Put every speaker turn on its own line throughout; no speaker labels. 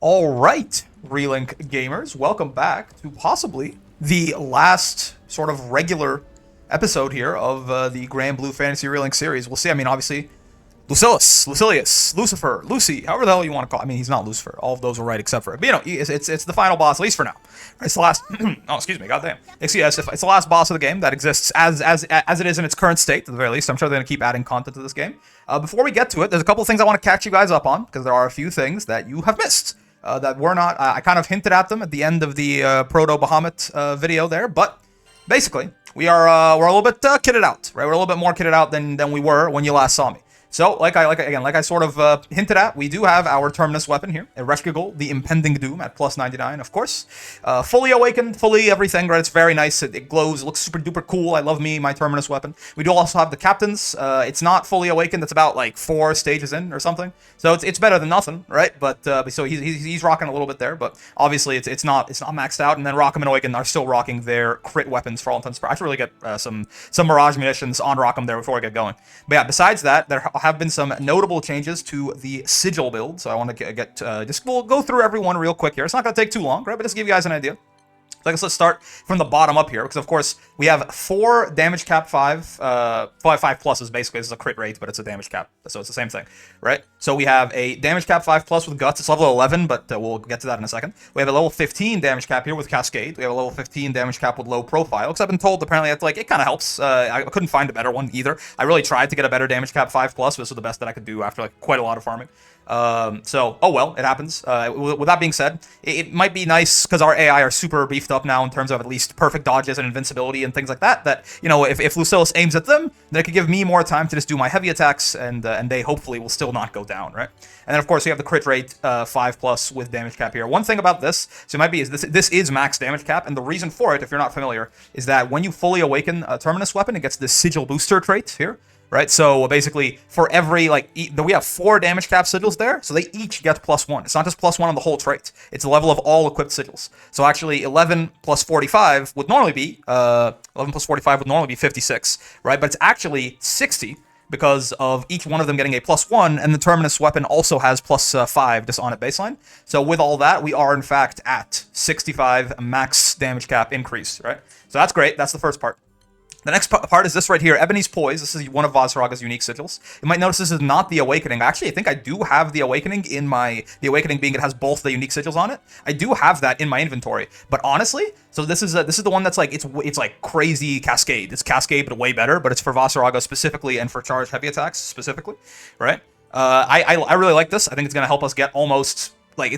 All right, Relink gamers, welcome back to possibly the last sort of regular episode here of the Granblue Fantasy Relink series. We'll see. I mean, obviously, Lucilius, Lucifer, Lucy, however the hell you want to call it. I mean, he's not Lucifer. All of those are right except for it. But, you know, it's the final boss, at least for now. It's the last... oh, excuse me, goddamn. It's the last boss of the game that exists as it is in its current state, at the very least. I'm sure they're going to keep adding content to this game. Before we get to it, there's a couple of things I want to catch you guys up on, because there are a few things that you have missed. That were not... I kind of hinted at them at the end of the Proto-Bahamut video there, but basically, we're a little bit kitted out, right? We're a little bit more kitted out than we were when you last saw me. So, like I sort of hinted at, we do have our Terminus weapon here, Ereshkigal, the Impending Doom at plus 99, of course. Fully awakened, fully everything, right? It's very nice. It glows, it looks super duper cool. I love my Terminus weapon. We do also have the Captains. It's not fully awakened. It's about like 4 stages in or something. So it's better than nothing, right? But so he's rocking a little bit there, but obviously it's not maxed out. And then Rockham and Awaken are still rocking their crit weapons for all intents and purposes. I should really get some Mirage munitions on Rockham there before I get going. But yeah, besides that, there have been some notable changes to the sigil build, so I want to we'll go through everyone real quick here. It's not going to take too long, right? But just give you guys an idea. So I guess let's start from the bottom up here, because of course we have 4 damage cap 5 pluses. Basically, this is a crit rate, but it's a damage cap, so it's the same thing, right? So we have a damage cap 5 plus with guts. It's level 11, but we'll get to that in a second. We have a level 15 damage cap here with cascade. We have a level 15 damage cap with low profile, because I've been told apparently that it kind of helps. I couldn't find a better one either. I really tried to get a better damage cap 5 plus, but this was the best that I could do after quite a lot of farming. So, oh well, it happens. With that being said, it might be nice, because our AI are super beefed up now in terms of at least perfect dodges and invincibility and things like that, you know, if Lucilius aims at them, then it could give me more time to just do my heavy attacks, and they hopefully will still not go down, right? And then, of course, we have the crit rate 5 plus with damage cap here. One thing about this, so it might be, is this is max damage cap, and the reason for it, if you're not familiar, is that when you fully awaken a Terminus weapon, it gets this sigil booster trait here. Right, so basically, for every, we have 4 damage cap sigils there, so they each get +1. It's not just +1 on the whole trait. It's the level of all equipped sigils. So actually, 11 plus 45 would normally be, 56, right? But it's actually 60, because of each one of them getting a +1, and the Terminus weapon also has +5 just on it baseline. So with all that, we are in fact at 65 max damage cap increase, right? So that's great, that's the first part. The next part is this right here, Ebony's Poise. This is one of Vazraga's unique sigils. You might notice this is not the Awakening. Actually, I think I do have the Awakening in my... The Awakening being it has both the unique sigils on it. I do have that in my inventory. But honestly, so this is the one that's it's like crazy Cascade. It's Cascade, but way better. But it's for Vazraga specifically and for charged heavy attacks specifically, right? I really like this. I think it's gonna help us get almost... we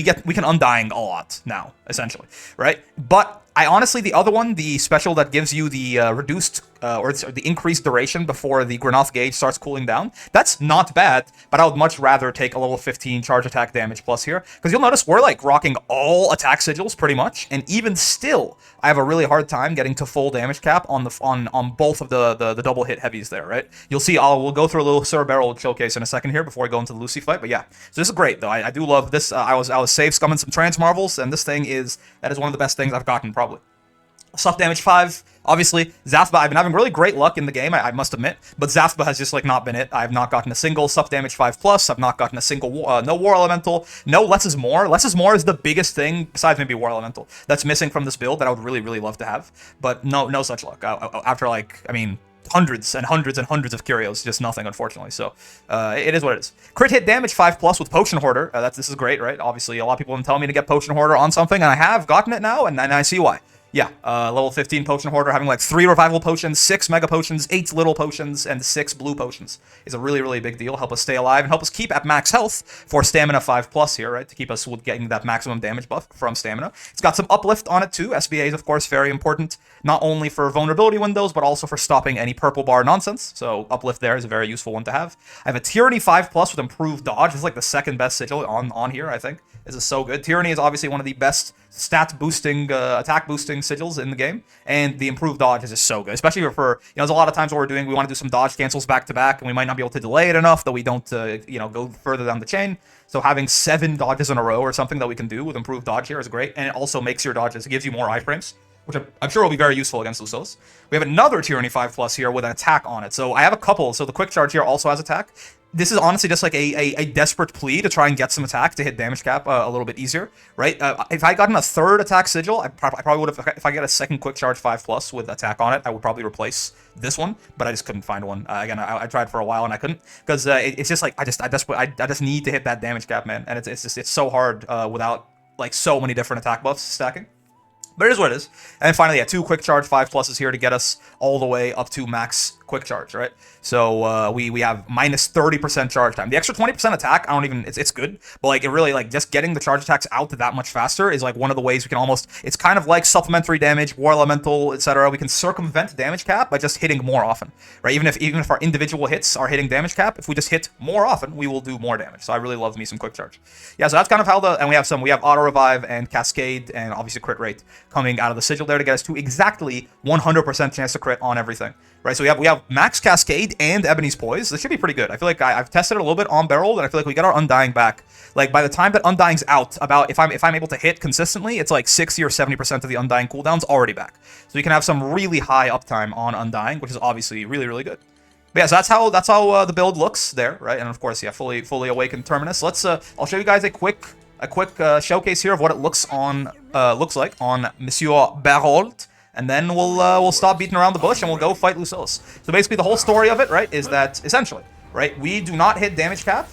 can Undying a lot now, essentially, right? But I honestly, the other one, the special that gives you the reduced or the increased duration before the Granoth gauge starts cooling down, that's not bad, but I would much rather take a level 15 charge attack damage plus here, because you'll notice we're rocking all attack sigils pretty much, and even still, I have a really hard time getting to full damage cap on both of the double hit heavies there, right? You'll see, we'll go through a little Cerebral showcase in a second here before I go into the Lucy fight, but yeah, so this is great though. I do love this. I was save scumming some Trance Marvels, and this thing is one of the best things I've gotten probably. Stuff damage 5, obviously. Zathba, I've been having really great luck in the game, I must admit, but Zathba has just not been it. I've not gotten a single stuff damage 5 plus. I've not gotten a single no War Elemental. No Less is More. Less is More is the biggest thing, besides maybe War Elemental, that's missing from this build that I would really, really love to have. But no such luck. After hundreds and hundreds and hundreds of curios, just nothing, unfortunately. So it is what it is. Crit hit damage 5 plus with Potion Hoarder. This is great, right? Obviously, a lot of people have been telling me to get Potion Hoarder on something, and I have gotten it now, and I see why. Yeah, level 15 Potion Hoarder, having 3 Revival Potions, 6 Mega Potions, 8 Little Potions, and 6 Blue Potions is a really, really big deal. Help us stay alive and help us keep at max health for Stamina 5 plus here, right? To keep us with getting that maximum damage buff from Stamina. It's got some Uplift on it too. SBA is, of course, very important, not only for vulnerability windows, but also for stopping any purple bar nonsense. So Uplift there is a very useful one to have. I have a Tyranny 5 plus with Improved Dodge. This is the second best sigil on here, I think. This is so good. Tyranny is obviously one of the best stat boosting, attack boosting sigils in the game, and the improved dodge is just so good, especially for, there's a lot of times what we want to do some dodge cancels back to back, and we might not be able to delay it enough that we don't, go further down the chain. So having 7 dodges in a row or something that we can do with improved dodge here is great, and it also makes your dodges, it gives you more iframes. which I'm sure will be very useful against Lucilius. We have another Tyranny 5+ here with an attack on it. So I have a couple. So the quick charge here also has attack. This is honestly just like a desperate plea to try and get some attack to hit damage cap a little bit easier, right? If I gotten a third attack sigil, I probably would have. If I get a second quick charge 5+ with attack on it, I would probably replace this one. But I just couldn't find one. Again, I tried for a while and I couldn't, because it's just like I just need to hit that damage cap, man. And it's so hard without like so many different attack buffs stacking. But it is what it is. And then finally, yeah, 2 quick charge 5+s here to get us all the way up to max quick charge, right? So we have minus 30% charge time. The extra 20% attack, I don't even, it's good, but like it really, like just getting the charge attacks out that much faster is like one of the ways we can almost, it's kind of like supplementary damage, war elemental, etc. We can circumvent damage cap by just hitting more often, right? Even if our individual hits are hitting damage cap, if we just hit more often, we will do more damage. So I really love me some quick charge. Yeah, so that's kind of how and we have auto revive and cascade and obviously crit rate coming out of the sigil there to get us to exactly 100% chance to crit on everything. Right, so we have max cascade and Ebony's poise. This should be pretty good. I feel like I've tested it a little bit on barrel, and I feel like we get our undying back. Like by the time that undying's out, about if I'm able to hit consistently, it's like 60 or 70% of the undying cooldown's already back. So you can have some really high uptime on undying, which is obviously really, really good. But yeah, so that's how the build looks there, right? And of course, yeah, fully awakened Terminus. Let's I'll show you guys a quick showcase here of what it looks like on Monsieur Barold. And then we'll stop beating around the bush and we'll go fight Lucilius. So basically the whole story of it, right, is that essentially, right, we do not hit damage cap.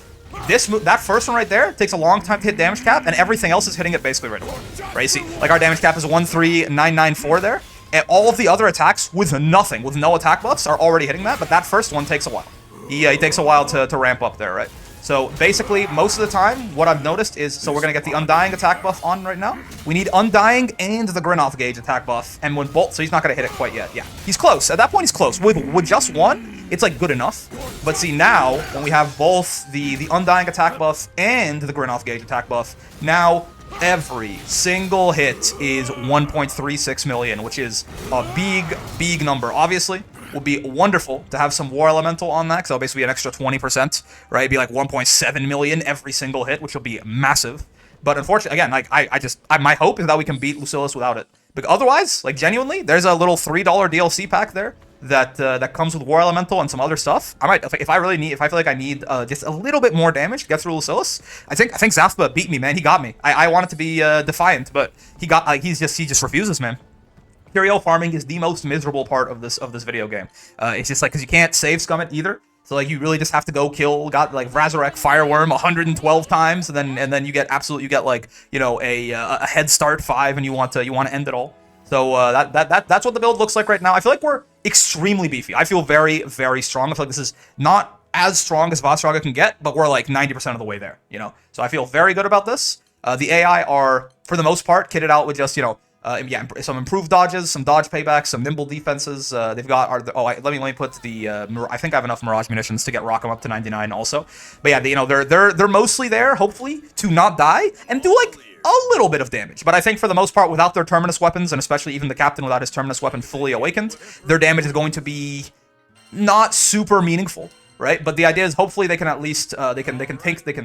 That first one right there takes a long time to hit damage cap, and everything else is hitting it basically right away. Right, you see, like our damage cap is 13994 there, and all of the other attacks with nothing, with no attack buffs, are already hitting that, but that first one takes a while. He takes a while to ramp up there, right? So basically, most of the time, what I've noticed is, so we're going to get the Undying attack buff on right now. We need Undying and the Grinoth gauge attack buff. And when Bolt, so he's not going to hit it quite yet. Yeah, he's close. At that point, he's close. With just one, it's like good enough. But see, now, when we have both the Undying attack buff and the Grinoth gauge attack buff, now every single hit is 1.36 million, which is a big number. Obviously, would be wonderful to have some War Elemental on that, because that'll basically be an extra 20%, right? It'd be like 1.7 million every single hit, which will be massive. But unfortunately, again, like my hope is that we can beat Lucilius without it. But otherwise, like genuinely, there's a little $3 DLC pack there that comes with War Elemental and some other stuff. I might, if I feel like I need just a little bit more damage to get through Lucilius. I think Zafba beat me, man. He got me. I wanted to be defiant, but he just refuses, man. Curio farming is the most miserable part of this video game. It's just like, because you can't save scum it either. So like you really just have to go kill like Razorek Fireworm 112 times, and then you get like, you know, a head start 5, and you want to end it all. So that's what the build looks like right now. I feel like we're extremely beefy. I feel very, very strong. I feel like this is not as strong as Vastraga can get, but we're like 90% of the way there, you know. So I feel very good about this. The AI are, for the most part, kitted out with just, you know, yeah, some improved dodges, some dodge paybacks, some nimble defenses. They've got let me put the I think I have enough Mirage munitions to get Rockham up to 99 also. But yeah, you know, they're mostly there, hopefully, to not die and do like a little bit of damage. But I think for the most part, without their Terminus weapons, and especially even the Captain without his Terminus weapon fully awakened, their damage is going to be not super meaningful. Right, but the idea is hopefully they can at least they can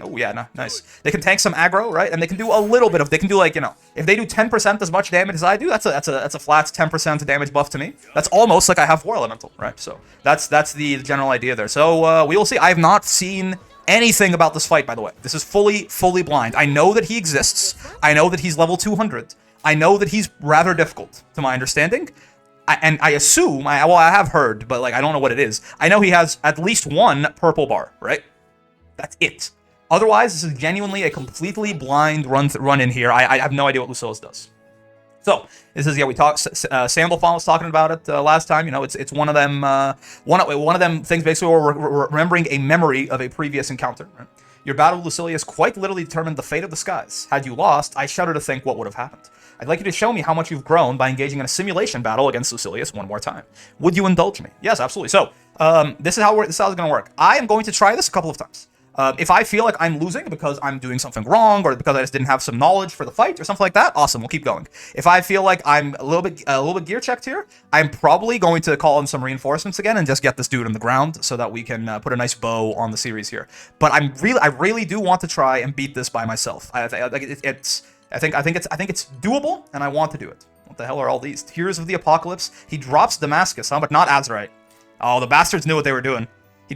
oh yeah, nice, they can tank some aggro, right, and they can do a little bit of, they can do like, you know, if they do 10% as much damage as I do, that's a flat 10% damage buff to me. That's almost like I have War Elemental, right? So that's the general idea there. So we will see. I have not seen anything about this fight, by the way. This is fully blind. I know that he exists. I know that he's level 200. I know that he's rather difficult, to my understanding. And I assume, I have heard, but like I don't know what it is. I know he has at least one purple bar, right? That's it. Otherwise, this is genuinely a completely blind run in here. I have no idea what Lucilius does. So this is, yeah, we talked. Sandalphon was talking about it last time. You know, it's one of them one of them things basically where we're remembering a memory of a previous encounter. Right? Your battle with Lucilius quite literally determined the fate of the skies. Had you lost, I shudder to think what would have happened. I'd like you to show me how much you've grown by engaging in a simulation battle against Lucilius one more time. Would you indulge me? Yes, absolutely. So, this is how it's going to work. I am going to try this a couple of times. If I feel like I'm losing because I'm doing something wrong, or because I just didn't have some knowledge for the fight, or something like that, awesome, we'll keep going. If I feel like I'm a little bit gear checked here, I'm probably going to call in some reinforcements again and just get this dude on the ground so that we can put a nice bow on the series here. But I really do want to try and beat this by myself. I think it's doable, and I want to do it. What the hell are all these? Tears of the Apocalypse. He drops Damascus, huh? But not Azerite. Oh, the bastards knew what they were doing.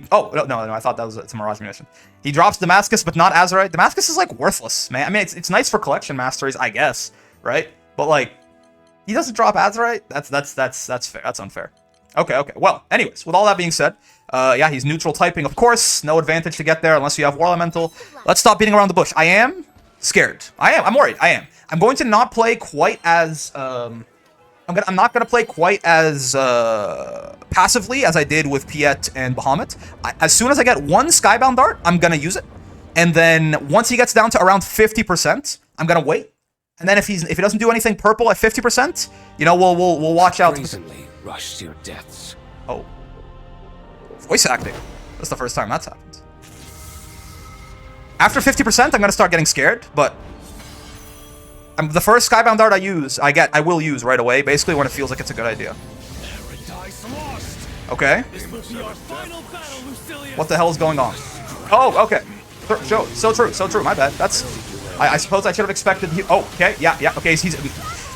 Oh, no, I thought that was it's a Mirage munition. He drops Damascus, but not Azerite. Damascus is, like, worthless, man. I mean, it's nice for collection masteries, I guess, right? But, like, he doesn't drop Azerite? That's fair. That's unfair. Okay. Well, anyways, with all that being said, yeah, he's neutral typing, of course. No advantage to get there unless you have War Elemental. Let's stop beating around the bush. I am scared. I'm worried. I am. I'm going to not play quite as, I'm not gonna play quite as passively as I did with Piet and Bahamut. As soon as I get one Skybound Dart, I'm gonna use it, and then once he gets down to around 50%, I'm gonna wait. And then if he doesn't do anything purple at 50%, you know, we'll watch out.
Recently rushed your deaths.
Oh, voice acting. That's the first time that's happened. After 50%, I'm gonna start getting scared, but. The first Skybound Dart I will use right away, basically when it feels like it's a good idea. Okay. What the hell is going on? Oh, okay. So true, my bad. That's, I suppose I should have expected oh, okay, yeah, okay, he's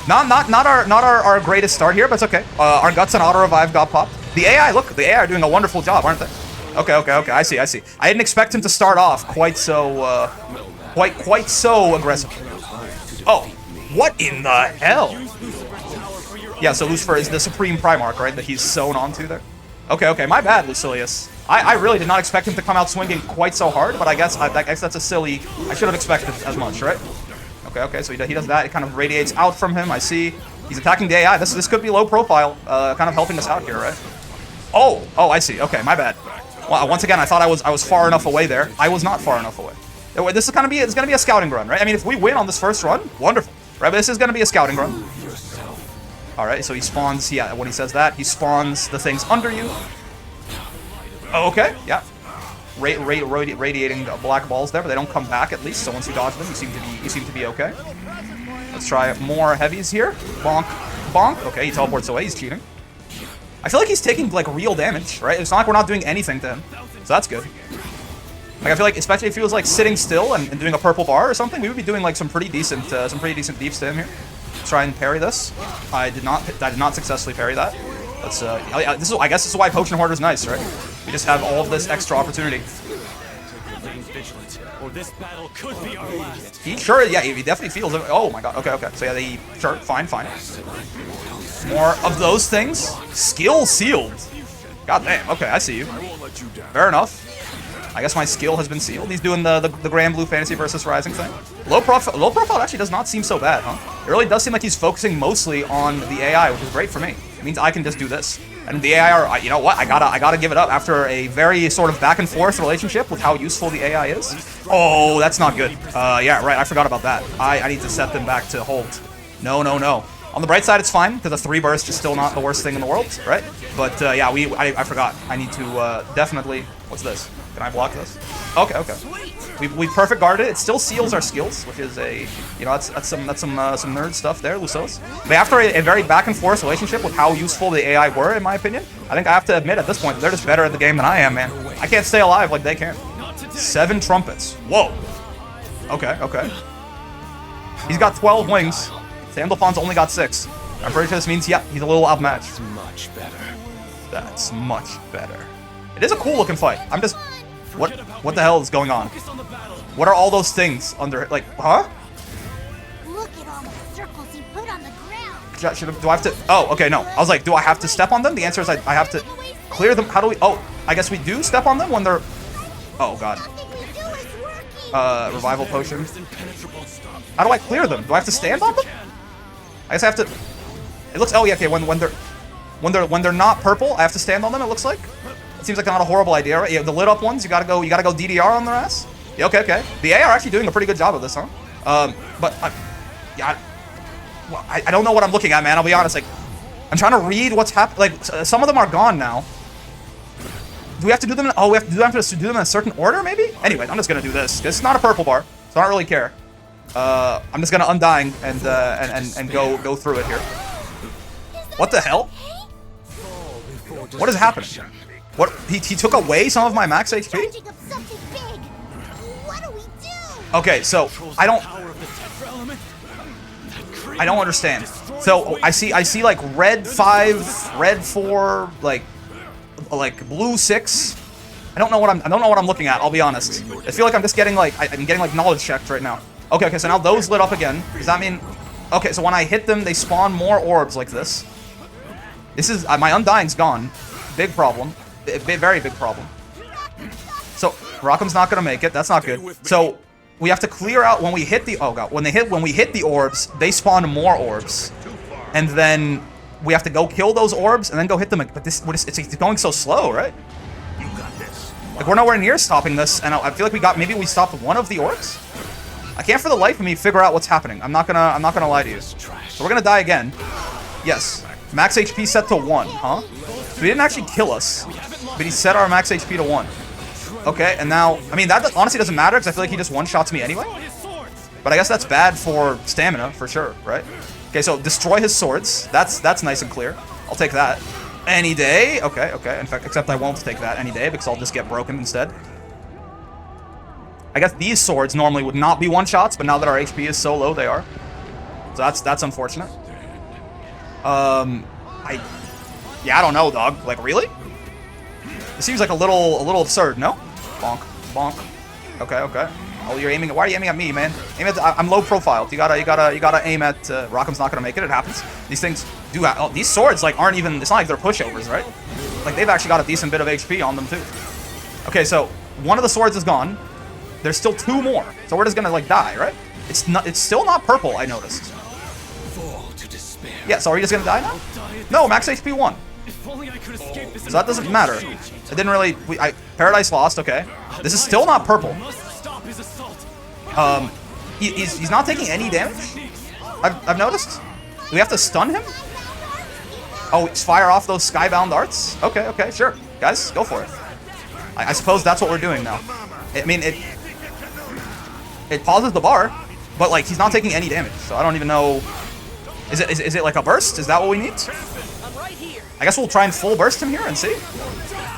not our greatest start here, but it's okay. Our Guts and Auto Revive got popped. The AI, look, the AI are doing a wonderful job, aren't they? Okay, I see. I didn't expect him to start off quite so, quite so aggressive. Oh, what in the hell? Yeah, so Lucifer is the Supreme Primarch, right, that he's sewn onto there? Okay, my bad, Lucilius. I really did not expect him to come out swinging quite so hard, but I guess that's a silly... I should have expected as much, right? Okay, so he does that. It kind of radiates out from him, I see. He's attacking the AI. This could be low profile, kind of helping us out here, right? Oh, I see. Okay, my bad. Well, once again, I thought I was far enough away there. I was not far enough away. This is gonna be a scouting run, right? I mean, if we win on this first run, wonderful, right? But this is gonna be a scouting run. All right, so he spawns. Yeah, when he says that, he spawns the things under you. Oh, okay, yeah. Radiating black balls there, but they don't come back at least. So once you dodge them, you seem to be okay. Let's try more heavies here. Bonk, bonk. Okay, he teleports away. He's cheating. I feel like he's taking like real damage, right? It's not like we're not doing anything to him, so that's good. Like, I feel like, especially if he was like sitting still and doing a purple bar or something, we would be doing like some pretty decent deeps to him here. Let's try and parry this. I did not successfully parry that. That's I guess this is why Potion Hoarder is nice, right? We just have all of this extra opportunity. He sure, yeah, he definitely feels it. Oh my god. Okay. So yeah, sure, fine. More of those things. Skill sealed. God damn. Okay, I see you. Fair enough. I guess my skill has been sealed. He's doing the Granblue Fantasy versus Rising thing. Low profile actually does not seem so bad, huh? It really does seem like he's focusing mostly on the AI, which is great for me. It means I can just do this. And the AI are, you know what? I gotta give it up after a very sort of back and forth relationship with how useful the AI is. Oh, that's not good. Yeah, right. I forgot about that. I need to set them back to hold. No. On the bright side, it's fine, because a 3 burst is still not the worst thing in the world, right? But yeah, I forgot. I need to definitely. What's this? Can I block this? Okay. We perfect guarded it. It still seals our skills, which is a, you know, that's some nerd stuff there, Lucilius. But after a very back and forth relationship with how useful the AI were, in my opinion, I think I have to admit at this point they're just better at the game than I am, man. I can't stay alive like they can. 7 trumpets. Whoa. Okay. He's got 12 wings. Sandalphon's only got 6. I'm pretty sure this means, yeah, he's a little outmatched.
Much better.
That's much better. It is a cool looking fight. I'm just... What the hell is going on? What are all those things under... Like, huh?
Look at all the circles he put on the ground.
Do I have to... Oh, okay, no. I was like, do I have to step on them? The answer is I have to clear them. How do we... Oh, I guess we do step on them when they're... Oh, God. Revival potion. How do I clear them? Do I have to stand on them? I guess I have to... It looks... Oh, yeah, okay, when they're not purple, I have to stand on them, it looks like. It seems like not a horrible idea, right? Yeah, the lit up ones, you gotta go DDR on their ass. Yeah, okay. The AI are actually doing a pretty good job of this, huh? But I don't know what I'm looking at, man. I'll be honest. Like, I'm trying to read what's happening. Like, some of them are gone now. Do we have to do them? Oh, we have to do them in a certain order, maybe. Anyway, I'm just gonna do this. This is not a purple bar, so I don't really care. I'm just gonna Undying and go through it here. What the hell? What is happening? What? He took away some of my max HP? Okay, so I don't... I don't understand. So I see like red 5, red 4, like blue 6. I don't know what I'm looking at. I'll be honest. I feel like I'm just getting like I'm getting like knowledge checked right now. Okay, so now those lit up again. Does that mean? Okay, so when I hit them, they spawn more orbs like this. This is my Undying's gone. Big problem. Very big problem. So Rockham's not gonna make it. That's not good. So we have to clear out when we hit the when we hit the orbs, they spawn more orbs, and then we have to go kill those orbs and then go hit them. But it's going so slow, right?
You got this.
Like we're nowhere near stopping this, and I feel like maybe we stopped one of the orbs. I can't for the life of me figure out what's happening. I'm not gonna lie to you. So we're gonna die again. Yes. Max HP set to 1, huh? So he didn't actually kill us, but he set our max HP to 1. Okay, and now, I mean, that honestly doesn't matter because I feel like he just one-shots me anyway. But I guess that's bad for stamina, for sure, right? Okay, so destroy his swords. That's nice and clear. I'll take that. Any day. Okay, okay. In fact, except I won't take that any day because I'll just get broken instead. I guess these swords normally would not be one-shots, but now that our HP is so low, they are. So that's unfortunate. Yeah, I don't know, dog. Like, really? It seems like a little absurd, no? Bonk, bonk. Okay, okay. Oh, you're aiming. Why are you aiming at me, man? Aim at. I'm low profile. You gotta aim at. Rockham's not gonna make it. It happens. These things do. Oh, these swords like aren't even. It's not like they're pushovers, right? Like they've actually got a decent bit of HP on them too. Okay, so one of the swords is gone. There's still 2 more, so we're just gonna like die, right? It's not. It's still not purple. I noticed.
Fall to despair.
Yeah. So are you just gonna die now? No, max HP 1. So that doesn't matter. It didn't really. Paradise lost. Okay. This is still not purple. He's not taking any damage. I've noticed. Do we have to stun him? Oh, just fire off those skybound darts. Okay, okay, sure, guys, go for it. I suppose that's what we're doing now. I mean, it pauses the bar, but like he's not taking any damage, so I don't even know. Is it like a burst? Is that what we need? I guess we'll try and full burst him here and see.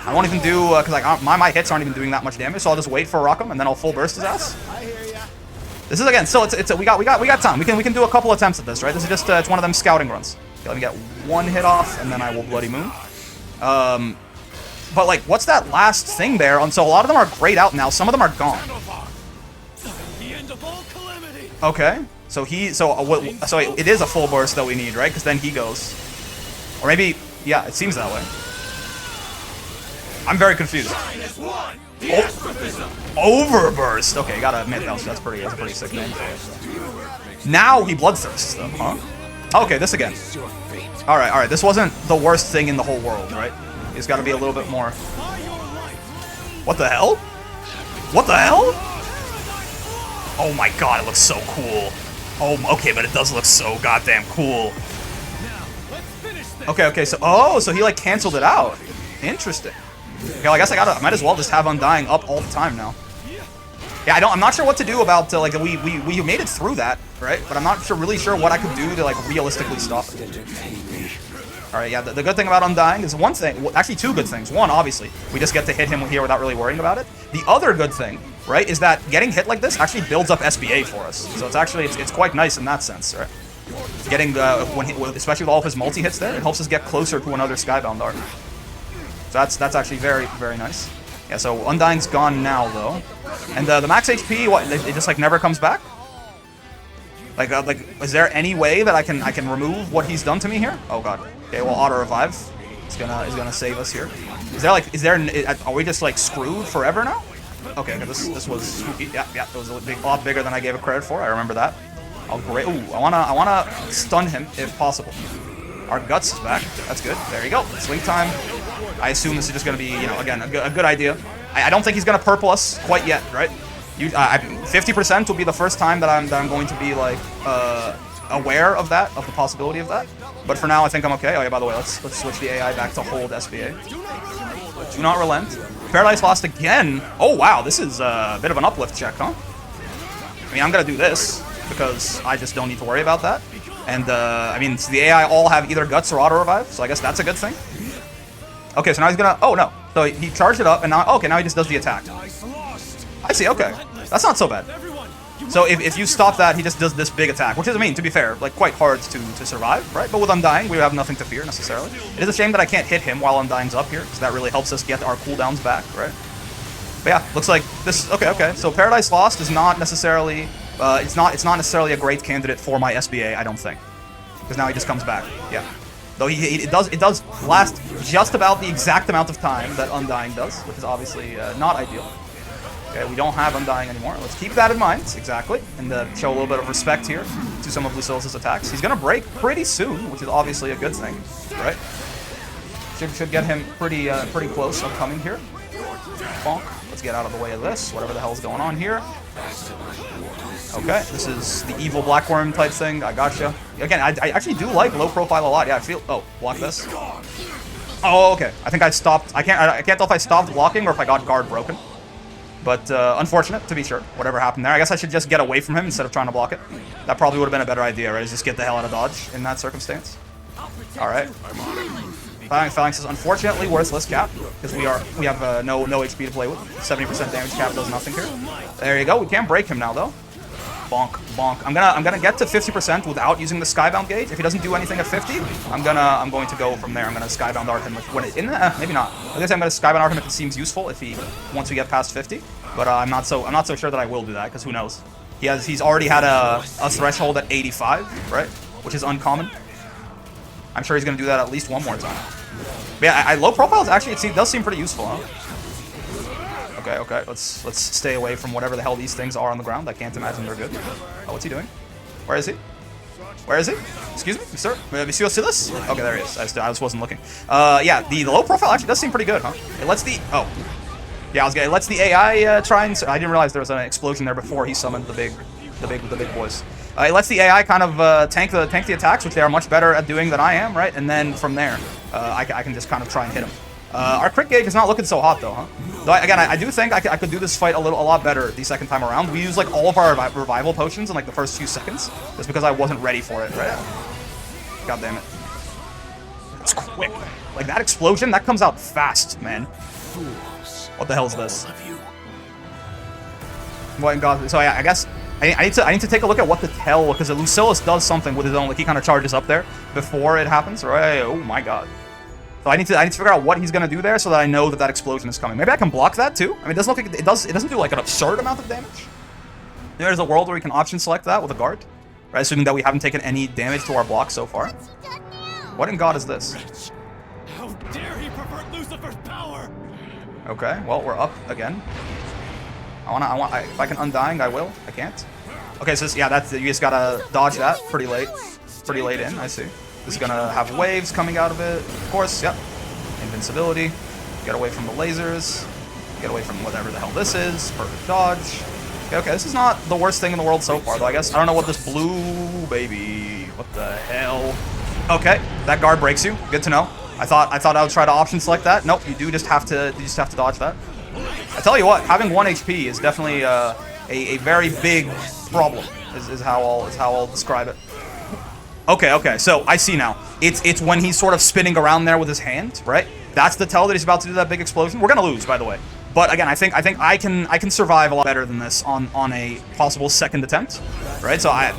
I won't even do because like my hits aren't even doing that much damage, so I'll just wait for Rockham and then I'll full burst his ass. This is again, still we got time. We can do a couple attempts at this, right? This is just it's one of them scouting runs. Okay, let me get 1 hit off and then I will bloody moon. But like, what's that last thing there? And so a lot of them are grayed out now. Some of them are gone. Okay, so it is a full burst that we need, right? Because then he goes, or maybe yeah, it seems that way. I'm very confused. Overburst. Okay, gotta admit that's a pretty sick name. Now he bloodthirsts them, huh? Okay, this again. All right. This wasn't the worst thing in the whole world, right? He's got to be a little bit more. What the hell? What the hell? Oh my god, it looks so cool. Oh, okay, but it does look so goddamn cool. Okay, so he like canceled it out. Interesting. Okay, well, I guess I might as well just have Undying up all the time now. Yeah, I'm not sure what to do about like we made it through that, right? But I'm not really sure what I could do to like realistically stop it. All right, yeah, the good thing about Undying is one thing, well, actually 2 good things. One, obviously, we just get to hit him here without really worrying about it. The other good thing, right, is that getting hit like this actually builds up SBA for us. So it's actually it's quite nice in that sense, right? Getting especially with all of his multi hits there, it helps us get closer to another Skybound Dart. So that's actually very, very nice. Yeah, so Undying's gone now though, and the max HP, what? It just like never comes back. Like is there any way that I can remove what he's done to me here? Oh god. Okay, well auto revive is gonna save us here. Are we just like screwed forever now? Okay, this was spooky. Yeah, it was a lot bigger than I gave it credit for. I remember that. Oh great. Ooh, I wanna stun him if possible. Our guts is back. That's good. There you go. Sleep time. I assume this is just gonna be, you know, again a good idea. I don't think he's gonna purple us quite yet, right? 50% will be the first time that I'm going to be like aware of the possibility of that. But for now, I think I'm okay. Oh yeah, by the way, let's switch the AI back to hold SBA. Do not relent. Paradise lost again. Oh wow, this is a bit of an uplift check, huh? I mean, I'm gonna do this because I just don't need to worry about that. And I mean, the AI all have either guts or auto revive, so I guess that's a good thing. Okay, so now he's gonna. Oh no, so he charged it up, and now okay, now he just does the attack. I see. Okay, that's not so bad. So if you stop that, he just does this big attack, which is, I mean, to be fair, like quite hard to survive, right? But with Undying, we have nothing to fear necessarily. It is a shame that I can't hit him while Undying's up here, because that really helps us get our cooldowns back, right? But yeah, looks like this. Okay. So Paradise Lost is not necessarily. It's not necessarily a great candidate for my SBA, I don't think, because now he just comes back. Yeah. Though it does last just about the exact amount of time that Undying does, which is obviously not ideal. Okay, we don't have Undying anymore. Let's keep that in mind, exactly, and show a little bit of respect here to some of Lucilius' attacks. He's gonna break pretty soon, which is obviously a good thing, right? Should get him pretty close upcoming here. Bonk. Let's get out of the way of this, whatever the hell's going on here. Okay, this is the evil black worm type thing. I gotcha. Again, I actually do like low profile a lot. Yeah, I feel. Oh, block this. Oh, okay. I think I stopped. I can't tell if I stopped blocking or if I got guard broken. But unfortunate, to be sure. Whatever happened there. I guess I should just get away from him instead of trying to block it. That probably would have been a better idea, right? Is just get the hell out of dodge in that circumstance. All right. Phalanx is unfortunately worthless cap because we have no HP to play with. 70% damage cap does nothing here. There you go. We can't break him now though. Bonk, bonk. I'm gonna get to 50% without using the Skybound gauge. If he doesn't do anything at 50, I'm going to go from there. I'm gonna Skybound art him maybe not. I guess I'm gonna Skybound art him if it seems useful. Once we get past 50, but I'm not so sure that I will do that because who knows? He's already had a threshold at 85, right? Which is uncommon. I'm sure he's gonna do that at least one more time. But yeah, low profiles actually it does seem pretty useful, huh? Okay. Let's stay away from whatever the hell these things are on the ground. I can't imagine they're good. Oh, what's he doing? Where is he? Where is he? Excuse me, sir? LUCILLIUS? Okay, there he is. I just wasn't looking. Yeah, the low profile actually does seem pretty good, huh? It lets the it lets the AI try and. I didn't realize there was an explosion there before he summoned the big boys. It lets the AI kind of tank the attacks, which they are much better at doing than I am, right? And then from there, I can just kind of try and hit him. Our crit gauge is not looking so hot though, huh? Though again, I do think I could do this fight a lot better the second time around. We use like all of our revival potions in like the first few seconds, just because I wasn't ready for it, right? God damn it! It's quick. Like that explosion, that comes out fast, man. What the hell is this? What in God? So yeah, I guess. I need to take a look at what to tell, because Lucilius does something with his own, like he kind of charges up there before it happens, right? Oh my God. So I need to figure out what he's gonna do there so that I know that explosion is coming. Maybe I can block that too. I mean, it doesn't look like it doesn't do like an absurd amount of damage. There's a world where we can option select that with a guard, right? Assuming that we haven't taken any damage to our block so far. What in God is this?
How dare he pervert Lucifer's power?
Okay, well we're up again. If I can Undying, I will. I can't. Okay, so yeah, you just gotta dodge that pretty late in. I see. This is gonna have waves coming out of it. Of course, yep. Invincibility. Get away from the lasers. Get away from whatever the hell this is. Perfect dodge. Okay, this is not the worst thing in the world so far, though. I guess I don't know what this blue baby. What the hell? Okay, that guard breaks you. Good to know. I thought I would try to option select that. Nope, you just have to dodge that. I tell you what, having 1 HP is definitely a very big problem. Is how I'll describe it. Okay, so I see now. It's when he's sort of spinning around there with his hand, right? That's the tell that he's about to do that big explosion. We're gonna lose, by the way. But again, I think I can survive a lot better than this on a possible second attempt, right? So I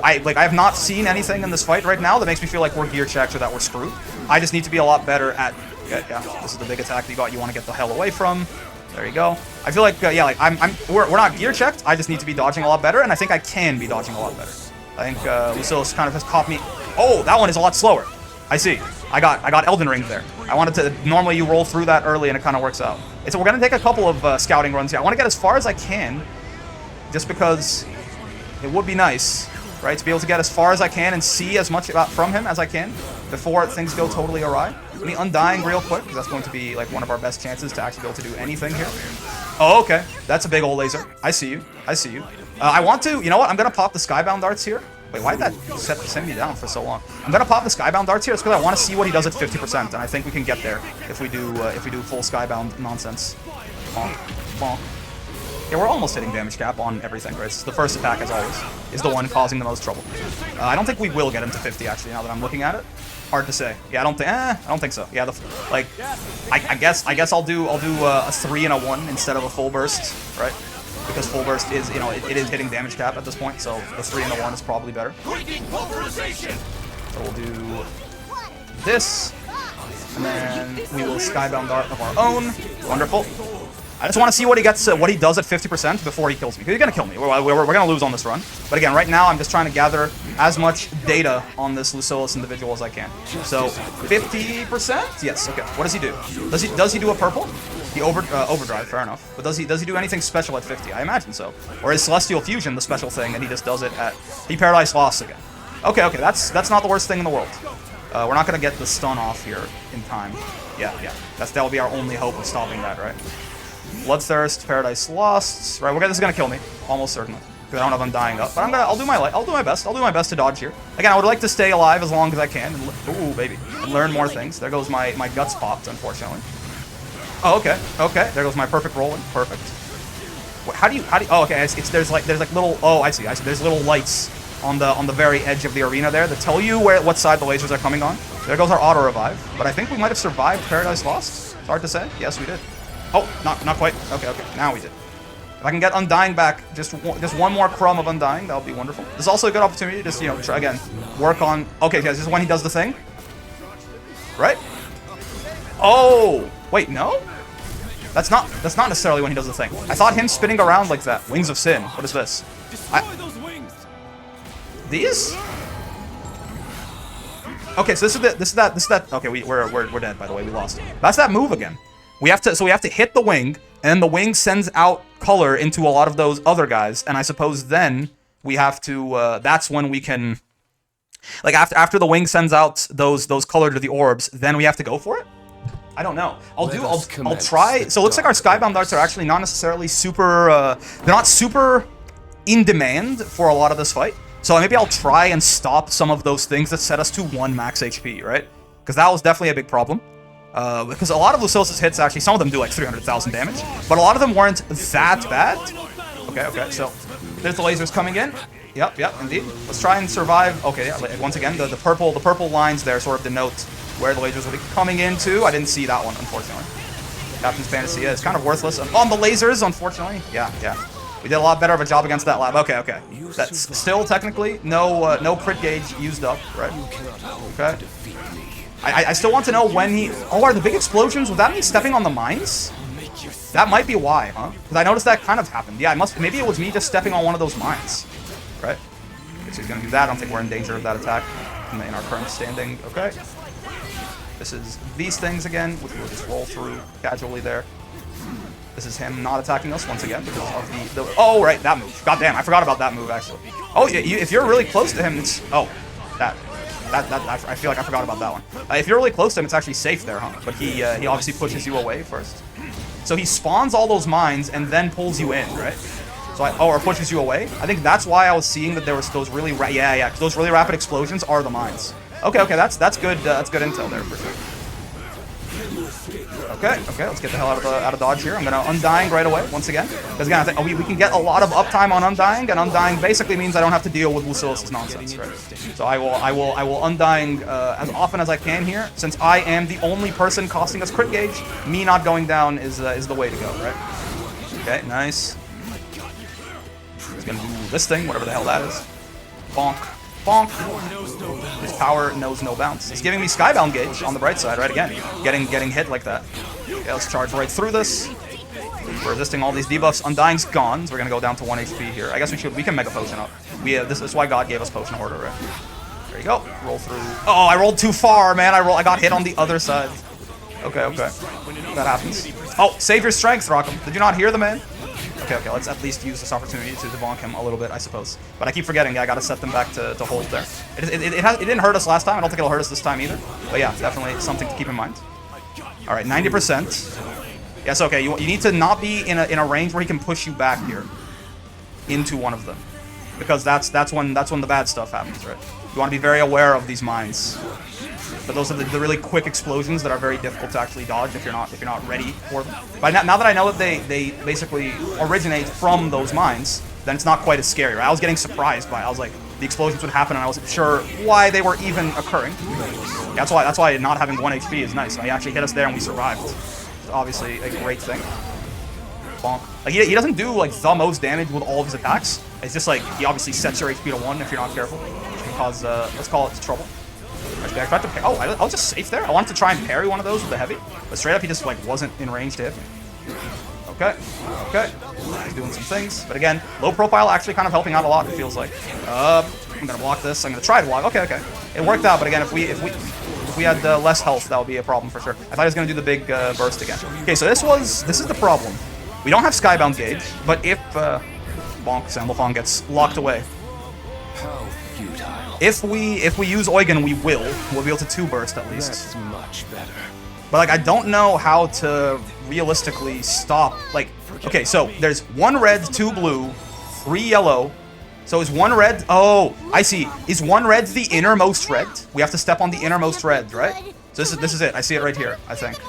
have not seen anything in this fight right now that makes me feel like we're gear checked or that we're screwed. I just need to be a lot better at. Yeah, this is the big attack that you want to get the hell away from. There you go. I feel like we're not gear checked. I just need to be dodging a lot better, and I think I can be dodging a lot better. I think Lucilius kind of has caught me. Oh, that one is a lot slower. I see. I got Elden Ring there. I wanted to. Normally you roll through that early and it kind of works out. We're gonna take a couple of scouting runs here. I want to get as far as I can, just because it would be nice, right, to be able to get as far as I can and see as much from him as I can before things go totally awry. Let me Undying real quick, because that's going to be like one of our best chances to actually be able to do anything here. Oh, okay. That's a big old laser. I see you. I want to, you know what? I'm going to pop the Skybound darts here. Wait, why did that send me down for so long? I'm going to pop the Skybound darts here. It's because I want to see what he does at 50%, and I think we can get there if we do full Skybound nonsense. Bonk, bonk. Yeah, we're almost hitting damage cap on everything, right? So the first attack, as always, is the one causing the most trouble. I don't think we will get him to 50, actually, now that I'm looking at it. Hard to say. Yeah, I don't think so. Yeah, I guess I'll do a 3 and a 1 instead of a full burst, right? because full burst is, you know, it is hitting damage cap at this point, so the 3 and the 1 is probably better. So we'll do this, and then we will Skybound Dart of our own. Wonderful. I just want to see what he gets, what he does at 50% before he kills me. Because he's gonna kill me. We're gonna lose on this run. But again, right now I'm just trying to gather as much data on this Lucilius individual as I can. So 50%? Yes. Okay. What does he do? Does he do a purple? He overdrive. Fair enough. But does he do anything special at 50? I imagine so. Or is Celestial Fusion the special thing, and he just does it at he Paradise Lost again? Okay. Okay. That's not the worst thing in the world. We're not gonna get the stun off here in time. Yeah. That'll be our only hope of stopping that, right? Bloodthirst, Paradise Lost. Right, this is gonna kill me, almost certainly, because I don't have Undying up. But I'll do my best. I'll do my best to dodge here. Again, I would like to stay alive as long as I can, and ooh, baby, and learn more things. There goes my guts popped, unfortunately. Oh, okay. There goes my perfect rolling. Perfect. Wait, how do you? Oh, okay. There's like little. Oh, I see. There's little lights on the very edge of the arena there that tell you what side the lasers are coming on. There goes our auto revive. But I think we might have survived Paradise Lost. It's hard to say. Yes, we did. Oh, not quite. Okay. Now we did. If I can get Undying back, just one more crumb of Undying, that'll be wonderful. This is also a good opportunity to just, you know, try again, work on. Okay, guys, this is when he does the thing, right? Oh, wait, no. That's not necessarily when he does the thing. I thought him spinning around like that. Wings of Sin. What is this?
Those wings.
These? Okay, so this is that. Okay, we're dead. By the way, we lost. That's that move again. We have to hit the wing, and then the wing sends out color into a lot of those other guys, and I suppose then we have to. That's when we can, like after the wing sends out those color to the orbs, then we have to go for it. I don't know. I'll try. So it looks like our Skybound darts are actually not necessarily super. They're not super in demand for a lot of this fight. So maybe I'll try and stop some of those things that set us to 1 max HP, right? Because that was definitely a big problem. Because a lot of Lucilius' hits, actually, some of them do like 300,000 damage, but a lot of them weren't that bad. Okay, so there's the lasers coming in. Yep, indeed. Let's try and survive. Okay, yeah, once again, the purple lines there sort of denote where the lasers will be coming into. I didn't see that one, unfortunately. Captain's Fantasy is kind of worthless. On the lasers, unfortunately. Yeah. We did a lot better of a job against that lab. Okay. That's still technically no crit gauge used up, right? Okay. I still want to know when he... Oh, are the big explosions? Would that mean stepping on the mines? That might be why, huh? Because I noticed that kind of happened. Yeah, maybe it was me just stepping on one of those mines. Right? Okay, so he's going to do that. I don't think we're in danger of that attack in our current standing. Okay. This is these things again, which we'll just roll through casually there. This is him not attacking us once again because of the... Oh, right, that move. God damn, I forgot about that move, actually. Oh, if you're really close to him, it's... Oh, that I feel like I forgot about that one. If you're really close to him, it's actually safe there, huh? But he obviously pushes you away first. So he spawns all those mines and then pulls you in, right? So or pushes you away. I think that's why I was seeing that there was those really those really rapid explosions are the mines. Okay, that's good. That's good intel there for sure. Okay, let's get the hell out of dodge here. I'm gonna Undying right away once again, because again I think we can get a lot of uptime on Undying, and Undying basically means I don't have to deal with Lucilius' nonsense, right? So I will Undying as often as I can here, since I am the only person costing us crit gauge. Me not going down is the way to go, right? Okay, nice. He's gonna do this thing, whatever the hell that is. Bonk. His power knows no bounce. He's giving me Skybound gauge on the bright side, right? Again, getting hit like that. Okay, let's charge right through this. We're resisting all these debuffs. Undying's gone, so we're gonna go down to 1 HP here. I guess we can Mega Potion up. This is why God gave us Potion Hoarder, right? There you go. Roll through. Oh, I rolled too far, man. I got hit on the other side. Okay. That happens. Oh, save your strength, Rockham. Did you not hear the man? Okay, let's at least use this opportunity to debonk him a little bit, I suppose. But I keep forgetting, I gotta set them back to hold there. It didn't hurt us last time, I don't think it'll hurt us this time either. But yeah, definitely something to keep in mind. Alright, 90%. Yes, okay, you need to not be in a range where he can push you back here. Into one of them. Because that's when the bad stuff happens, right? You want to be very aware of these mines. But those are the really quick explosions that are very difficult to actually dodge if you're not ready for them. But now that I know that they basically originate from those mines, then it's not quite as scary. Right? I was getting surprised by it. I was like, the explosions would happen and I wasn't sure why they were even occurring. Yeah, that's why not having 1 HP is nice. He actually hit us there and we survived. It's obviously a great thing. bonk. Like, he doesn't do, like, the most damage with all of his attacks. It's just, like, he obviously sets your HP to 1 if you're not careful. Which can cause, let's call it trouble. Actually, I tried to oh, I was just safe there. I wanted to try and parry one of those with the heavy. But straight up, he just, like, wasn't in range to hit me. Okay. Okay. He's doing some things. But again, low profile actually kind of helping out a lot, it feels like. I'm gonna block this. I'm gonna try to block. Okay, okay. It worked out, but again, if we had less health, that would be a problem for sure. I thought he was gonna do the big burst again. Okay, so this is the problem. We don't have Skybound gauge, but if Bonk Samblefong gets locked away.
How futile.
If we use Eugen, we'll be able to 2 burst at least.
That's much better.
But like I don't know how to realistically stop. Like, okay, so there's 1 red, 2 blue, 3 yellow. So is 1 red? Oh, I see. Is 1 red the innermost red? We have to step on the innermost red, right? So this is it. I see it right here, I think.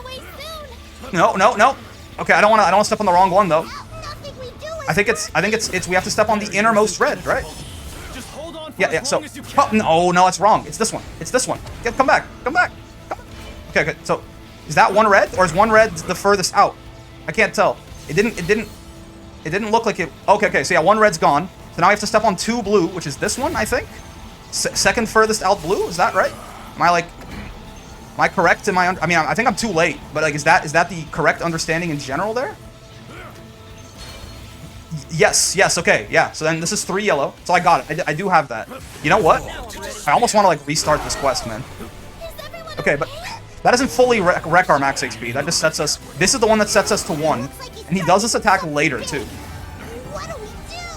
No, no, no. Okay, I don't want to step on the wrong one though. I think it's we have to step on the innermost red, right?
Just hold on for
Yeah, so no, it's wrong. It's this one. It's this one. Come back. Come back. Come back. Okay, okay. So is that 1 red or is 1 red the furthest out? I can't tell. It didn't look like it. Okay, okay. So yeah, 1 red's gone. So now we have to step on 2 blue, which is this one, I think. Second furthest out blue, is that right? Am I correct? I mean, I think I'm too late, but like, is that the correct understanding in general there? Yes, okay, yeah. So then this is 3 yellow. So I got it. I do have that. You know what? I almost want to like restart this quest, man. Okay, but that doesn't fully wreck our max HP. That just sets us. This is the one that sets us to 1, and he does this attack later too.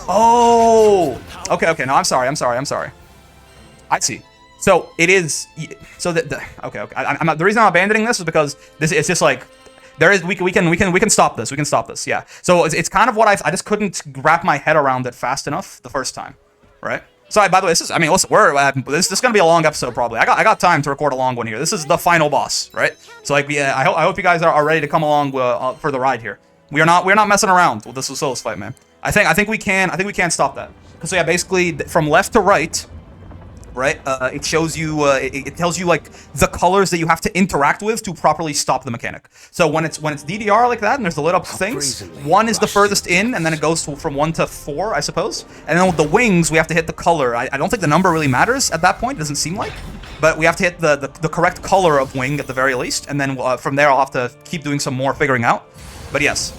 Oh, okay, okay. No, I'm sorry. I see. So it is. So okay, okay. The reason I'm abandoning this is because it's just like we can stop this. We can stop this. Yeah. So it's kind of what I just couldn't wrap my head around it fast enough the first time, right? So by the way, listen, this is gonna be a long episode probably. I got time to record a long one here. This is the final boss, right? So like, I hope you guys are ready to come along for the ride here. We're not messing around with this Lucilius fight, man. I think we can stop that. So yeah, basically from left to right, it shows you, it tells you like the colors that you have to interact with to properly stop the mechanic. So when it's DDR like that and there's the lit up things, 1 is the furthest in, and then it goes from 1 to 4, I suppose. And then with the wings, we have to hit the color. I don't think the number really matters at that point. It doesn't seem like, but we have to hit the correct color of wing at the very least, and then from there I'll have to keep doing some more figuring out. But yes.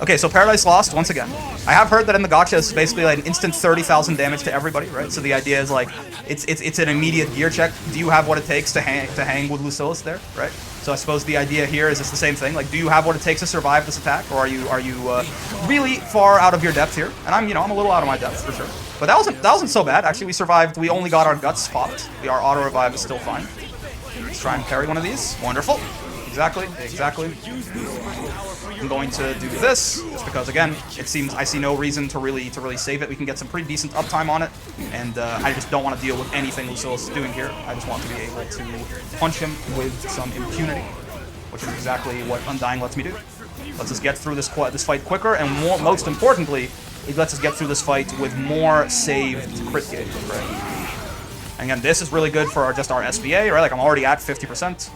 Okay, so Paradise Lost, once again. I have heard that in the gacha it's basically like an instant 30,000 damage to everybody, right? So the idea is like, it's an immediate gear check. Do you have what it takes to hang with Lucilius there, right? So I suppose the idea here is it's the same thing. Like, do you have what it takes to survive this attack, or are you really far out of your depth here? And I'm a little out of my depth for sure. But that wasn't so bad. Actually, we survived. We only got our guts popped. Our auto revive is still fine. Let's try and parry one of these. Wonderful. Exactly. I'm going to do this, just because again, it seems I see no reason to really save it. We can get some pretty decent uptime on it, and I just don't want to deal with anything Lucilius is doing here. I just want to be able to punch him with some impunity, which is exactly what Undying lets me do. Lets us get through this fight quicker, and most importantly, it lets us get through this fight with more saved crit gauge. Right? And again, this is really good for just our SBA, right? Like I'm already at 50%.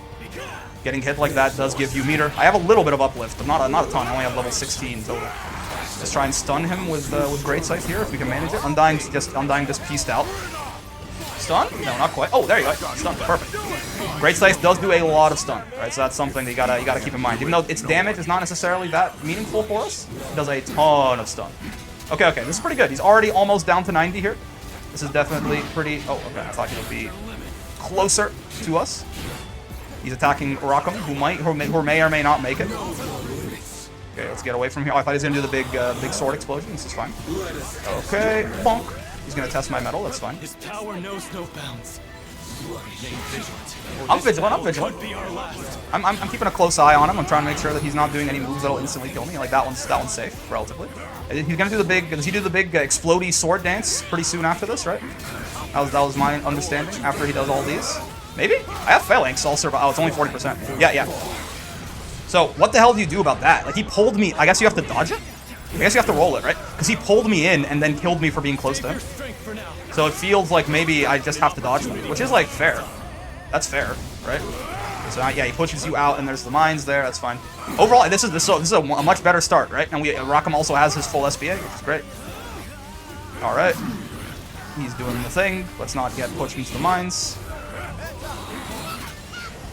Getting hit like that does give you meter. I have a little bit of uplift, but not a ton. I only have level 16 total. Let's try and stun him with Great Scythe here if we can manage it. Undying just pieced out. Stun? No, not quite. Oh, there you go. Stun. Perfect. Great Scythe does do a lot of stun, right? So that's something that you gotta keep in mind. Even though its damage is not necessarily that meaningful for us, it does a ton of stun. Okay, okay, this is pretty good. He's already almost down to 90 here. This is definitely pretty. Oh, okay. I thought he would be closer to us. He's attacking Rackham, who may or may not make it. Okay, let's get away from here. Oh, I thought he was gonna do the big sword explosion. This is fine. Okay, bonk. He's gonna test my metal. That's fine.
His power knows no bounds.
I'm vigilant. I'm keeping a close eye on him. I'm trying to make sure that he's not doing any moves that'll instantly kill me. Like that one's safe, relatively. He's gonna do the big. Does he do the big explodey sword dance pretty soon after this, right? That was my understanding. After he does all these. Maybe? I have phalanx, so I'll survive. Oh, it's only 40%. Yeah. So, what the hell do you do about that? Like, he pulled me. I guess you have to dodge it? I guess you have to roll it, right? Because he pulled me in and then killed me for being close to him. So it feels like maybe I just have to dodge them, which is, like, fair. That's fair, right? So yeah, he pushes you out, and there's the mines there. That's fine. Overall, this is a much better start, right? And Rockham also has his full SBA, which is great. All right, he's doing the thing. Let's not get pushed into the mines.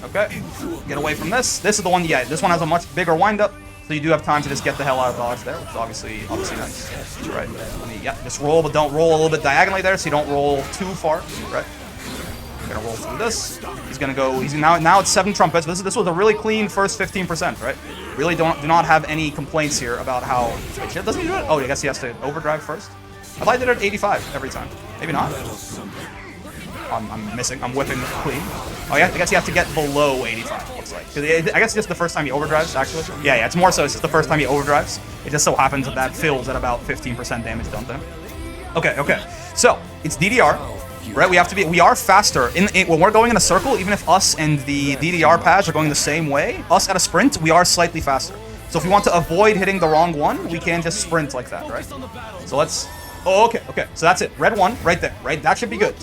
Okay, get away from this. This is the one. Yeah, this one has a much bigger windup, so you do have time to just get the hell out of dodge there, which is obviously nice. That's right. Just roll, but don't roll a little bit diagonally there, so you don't roll too far, right? Gonna roll through this. He's gonna go. He's now it's 7 trumpets. This was a really clean first 15%, right? Really do not have any complaints here about how. Wait, shit, doesn't he do it? Oh, I guess he has to overdrive first. I thought I did it at 85 every time. Maybe not. I'm missing. I'm whipping clean. Oh yeah, I guess you have to get below 85. Looks like. I guess just the first time he overdrives. Actually, yeah. It's more so. It's just the first time he overdrives. It just so happens that fills at about 15% damage done to him. Okay. So it's DDR. Right, we are faster when we're going in a circle. Even if us and the DDR pads are going the same way, us at a sprint, we are slightly faster. So if we want to avoid hitting the wrong one, we can just sprint like that, right? So let's. Oh, okay. So that's it. Red 1, right there, right? That should be good.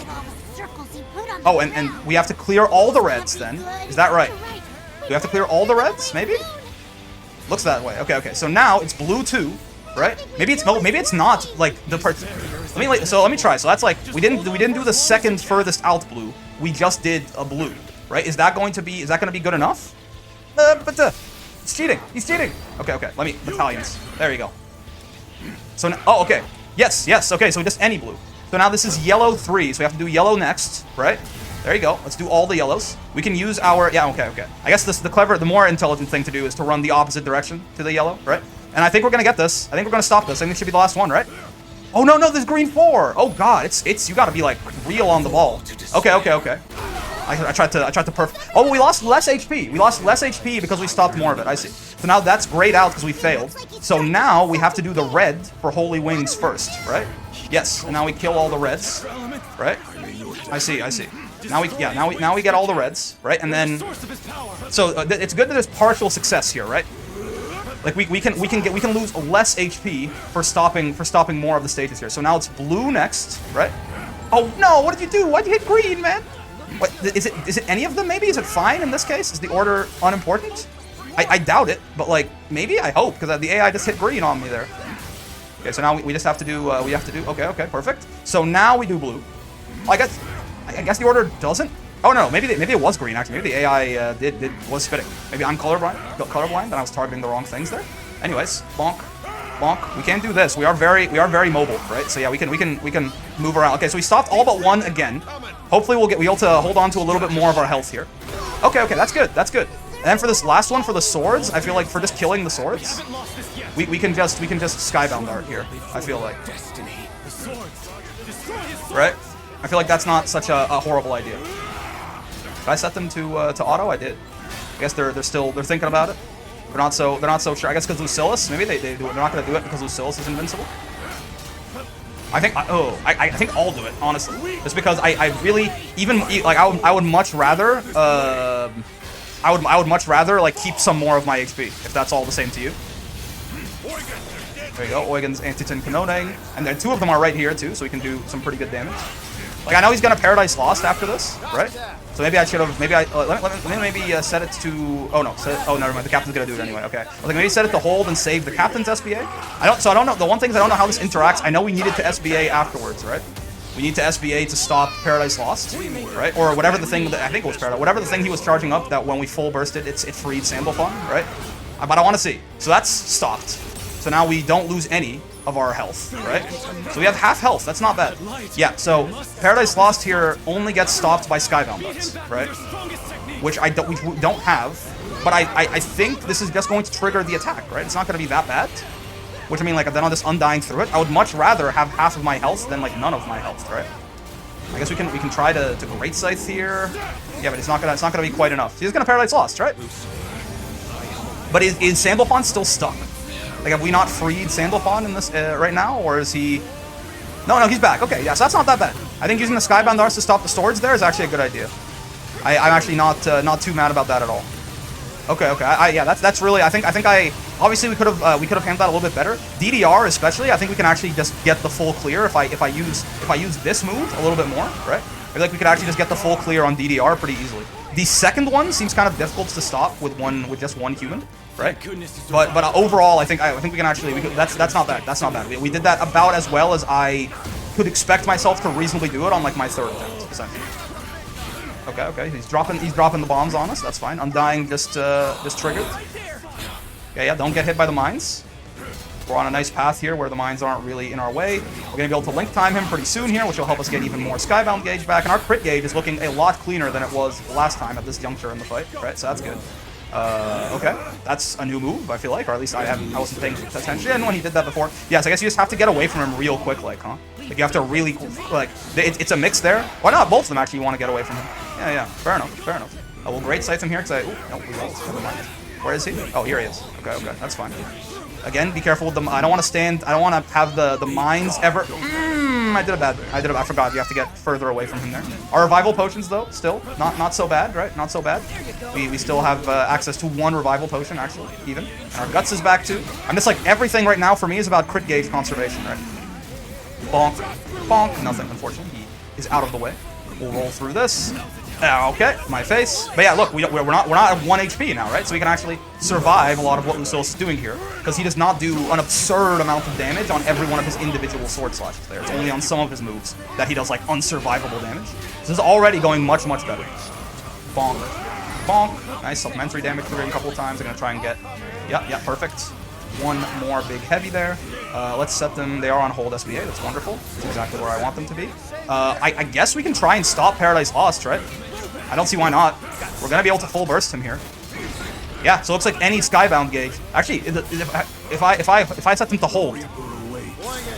Oh, and we have to clear all the reds then. Is that right? Do we have to clear all the reds? Maybe. Looks that way. Okay. So now it's blue 2. Right? Maybe it's not like the part. Let me try. So that's like we didn't do the second furthest out blue. We just did a blue, right? Is that going to be good enough? It's cheating. He's cheating. Okay. Let me battalions. There you go. So now, okay. Yes. Okay. So just any blue. So now this is yellow 3. So we have to do yellow next, right? There you go. Let's do all the yellows. We can use our okay. I guess the more intelligent thing to do is to run the opposite direction to the yellow, right? And I think we're gonna get this. I think we're gonna stop this. I think it should be the last one, right? Oh no, there's green 4. Oh god, it's you gotta be like real on the ball. Okay. I tried to perf. Oh, we lost less HP. We lost less HP because we stopped more of it. I see. So now that's grayed out because we failed. So now we have to do the red for Holy Wings first, right? Yes. And now we kill all the reds, right? I see. Now we get all the reds, right? And then so it's good that there's partial success here, right? Like we can lose less HP for stopping more of the stages here. So now it's blue next, right? Oh no! What did you do? Why'd you hit green, man? What is it? Any of them? Maybe is it fine in this case? Is the order unimportant? I doubt it, but like maybe I hope because the AI just hit green on me there. Okay, so now we just have to do okay, perfect. So now we do blue. I guess the order doesn't. Oh no, maybe it was green actually. Maybe the AI was spitting. Maybe I'm colorblind, and I was targeting the wrong things there. Anyways, bonk. We can't do this. We are very mobile, right? So yeah, we can move around. Okay, so we stopped all but one again. Hopefully we'll be able to hold on to a little bit more of our health here. Okay, that's good. And then for this last one for the swords, I feel like for just killing the swords, we can just skybound art here. I feel like. Right? I feel like that's not such a horrible idea. Did I set them to auto? I did. I guess they're thinking about it. They're not so sure. I guess because Lucilius, maybe they do it. They're not gonna do it because Lucilius is invincible. I think I'll do it honestly, just because I really I would much rather I would much rather like keep some more of my HP if that's all the same to you. There you go, Eugen's Antiton Canone, and then 2 of them are right here too, so we can do some pretty good damage. Like I know he's gonna Paradise Lost after this, right? So maybe I should have. Let me maybe set it to. Oh no. Never mind. The captain's gonna do it anyway. Okay. I was like maybe set it to hold and save the captain's SBA. I don't know. The one thing is I don't know how this interacts. I know we needed to SBA afterwards, right? We need to SBA to stop Paradise Lost, right? Or whatever the thing that I think it was Paradise. Whatever the thing he was charging up that when we full bursted, it freed Sandalfon, right? But I want to see. So that's stopped. So now we don't lose any of our health, right? So we have half health. That's not bad. Yeah, so Paradise Lost here only gets stopped by Skybound darts, right? Which we don't have, but I think this is just going to trigger the attack, right? It's not going to be that bad. Which I mean, like, then I'll just undying through it. I would much rather have half of my health than like none of my health, right? I guess we can try to Great Scythe here. Yeah, but it's not gonna be quite enough. He's gonna Paradise Lost, right? But is Sandalfon still stuck? Like, have we not freed Sandalfon in this right now, or is he? No, he's back. Okay, yeah, so that's not that bad. I think using the Skybound Arts to stop the swords there is actually a good idea. I'm actually not too mad about that at all. Okay. Yeah, that's really. I think obviously we could have handled that a little bit better. DDR especially, I think we can actually just get the full clear if I use this move a little bit more, right? I feel like we could actually just get the full clear on DDR pretty easily. The second one seems kind of difficult to stop with just one human, right? But overall, I think we can actually. That's not bad. That's not bad. We did that about as well as I could expect myself to reasonably do it on like my third attempt, essentially. Okay. He's dropping the bombs on us. That's fine. Undying just triggered. Yeah. Don't get hit by the mines. We're on a nice path here where the mines aren't really in our way. We're going to be able to link time him pretty soon here, which will help us get even more Skybound gauge back. And our crit gauge is looking a lot cleaner than it was last time at this juncture in the fight, right? So that's good. Okay. That's a new move, I feel like, or at least I wasn't paying attention when he did that before. Yeah, so I guess you just have to get away from him real quick, like, huh? Like, you have to really, like, it's a mix there. Why not? Both of them actually want to get away from him. Yeah. Fair enough. We'll great sight him here, because no, we won't. Never mind. Where is he? Oh, here he is. Okay. That's fine. Again, be careful with them. I don't want to have the mines ever. I forgot. You have to get further away from him there. Our revival potions, though, still not so bad, right? Not so bad. We still have access to one revival potion, actually, even. And our guts is back too. I'm just like, everything right now for me is about crit gauge conservation, right? Bonk. Nothing, unfortunately. He is out of the way. We'll roll through this. Okay, my face. But yeah, look, we're not at 1 HP now, right? So we can actually survive a lot of what Lucilius is doing here, because he does not do an absurd amount of damage on every one of his individual sword slashes there. It's only on some of his moves that he does like unsurvivable damage. This is already going much better. Bonk. Nice supplementary damage through a couple of times. I'm gonna try and get. Yeah, perfect. One more big heavy there. Let's set them. They are on hold SBA. That's wonderful. That's exactly where I want them to be. I guess we can try and stop Paradise Lost, right? I don't see why not. We're gonna be able to full burst him here. Yeah, so it looks like any Skybound gauge. Actually, if I set them to hold.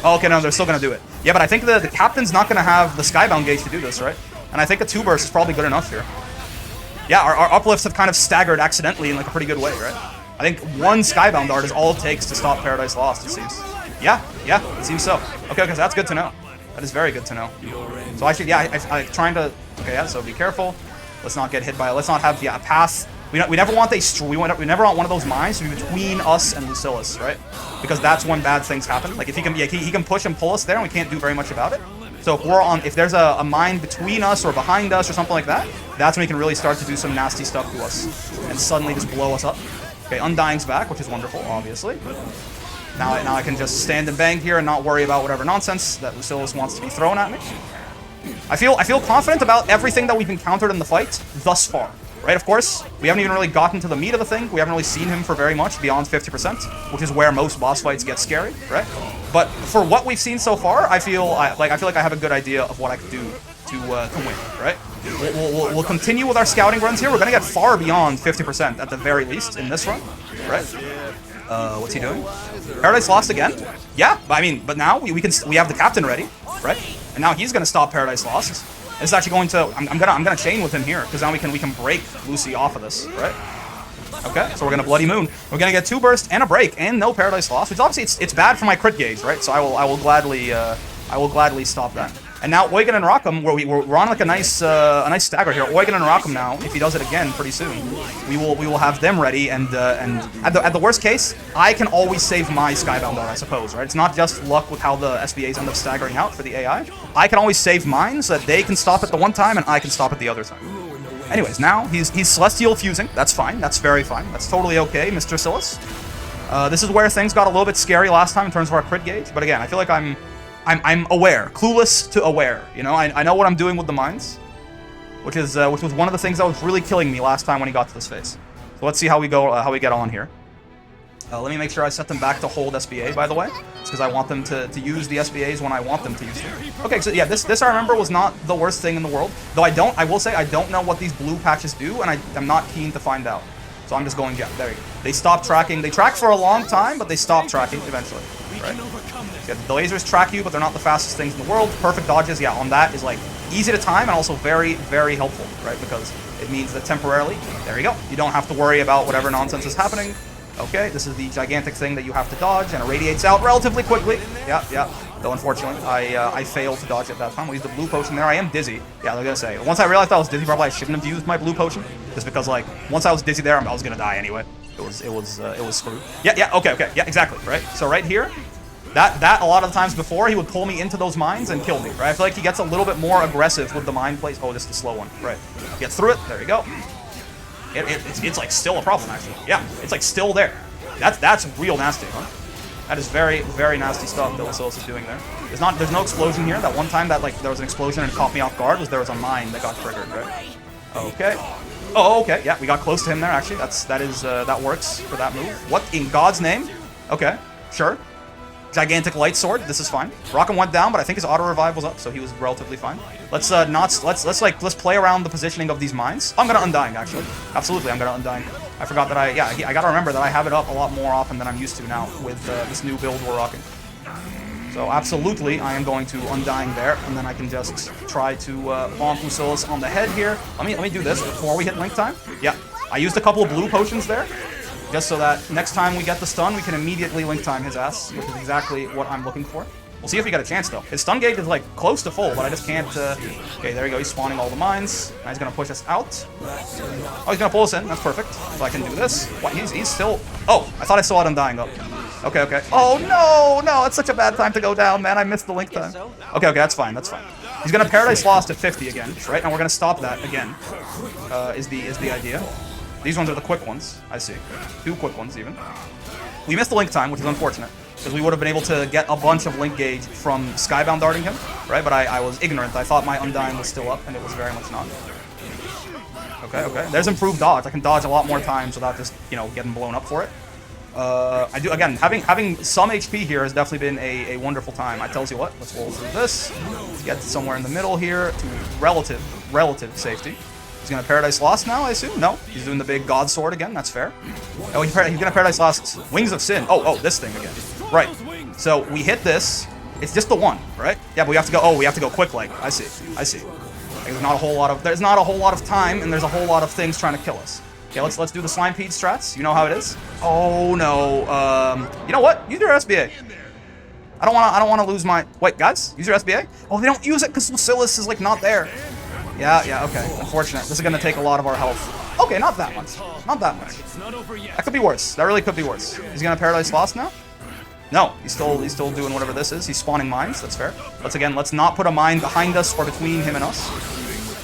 Oh, okay, no, they're still gonna do it. Yeah, but I think the captain's not gonna have the Skybound gauge to do this, right? And I think a 2 burst is probably good enough here. Yeah, our uplifts have kind of staggered accidentally in like a pretty good way, right? I think 1 Skybound dart is all it takes to stop Paradise Lost, it seems. Yeah, it seems so. Okay, because that's good to know. That is very good to know. So actually, yeah, I'm trying to. Okay, yeah. So be careful. Let's not get hit by. Let's not have a path. We never want we never want one of those mines to be between us and Lucilius, right? Because that's when bad things happen. Like if he can push and pull us there, and we can't do very much about it. So if there's a mine between us or behind us or something like that, that's when he can really start to do some nasty stuff to us and suddenly just blow us up. Okay, Undying's back, which is wonderful, obviously. Now I can just stand and bang here and not worry about whatever nonsense that Lucilius wants to be thrown at me. I feel confident about everything that we've encountered in the fight thus far, right? Of course, we haven't even really gotten to the meat of the thing. We haven't really seen him for very much beyond 50%, which is where most boss fights get scary, right? But for what we've seen so far, I feel like I have a good idea of what I could do to win, right? We'll continue with our scouting runs here. We're gonna get far beyond 50% at the very least in this run, right? What's he doing? Paradise Lost again? Yeah, but now we have the captain ready, right? And now he's gonna stop Paradise Lost. It's actually going to. I'm gonna chain with him here because now we can break Lucy off of this, right? Okay, so we're gonna Bloody Moon. We're gonna get 2 burst and a break and no Paradise Lost, which obviously it's bad for my crit gauge, right? So I will gladly stop that. And now Eugen and Rockham, we're on like a nice stagger here. Eugen and Rockham now, if he does it again pretty soon, we will have them ready. And at the worst case, I can always save my Skybound dart, I suppose, right? It's not just luck with how the SBAs end up staggering out for the AI. I can always save mine so that they can stop at the one time and I can stop at the other time. Anyways, now he's Celestial fusing. That's fine. That's very fine. That's totally okay, Mr. Silas. This is where things got a little bit scary last time in terms of our crit gauge. But again, I feel like I'm aware, clueless to aware. You know, I know what I'm doing with the mines, which was one of the things that was really killing me last time when he got to this phase. So let's see how we get on here. Let me make sure I set them back to hold SBA, by the way. It's because I want them to use the SBAs when I want them to use them. Okay, so yeah, this I remember was not the worst thing in the world. Though I will say I don't know what these blue patches do, and I'm not keen to find out. So I'm just going, yeah, there you go. They stop tracking. They track for a long time, but they stop tracking eventually. Right? Yeah, the lasers track you, but they're not the fastest things in the world. Perfect dodges, yeah, on that is like easy to time and also very, very helpful, right? Because it means that temporarily, there you go. You don't have to worry about whatever nonsense is happening. Okay, this is the gigantic thing that you have to dodge, and it radiates out relatively quickly. Yeah. Though unfortunately, I failed to dodge at that time. We used the blue potion there. I am dizzy. Yeah, I was gonna say. Once I realized I was dizzy, probably I shouldn't have used my blue potion, just because like once I was dizzy there, I was gonna die anyway. It was screwed. Yeah. Okay. Yeah, exactly. Right. So right here, That a lot of the times before, he would pull me into those mines and kill me, right? I feel like he gets a little bit more aggressive with the mine plays. Oh, this is the slow one, right? Gets through it. There you go. It's like still a problem, actually. Yeah, it's like still there. That's real nasty, huh? That is very, very nasty stuff that Lucilius is doing there. There's no explosion here. That one time that like there was an explosion and it caught me off guard was there was a mine that got triggered, right? Okay. Oh, okay. Yeah, we got close to him there. Actually, that works for that move. What in God's name? Okay, sure. Gigantic light sword. This is fine. Rockham went down, but I think his auto revive was up, so he was relatively fine. Let's let's play around the positioning of these mines. I'm gonna Undying actually. Absolutely, I'm gonna Undying. I forgot that I gotta remember that I have it up a lot more often than I'm used to now with this new build we're rocking. So absolutely, I am going to Undying there, and then I can just try to bonk Lucilius on the head here. Let me do this before we hit Link time. Yeah, I used a couple of blue potions there, just so that next time we get the stun, we can immediately Link time his ass, which is exactly what I'm looking for. We'll see if we get a chance, though. His stun gauge is, like, close to full, but I just can't... Okay, there you go. He's spawning all the mines. Now he's going to push us out. Oh, he's going to pull us in. That's perfect. So I can do this. What? He's still... Oh, I thought I still had Undying up. Okay, okay. Oh, no! It's such a bad time to go down, man. I missed the Link time. Okay, that's fine. That's fine. He's going to Paradise Lost at 50 again, right? And we're going to stop that again, is the idea. These ones are the quick ones, I see. 2 quick ones, even. We missed the Link time, which is unfortunate, because we would have been able to get a bunch of Link gauge from Skybound darting him, right? But I was ignorant. I thought my Undying was still up, and it was very much not. Okay, okay. There's improved dodge. I can dodge a lot more times without just, you know, getting blown up for it. I do, again, having some HP here has definitely been a wonderful time. I tells you what, let's roll through this. Let's get somewhere in the middle here to relative safety. He's gonna Paradise Lost now, I assume? No, he's doing the big God Sword again, that's fair. Oh, he's gonna Paradise Lost Wings of Sin. Oh, this thing again. Right, so we hit this. It's just the one, right? Yeah, but we have to go, we have to go quick, like, I see. Like, there's not a whole lot of time, and there's a whole lot of things trying to kill us. Okay, let's do the Slime Pede strats. You know how it is. Oh, no, you know what? Use your SBA. I don't wanna lose my... Wait, guys, use your SBA? Oh, they don't use it because Lucilius is, like, not there. Yeah, okay. Unfortunate. This is going to take a lot of our health. Okay, not that much. Not that much. That could be worse. That really could be worse. He's going to Paradise Lost now? No, he's still doing whatever this is. He's spawning mines. That's fair. Let's not put a mine behind us or between him and us.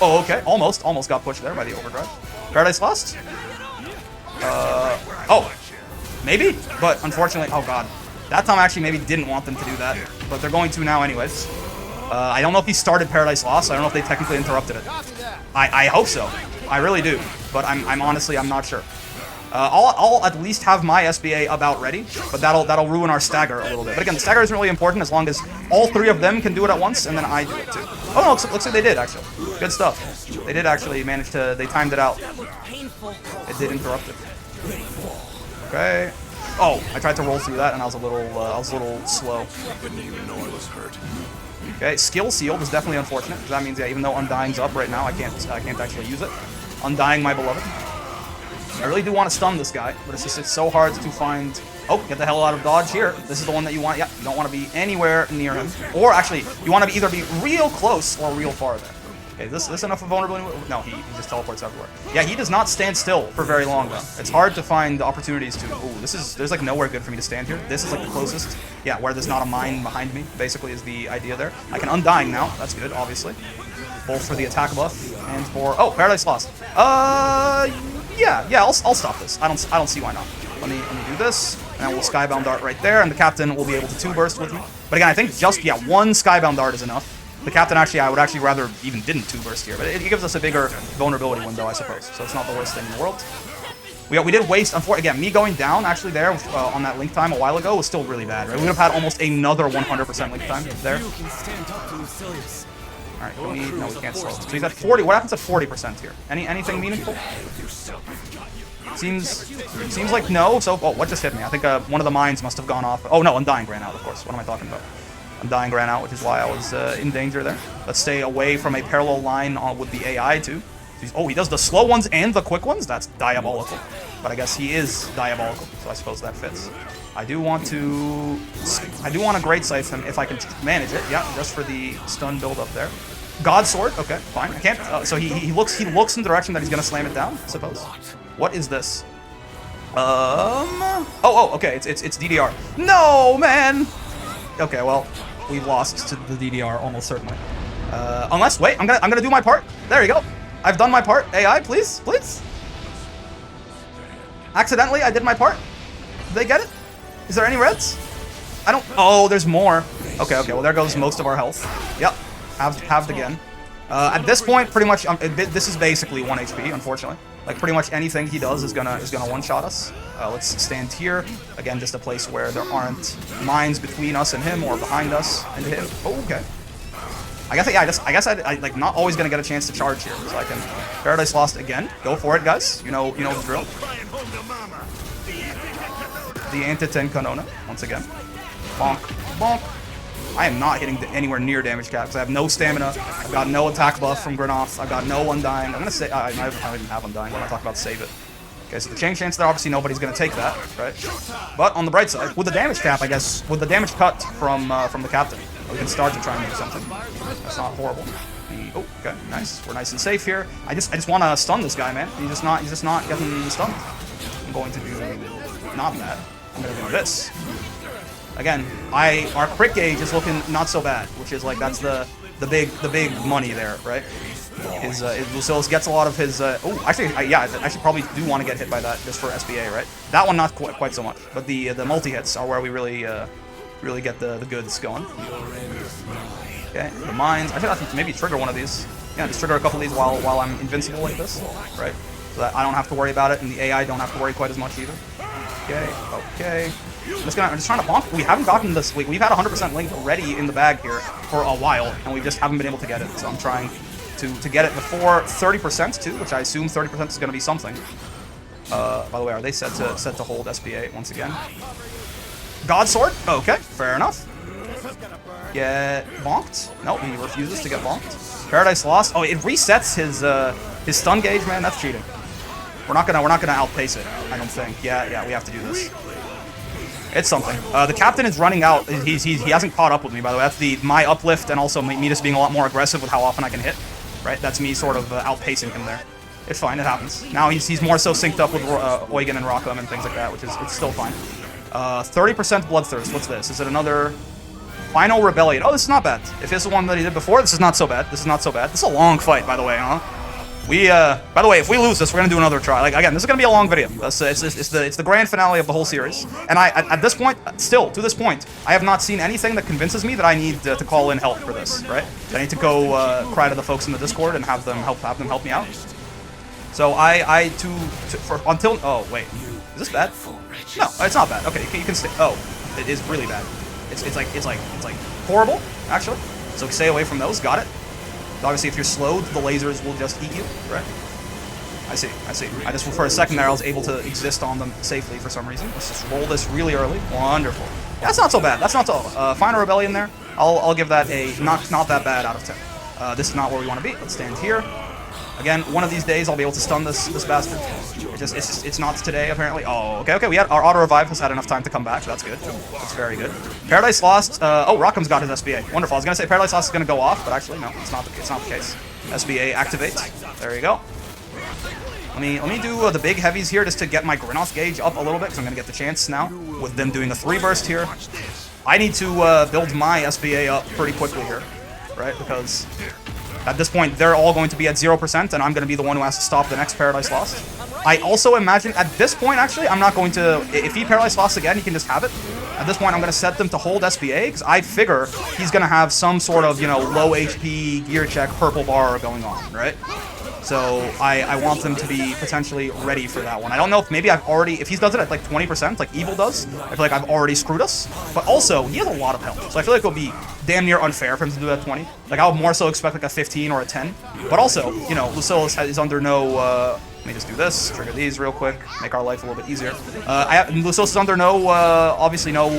Oh, okay. Almost got pushed there by the overdrive. Paradise Lost? Oh. Maybe? But unfortunately, oh god. That time I actually maybe didn't want them to do that. But they're going to now anyways. I don't know if he started Paradise Lost. I don't know if they technically interrupted it. I hope so. I really do. But I'm honestly not sure. I'll at least have my SBA about ready, but that'll ruin our stagger a little bit. But again, the stagger isn't really important as long as all 3 of them can do it at once, and then I do it too. Oh no, looks like they did actually. Good stuff. They did actually manage to. They timed it out. It did interrupt it. Okay. Oh, I tried to roll through that, and I was a little slow.
Didn't even know I was hurt.
Okay, skill sealed is definitely unfortunate, because that means, yeah, even though Undying's up right now, I can't actually use it. Undying my beloved. I really do want to stun this guy, but it's so hard to find... Oh, get the hell out of dodge here. This is the one that you want. Yeah, you don't want to be anywhere near him. Or actually, you want to either be real close or real far there. Okay, is this enough of vulnerability? No, he just teleports everywhere. Yeah, he does not stand still for very long, though. It's hard to find opportunities to... Ooh, there's like nowhere good for me to stand here. This is like the closest. Yeah, where there's not a mine behind me, basically, is the idea there. I can Undying now. That's good, obviously. Both for the attack buff and for... Oh, Paradise Lost. Yeah, I'll stop this. I don't see why not. Let me do this, and we'll Skybound Dart right there, and the Captain will be able to 2-burst with me. But again, I think just, yeah, 1 Skybound Dart is enough. The Captain, actually, I would actually rather even didn't 2-burst here, but it gives us a bigger vulnerability window, I suppose. So it's not the worst thing in the world. We did waste, again, me going down, actually, there, on that Link time a while ago was still really bad, right? We would have had almost another 100% Link time there. Alright, no, we can't slow. So he's at 40. What happens at 40% here? Anything meaningful? Seems like no. So, oh, what just hit me? I think one of the mines must have gone off. Oh no, Undying ran out, of course. What am I talking about? Undying ran out, which is why I was in danger there. Let's stay away from a parallel line with the AI too. Oh, he does the slow ones and the quick ones? That's diabolical. But I guess he is diabolical, so I suppose that fits. I do want to Great Scythe him if I can manage it. Yeah, just for the stun build up there. God Sword. Okay, fine. I can't. So he looks in the direction that he's gonna slam it down, I suppose. What is this? Oh, okay. It's DDR. No, man. Okay, well, we've lost to the DDR almost certainly. Unless, wait, I'm gonna do my part. There you go. I've done my part. AI, please, please. Accidentally, I did my part. Did they get it? Is there any reds? I don't. Oh, there's more. Okay, okay. Well, there goes most of our health. Yep, halved again. At this point, pretty much, this is basically 1 HP, unfortunately. Like pretty much anything he does is gonna one-shot us. Let's stand here again, just a place where there aren't mines between us and him or behind us and him. Oh, okay. I guess I like not always gonna get a chance to charge here, so I can Paradise Lost again. Go for it, guys. You know the drill. The Anti-10 Kanona once again. Bonk, bonk. I am not hitting anywhere near damage cap because I have no stamina. I've got no attack buff from Granoff. I've got no Undying. I'm gonna say I don't even have Undying. When I talk about save it. Okay, so the chain chance there, obviously nobody's gonna take that, right? But on the bright side, with the damage cap, I guess, with the damage cut from the captain, we can start to try and do something. That's not horrible. Oh, okay, nice. We're nice and safe here. I just want to stun this guy, man. He's just not getting stunned. I'm going to do not that. I'm gonna do this. Again, our crit gauge is looking not so bad, which is like that's the big money there, right? His Lucilius gets a lot of his. Oh, actually, yeah, I should probably do want to get hit by that just for SBA, right? That one not quite so much, but the multi hits are where we really get the goods going. Okay, the mines. I should have to maybe trigger one of these. Yeah, just trigger a couple of these while I'm invincible like this, right? So that I don't have to worry about it, and the AI don't have to worry quite as much either. Okay, okay. I'm just trying to bonk. We haven't gotten this. We've had 100% Link already in the bag here for a while, and we just haven't been able to get it. So I'm trying to get it before 30% too, which I assume 30% is going to be something. By the way, are they set to hold SBA once again? God Sword? Okay, fair enough. Get bonked? Nope, he refuses to get bonked. Paradise Lost. Oh, it resets his stun gauge, man. That's cheating. We're not gonna outpace it. I don't think. Yeah, we have to do this. It's something. The captain is running out. He hasn't caught up with me, by the way. That's my uplift and also me just being a lot more aggressive with how often I can hit. Right? That's me sort of outpacing him there. It's fine. It happens. Now he's more so synced up with Eugen and Rockham and things like that, which is it's still fine. 30% Bloodthirst. What's this? Is it another Final Rebellion? Oh, this is not bad. If this is the one that he did before, this is not so bad. This is not so bad. This is a long fight, by the way, huh? By the way, if we lose this, we're gonna do another try. Like again, this is gonna be a long video. It's the grand finale of the whole series. And at this point, still to this point, I have not seen anything that convinces me that I need to call in help for this. Right? I need to go cry to the folks in the Discord and have them help me out. So until oh wait, is this bad? No, it's not bad. Okay, you can stay. Oh, it is really bad. It's like horrible actually. So stay away from those. Got it. Obviously, if you're slowed, the lasers will just eat you, right? I see. I just, for a second there, I was able to exist on them safely for some reason. Let's just roll this really early. Wonderful. Yeah, that's not so bad. That's not so... Final Rebellion there. I'll give that a not that bad out of 10. This is not where we want to be. Let's stand here. Again, one of these days, I'll be able to stun this bastard. It's not today, apparently. Oh, okay. Our auto revive has had enough time to come back. That's good. That's very good. Paradise Lost. Oh, Rockham's got his SBA. Wonderful. I was gonna say Paradise Lost is gonna go off, but actually, no, it's not the case. SBA activates. There you go. Let me do the big heavies here just to get my Granoff gauge up a little bit, because I'm gonna get the chance now with them doing a 3 burst here. I need to build my SBA up pretty quickly here, right? Because at this point, they're all going to be at 0%, and I'm going to be the one who has to stop the next Paradise Lost. I also imagine, at this point, actually, I'm not going to... If he Paradise Lost again, he can just have it. At this point, I'm going to set them to hold SBA, because I figure he's going to have some sort of, low HP, gear check, purple bar going on, right? So I want them to be potentially ready for that one. I don't know if maybe I've already... If he does it at like 20%, like Evil does, I feel like I've already screwed us. But also, he has a lot of health, so I feel like it'll be damn near unfair for him to do that at 20. Like, I would more so expect like a 15 or a 10. But also, Lucilius is under no... let me just do this, trigger these real quick, make our life a little bit easier. Lucilius is under no, obviously no...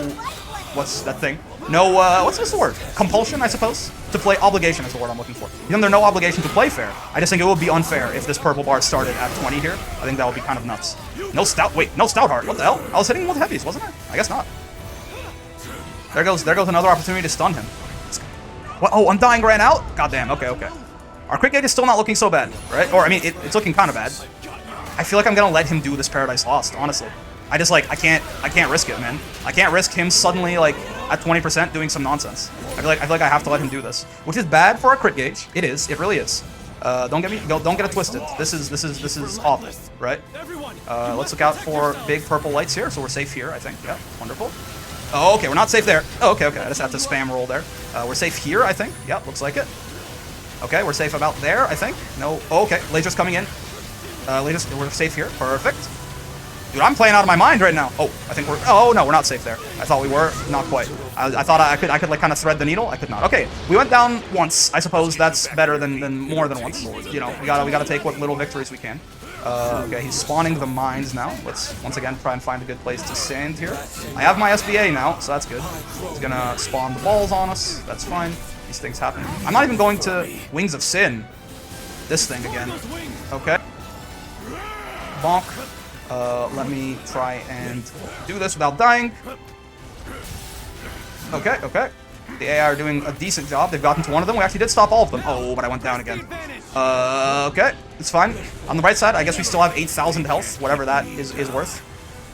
What's that thing? No, what's this word? Compulsion, I suppose? To play, obligation is the word I'm looking for. He's under no obligation to play fair. I just think it would be unfair if this purple bar started at 20 here. I think that would be kind of nuts. No stout heart, what the hell? I was hitting him with heavies, wasn't I? I guess not. There goes another opportunity to stun him. What? Oh, Undying ran out? Goddamn, okay. Our quick gauge is still not looking so bad, right? Or, I mean, it's looking kind of bad. I feel like I'm gonna let him do this Paradise Lost, honestly. I just, like, I can't risk it, man. I can't risk him suddenly, like, at 20% doing some nonsense. I feel like I have to let him do this, which is bad for our crit gauge. It is. It really is. Don't get it twisted. This is awful, right? Let's look out for big purple lights here, so we're safe here, I think. Yeah, wonderful. Oh, okay, we're not safe there. Oh, okay, I just have to spam roll there. We're safe here, I think. Yeah, looks like it. Okay, we're safe about there, I think. No, oh, okay, laser's coming in. We're safe here, perfect. Dude, I'm playing out of my mind right now. Oh, I think oh no, we're not safe there. I thought we were, not quite. I thought I could like kind of thread the needle. I could not. Okay, we went down once. I suppose that's better than more than once. You know, we gotta take what little victories we can. Okay, he's spawning the mines now. Let's once again try and find a good place to stand here. I have my SBA now, so that's good. He's gonna spawn the balls on us. That's fine. These things happen. I'm not even going to Wings of Sin. This thing again. Okay. Bonk. Let me try and do this without dying. Okay, okay. The AI are doing a decent job. They've gotten to one of them. We actually did stop all of them. Oh, but I went down again. Okay. It's fine. On the right side, I guess we still have 8,000 health, whatever that is worth.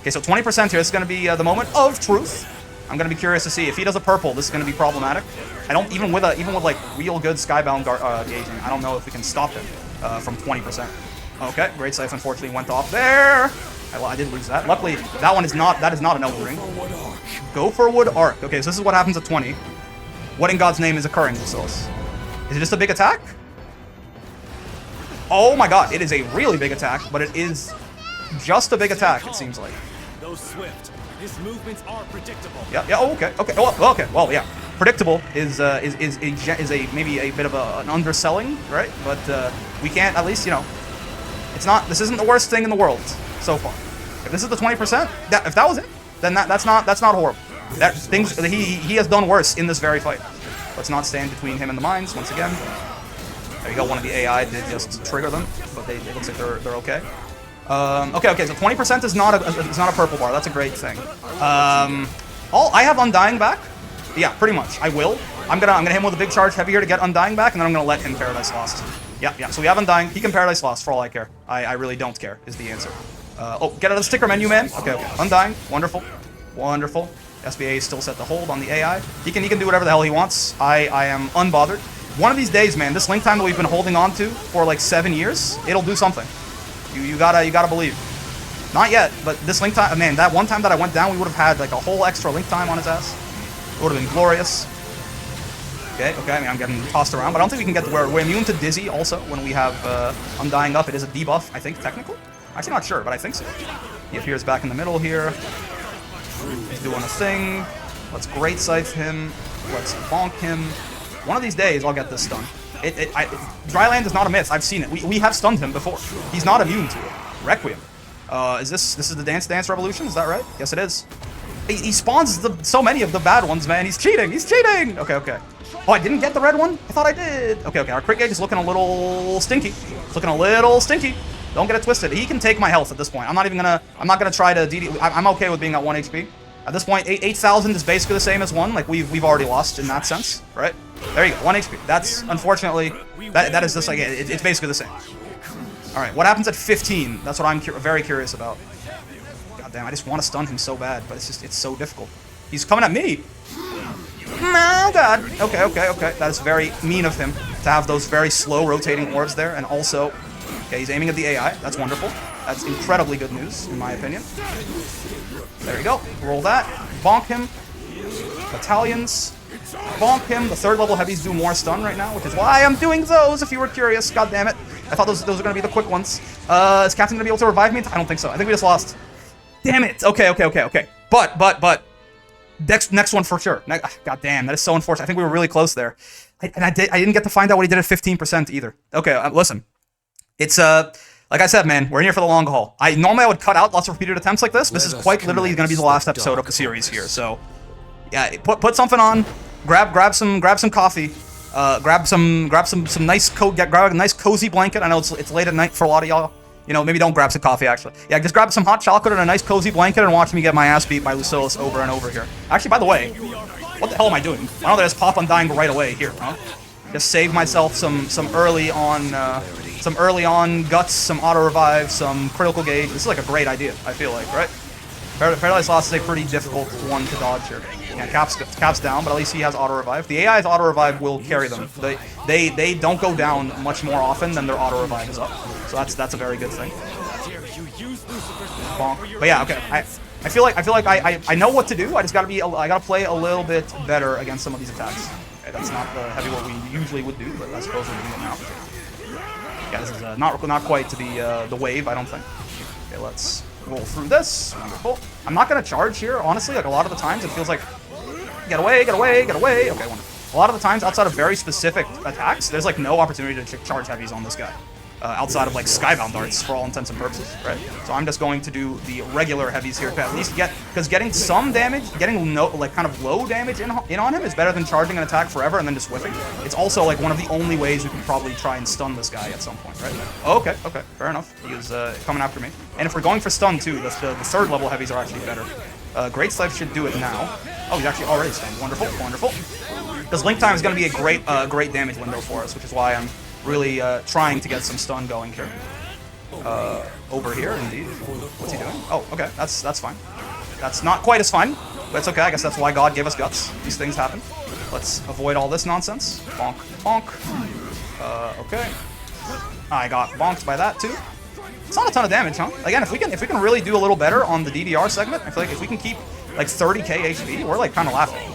Okay, so 20% here. This is going to be the moment of truth. I'm going to be curious to see if he does a purple. This is going to be problematic. I don't even with like real good skybound gauging. I don't know if we can stop him from 20%. Okay, Great Scythe unfortunately went off there. I did lose that. Luckily, that is not an Elden Ring. Go for Wood Arc. Okay, so this is what happens at 20. What in God's name is occurring, Lucilius? Is it just a big attack? Oh my god, it is a really big attack, but it is just a big attack, it seems like.
Those swift. His movements are predictable.
Yeah, oh, okay, okay, oh, okay, well, yeah. Predictable is maybe a bit of an underselling, right? But we can't, at least, you know, this isn't the worst thing in the world so far. If this is the 20%, if that was it, then that's not horrible. He has done worse in this very fight. Let's not stand between him and the mines once again. There you go. One of the AI did just trigger them, but it looks like they're okay. Okay. So 20% is not a purple bar. That's a great thing. I have Undying back. Yeah, pretty much. I will. I'm gonna hit him with a big charge heavier to get Undying back, and then I'm gonna let him Paradise Lost. Yeah. So we have Undying. He can Paradise Lost for all I care. I really don't care is the answer. Oh, get out of the sticker menu, man. Okay. Undying. Wonderful. SBA is still set to hold on the AI. He can do whatever the hell he wants. I am unbothered. One of these days, man, this link time that we've been holding on to for like 7 years, it'll do something. You gotta believe. Not yet, but this link time, man, that one time that I went down, we would have had like a whole extra link time on his ass. It would have been glorious. Okay, I mean, I'm getting tossed around, but I don't think we can get we're immune to Dizzy also when we have Undying up. It is a debuff, I think, technically. Actually, not sure, but I think so. He appears back in the middle here. He's doing a thing. Let's Great Scythe him. Let's bonk him. One of these days, I'll get this stun. Dryland is not a myth. I've seen it. We have stunned him before. He's not immune to it. Requiem. This is the Dance Revolution? Is that right? Yes, it is. He spawns so many of the bad ones, man. He's cheating. Okay. Oh, I didn't get the red one? I thought I did. Okay. Our crit gauge is looking a little stinky. Don't get it twisted. He can take my health at this point. I'm not gonna try to DD. I'm okay with being at 1 HP. At this point, 8,000 is basically the same as 1. Like we've already lost in that sense, right? There you go, 1 HP. That's unfortunately that is just like it's basically the same. All right, what happens at 15? That's what I'm very curious about. God damn, I just want to stun him so bad, but it's so difficult. He's coming at me. Oh god. Okay. That is very mean of him to have those very slow rotating orbs there, and also, okay, he's aiming at the AI. That's wonderful. That's incredibly good news, in my opinion. There you go. Roll that. Bonk him. Battalions. Bonk him. The 3rd level heavies do more stun right now, which is why I'm doing those, if you were curious. God damn it. I thought those were going to be the quick ones. Is Captain going to be able to revive me? I don't think so. I think we just lost. Damn it. Okay. But. Next one for sure. God damn, that is so unfortunate. I think we were really close there. I didn't get to find out what he did at 15% either. Okay, listen. It's, like I said, man, we're in here for the long haul. Normally I would cut out lots of repeated attempts like this. This is quite literally going to be the last episode of the series here. So, yeah, put something on. Grab some coffee. Grab some nice grab a nice cozy blanket. I know it's late at night for a lot of y'all. You know, maybe don't grab some coffee, actually. Yeah, just grab some hot chocolate and a nice cozy blanket and watch me get my ass beat by Lucilius over and over here. Actually, by the way, what the hell am I doing? Why don't I just pop Undying right away here, huh? Just save myself some early on guts, some auto revive, some critical gauge. This is like a great idea, I feel like, right? Paradise Lost is a pretty difficult one to dodge here. Yeah, Cap's down, but at least he has auto revive. The AI's auto revive will carry them. They don't go down much more often than their auto revive is up. So that's a very good thing. Bonk. But yeah, okay. I feel like I know what to do. I just gotta play a little bit better against some of these attacks. Okay, that's not the heavy what we usually would do, but I suppose we're doing it now. Yeah, this is not quite to the wave, I don't think. Okay, let's roll through this. Wonderful. I'm not gonna charge here, honestly. Like a lot of the times, it feels like get away, get away, get away. Okay, wonderful. A lot of the times, outside of very specific attacks, there's like no opportunity to charge heavies on this guy. Outside of like Skybound darts for all intents and purposes, right? So I'm just going to do the regular heavies here to at least get, because getting some damage, getting no, like kind of low damage in on him is better than charging an attack forever and then just whiffing. It's also like one of the only ways you can probably try and stun this guy at some point, right? Okay, fair enough. He is coming after me. And if we're going for stun too, the third level heavies are actually better. Great Slice should do it now. Oh, he's actually already stunned. Wonderful, wonderful. Because Link Time is going to be a great damage window for us, which is why I'm really trying to get some stun going here. Over here, indeed. What's he doing? Oh, okay, that's fine. That's not quite as fine, but it's okay. I guess that's why God gave us guts. These things happen. Let's avoid all this nonsense. Bonk, bonk. Okay. I got bonked by that too. It's not a ton of damage, huh? Again, if we can really do a little better on the DDR segment, I feel like if we can keep like 30k HP, we're like kind of laughing.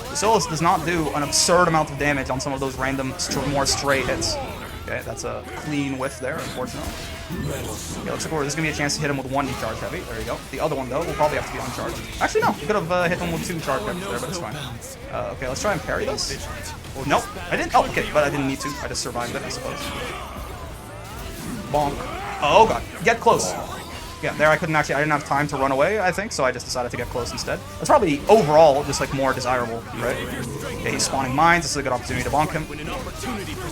Lucilius does not do an absurd amount of damage on some of those random, more stray hits. Okay, that's a clean whiff there, unfortunately. Okay, looks like there's going to be a chance to hit him with one charge heavy. There you go. The other one, though, will probably have to be uncharged. Actually, no. We could have hit him with 2 charge heavies there, but it's fine. Okay, let's try and parry this. Nope. I didn't. Oh, okay, but I didn't need to. I just survived it, I suppose. Bonk. Oh, God. Get close. Yeah, there I didn't have time to run away, I think, so I just decided to get close instead. That's probably, overall, just, like, more desirable, right? Okay, he's spawning mines. This is a good opportunity to bonk him.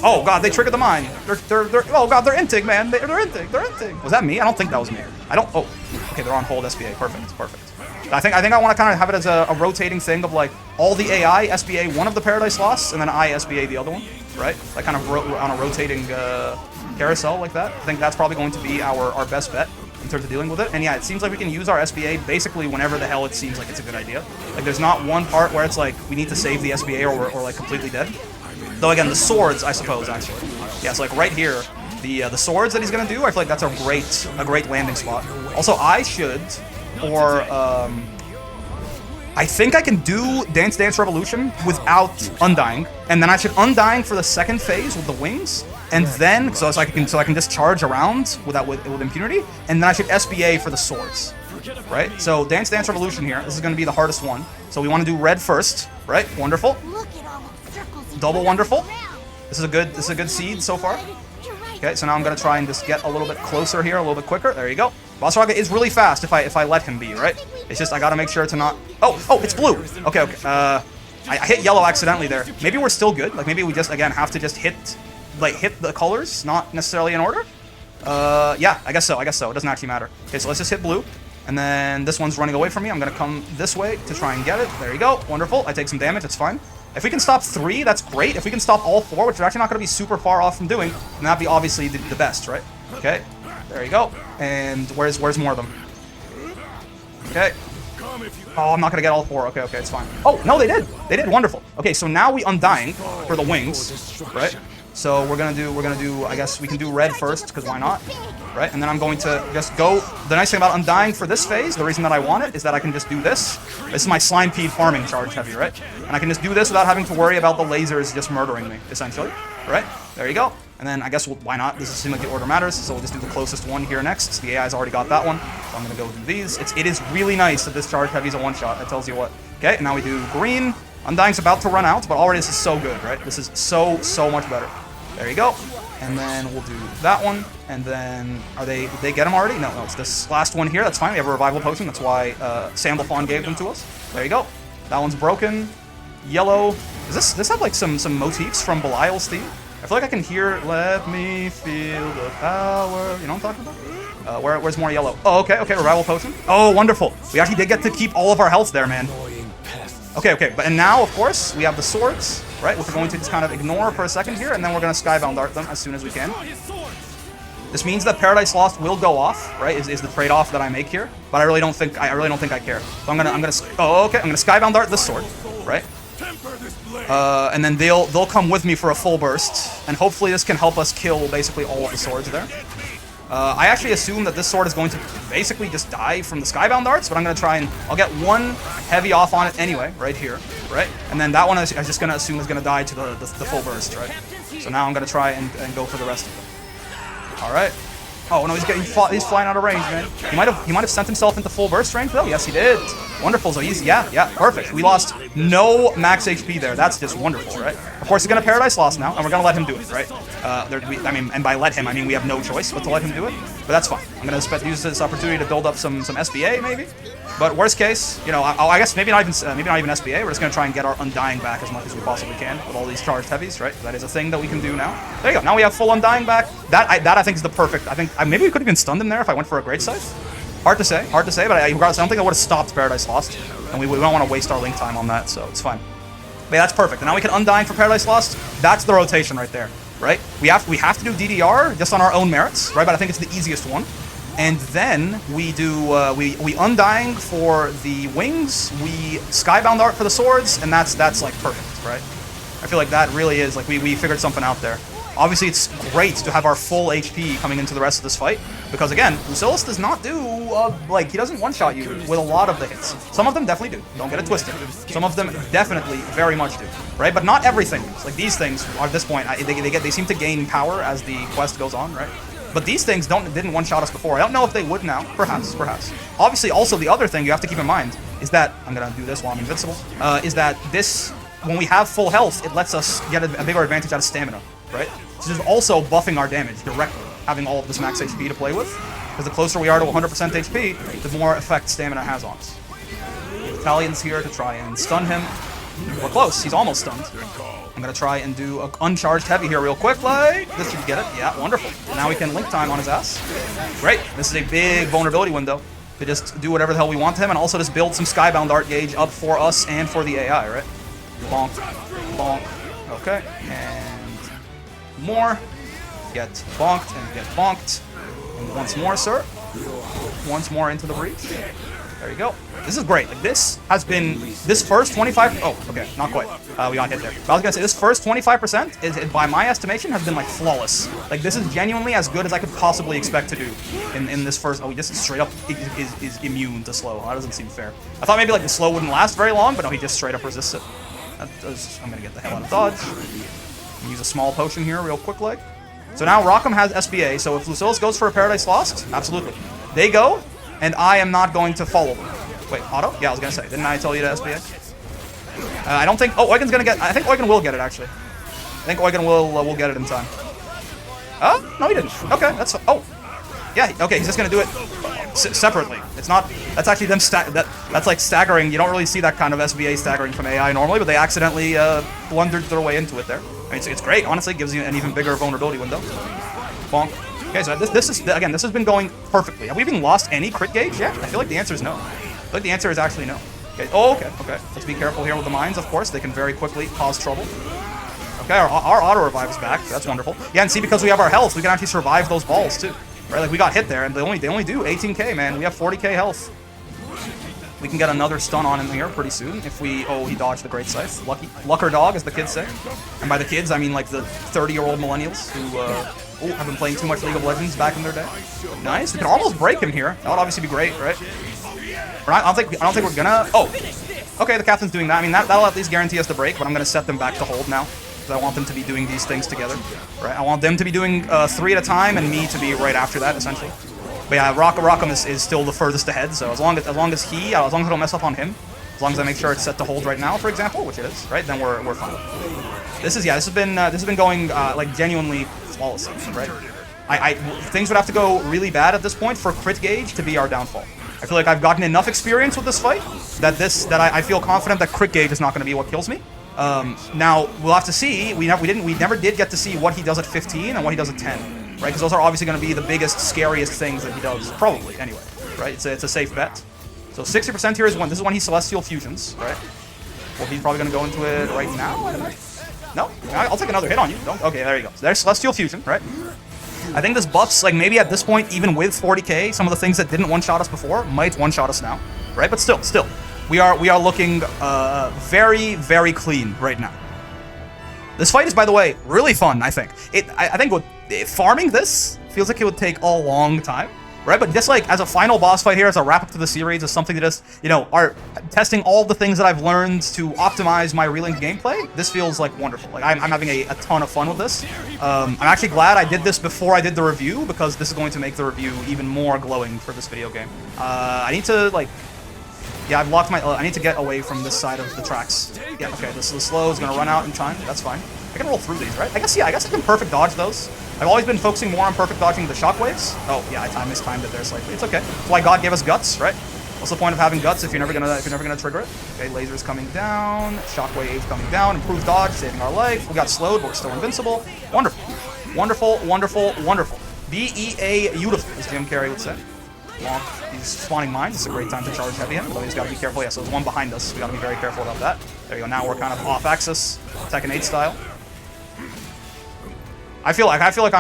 Oh, God, they triggered the mine. Oh, God, they're inting, man. They're inting. Was that me? I don't think that was me. Oh, okay, they're on hold SBA. Perfect. I think I want to kind of have it as a rotating thing of, like, all the AI SBA one of the Paradise Lost, and then I SBA the other one, right? Like, kind of on a rotating carousel like that. I think that's probably going to be our best bet in terms of dealing with it. And yeah, it seems like we can use our SBA basically whenever the hell it seems like it's a good idea. Like, there's not one part where it's like we need to save the SBA or we're like completely dead. Though again, the swords, I suppose, actually. Yeah, so like right here, the swords that he's gonna do, I feel like that's a great landing spot. Also, I should, or I think I can do Dance Dance Revolution without Undying, and then I should Undying for the second phase with the wings, and then so I can just charge around with impunity, and then I should SBA for the swords, right? So Dance Dance Revolution here. This is going to be the hardest one. So we want to do red first, right? Wonderful. Double wonderful. This is a good seed so far. Okay, so now I'm going to try and just get a little bit closer here, a little bit quicker. There you go. Boss Rocket is really fast if I let him be, right? It's just I gotta make sure to not... Oh, it's blue! Okay. I hit yellow accidentally there. Maybe we're still good. Like, maybe we just, again, have to just hit the colors, not necessarily in order. Yeah, I guess so. It doesn't actually matter. Okay, so let's just hit blue. And then this one's running away from me. I'm gonna come this way to try and get it. There you go. Wonderful. I take some damage. It's fine. If we can stop 3, that's great. If we can stop all 4, which we're actually not gonna be super far off from doing, then that'd be obviously the best, right? Okay. There you go. And where's more of them? Okay. Oh, I'm not gonna get all 4. Okay, it's fine. Oh, no, they did. They did. Wonderful. Okay, so now we Undying for the wings, right? So we're gonna do. I guess we can do red first, because why not? Right? And then I'm going to just go. The nice thing about Undying for this phase, the reason that I want it, is that I can just do this. This is my Slimepeed farming charge heavy, right? And I can just do this without having to worry about the lasers just murdering me, essentially. Right? There you go. And then I guess why not? This seems like the order matters, so we'll just do the closest one here next. The AI's already got that one, so I'm gonna go do these. It is really nice that this charge heavy is a one-shot. That tells you what. Okay, and now we do green. Undying's about to run out, but already this is so good, right? This is so much better. There you go. And then we'll do that one. And then did they get him already? No, it's this last one here. That's fine. We have a revival potion. That's why Sandalphon gave them to us. There you go. That one's broken. Yellow. Does this have like some motifs from Belial's theme? I feel like I can hear, let me feel the power. You know what I'm talking about? Where's more yellow? Oh, okay, revival potion. Oh, wonderful. We actually did get to keep all of our health there, man. Okay, and now, of course, we have the swords, right? Which we're going to just kind of ignore for a second here, and then we're going to Skybound Dart them as soon as we can. This means that Paradise Lost will go off, right? Is the trade-off that I make here. But I really don't think I care. So I'm gonna oh, okay, I'm gonna Skybound Dart this sword, right? And then they'll come with me for a full burst, and hopefully this can help us kill basically all of the swords there. I actually assume that this sword is going to basically just die from the Skybound Darts, but I'm going to try and... I'll get one heavy off on it anyway, right here, right? And then that one I'm just going to assume is going to die to the full burst, right? So now I'm going to try and go for the rest of them. All right. Oh, no, he's flying out of range, man. He might have sent himself into full burst range, though. Yes, he did. Wonderful. So he's... Yeah, perfect. We lost no max HP there. That's just wonderful, right? Of course, he's going to Paradise Lost now, and we're going to let him do it, right? I mean, and by let him, I mean we have no choice but to let him do it. But that's fine. I'm going to use this opportunity to build up some SBA, maybe. But worst case, you know, I guess maybe not even SBA. We're just going to try and get our Undying back as much as we possibly can with all these charged heavies, right? That is a thing that we can do now. There you go. Now we have full Undying back. That I think is the perfect. I think maybe we could have even stunned him there if I went for a Great Scythe. Hard to say, but regardless, I don't think I would have stopped Paradise Lost, and we don't want to waste our link time on that, so it's fine. But yeah, that's perfect. And now we can Undying for Paradise Lost. That's the rotation right there, right? We have to do DDR just on our own merits, right? But I think it's the easiest one. And then we do we Undying for the wings, we Skybound Art for the swords, and that's like perfect, right? I feel like that really is like we figured something out there. Obviously, it's great to have our full HP coming into the rest of this fight, because again, Lucilius does not do, like, he doesn't one-shot you with a lot of the hits. Some of them definitely do, don't get it twisted. Some of them definitely very much do, right? But not everything does. Like, these things, at this point, they seem to gain power as the quest goes on, right? But these things didn't one-shot us before. I don't know if they would now, perhaps. Obviously, also, the other thing you have to keep in mind is that, I'm gonna do this while I'm invincible, is that this, when we have full health, it lets us get a bigger advantage out of stamina, right? This is also buffing our damage directly, having all of this max HP to play with. Because the closer we are to 100% HP, the more effect stamina has on us. Italian's here to try and stun him. We're close. He's almost stunned. I'm going to try and do an uncharged heavy here real quick. Like, this should get it. Yeah, wonderful. And now we can link time on his ass. Great. This is a big vulnerability window to just do whatever the hell we want to him, and also just build some Skybound Art gauge up for us and for the AI, right? Bonk. Bonk. Okay. And more. Get bonked and get bonked. And once more, sir. Once more into the breach. There you go. This is great. Like, this has been, this first 25, oh, okay, not quite. We got hit there. But I was gonna say, this first 25% is, by my estimation, has been like flawless. Like, this is genuinely as good as I could possibly expect to do in this first, oh, he just straight up is immune to slow. That doesn't seem fair. I thought maybe like the slow wouldn't last very long, but no, he just straight up resists it. I'm gonna get the hell out of dodge. Use a small potion here real quick like. So now Rockham has SBA, so if Lucilius goes for a Paradise Lost, absolutely. They go, and I am not going to follow them. Wait, auto? Yeah, I was gonna say, didn't I tell you to SBA? I don't think, oh, Eugen's gonna get, I think Eugen will get it actually. I think Eugen will get it in time. Oh, no he didn't. Okay, that's, oh. Yeah, okay, he's just gonna do it separately. It's not, that's actually them, that's like staggering. You don't really see that kind of SBA staggering from AI normally, but they accidentally blundered their way into it there. I mean, it's great, honestly, it gives you an even bigger vulnerability window. Bonk. Okay, so this is, again, this has been going perfectly. Have we even lost any crit gauge yet? I feel like the answer is no. I feel like the answer is actually no. Okay, oh, okay. Let's be careful here with the mines, of course. They can very quickly cause trouble. Okay, our auto revive is back. That's wonderful. Yeah, and see, because we have our health, we can actually survive those balls, too. Right, like, we got hit there, and they only do 18k, man. We have 40k health. We can get another stun on him here pretty soon if we... Oh, he dodged the Great Scythe. Lucker dog, as the kids say. And by the kids, I mean, like, the 30-year-old millennials who have been playing too much League of Legends back in their day. Nice. We can almost break him here. That would obviously be great, right? I don't think we're gonna... Oh. Okay, the captain's doing that. I mean, that'll at least guarantee us the break, but I'm gonna set them back to hold now. Because I want them to be doing these things together. Right? I want them to be doing 3 at a time, and me to be right after that, essentially. But yeah, Rockham is still the furthest ahead, so as long as I don't mess up on him, as long as I make sure it's set to hold right now, for example, which it is, right? Then we're fine. This has been going like genuinely flawlessly, right? Things would have to go really bad at this point for crit gauge to be our downfall. I feel like I've gotten enough experience with this fight that I feel confident that crit gauge is not going to be what kills me. Now we'll have to see. We never did get to see what he does at 15 and what he does at 10. Right, because those are obviously going to be the biggest, scariest things that he does, probably, anyway, right? It's a safe bet. So 60% here is when, this is when he Celestial Fusions, right? Well, he's probably going to go into it right now, I don't know. No? I'll take another hit on you. Don't. Okay, there you go. So there's Celestial Fusion, right? I think this buffs, like, maybe at this point, even with 40k, some of the things that didn't one-shot us before might one-shot us now, right? But still, we are looking very, very clean right now. This fight is, by the way, really fun, I think. I think farming this feels like it would take a long time, right? But just like as a final boss fight here, as a wrap-up to the series, is something to just, you know, are testing all the things that I've learned to optimize my Relink gameplay. This feels like wonderful. Like I'm having a ton of fun with this. I'm actually glad I did this before I did the review, because this is going to make the review even more glowing for this video game. I need to, like... Yeah, I've locked my... I need to get away from this side of the tracks. Yeah, okay, the slow is going to run out in time. That's fine. I can roll through these, right? I guess I can perfect dodge those. I've always been focusing more on perfect dodging the shockwaves. Oh, yeah, I mistimed it there slightly. It's okay. That's why God gave us guts, right? What's the point of having guts if you're never gonna trigger it? Okay, lasers coming down, shockwave coming down, improved dodge, saving our life. We got slowed, but we're still invincible. Wonderful. Wonderful, wonderful, wonderful. B-E-A beautiful, as Jim Carrey would say. Long. He's spawning mines. It's a great time to charge heavy him, but he's got to be careful. Yeah, so there's one behind us. We got to be very careful about that. There you go. Now we're kind of off axis, Tekken 8 style. I feel like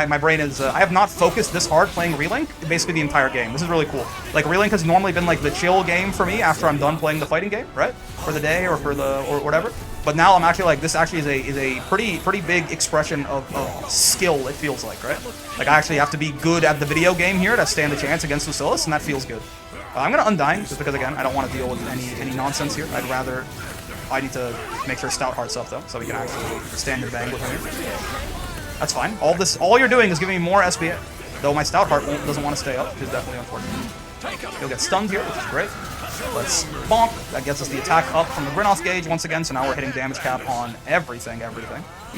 my brain is. I have not focused this hard playing Relink basically the entire game. This is really cool. Like Relink has normally been like the chill game for me after I'm done playing the fighting game, right? For the day or for the or whatever. But now I'm actually like, this actually is a pretty big expression of skill, it feels like, right? Like I actually have to be good at the video game here to stand a chance against Lucilius, and that feels good. I'm gonna Undying, just because again, I don't want to deal with any nonsense here. I need to make sure Stout Heart's up though, so we can actually stand and bang with him. That's fine. All you're doing is giving me more SBA. Though my Stout Heart doesn't want to stay up, which is definitely unfortunate. He'll get stunned here, which is great. Let's bonk. That gets us the attack up from the Grinnos gauge once again, so now we're hitting damage cap on everything.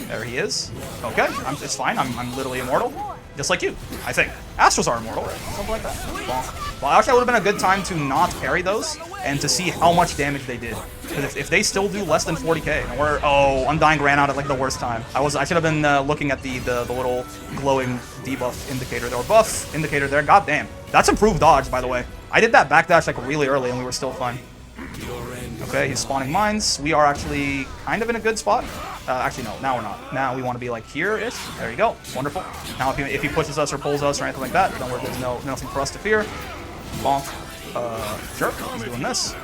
There he is. Okay, it's fine. I'm literally immortal. Just like you, I think. Astros are immortal, something like that. Bonk. Well, actually, that would have been a good time to not parry those and to see how much damage they did. Because if they still do less than 40k, and we're... Oh, Undying ran out at like the worst time. I should have been looking at the little glowing debuff indicator there, or buff indicator there. God damn. That's improved dodge, by the way. I did that backdash like really early and we were still fine. Okay, he's spawning mines. We are actually kind of in a good spot. Actually, no, now we're not. Now we want to be like here-ish. There you go. Wonderful. Now if he pushes us or pulls us or anything like that, then there's nothing for us to fear. Bonk. Sure, he's doing this.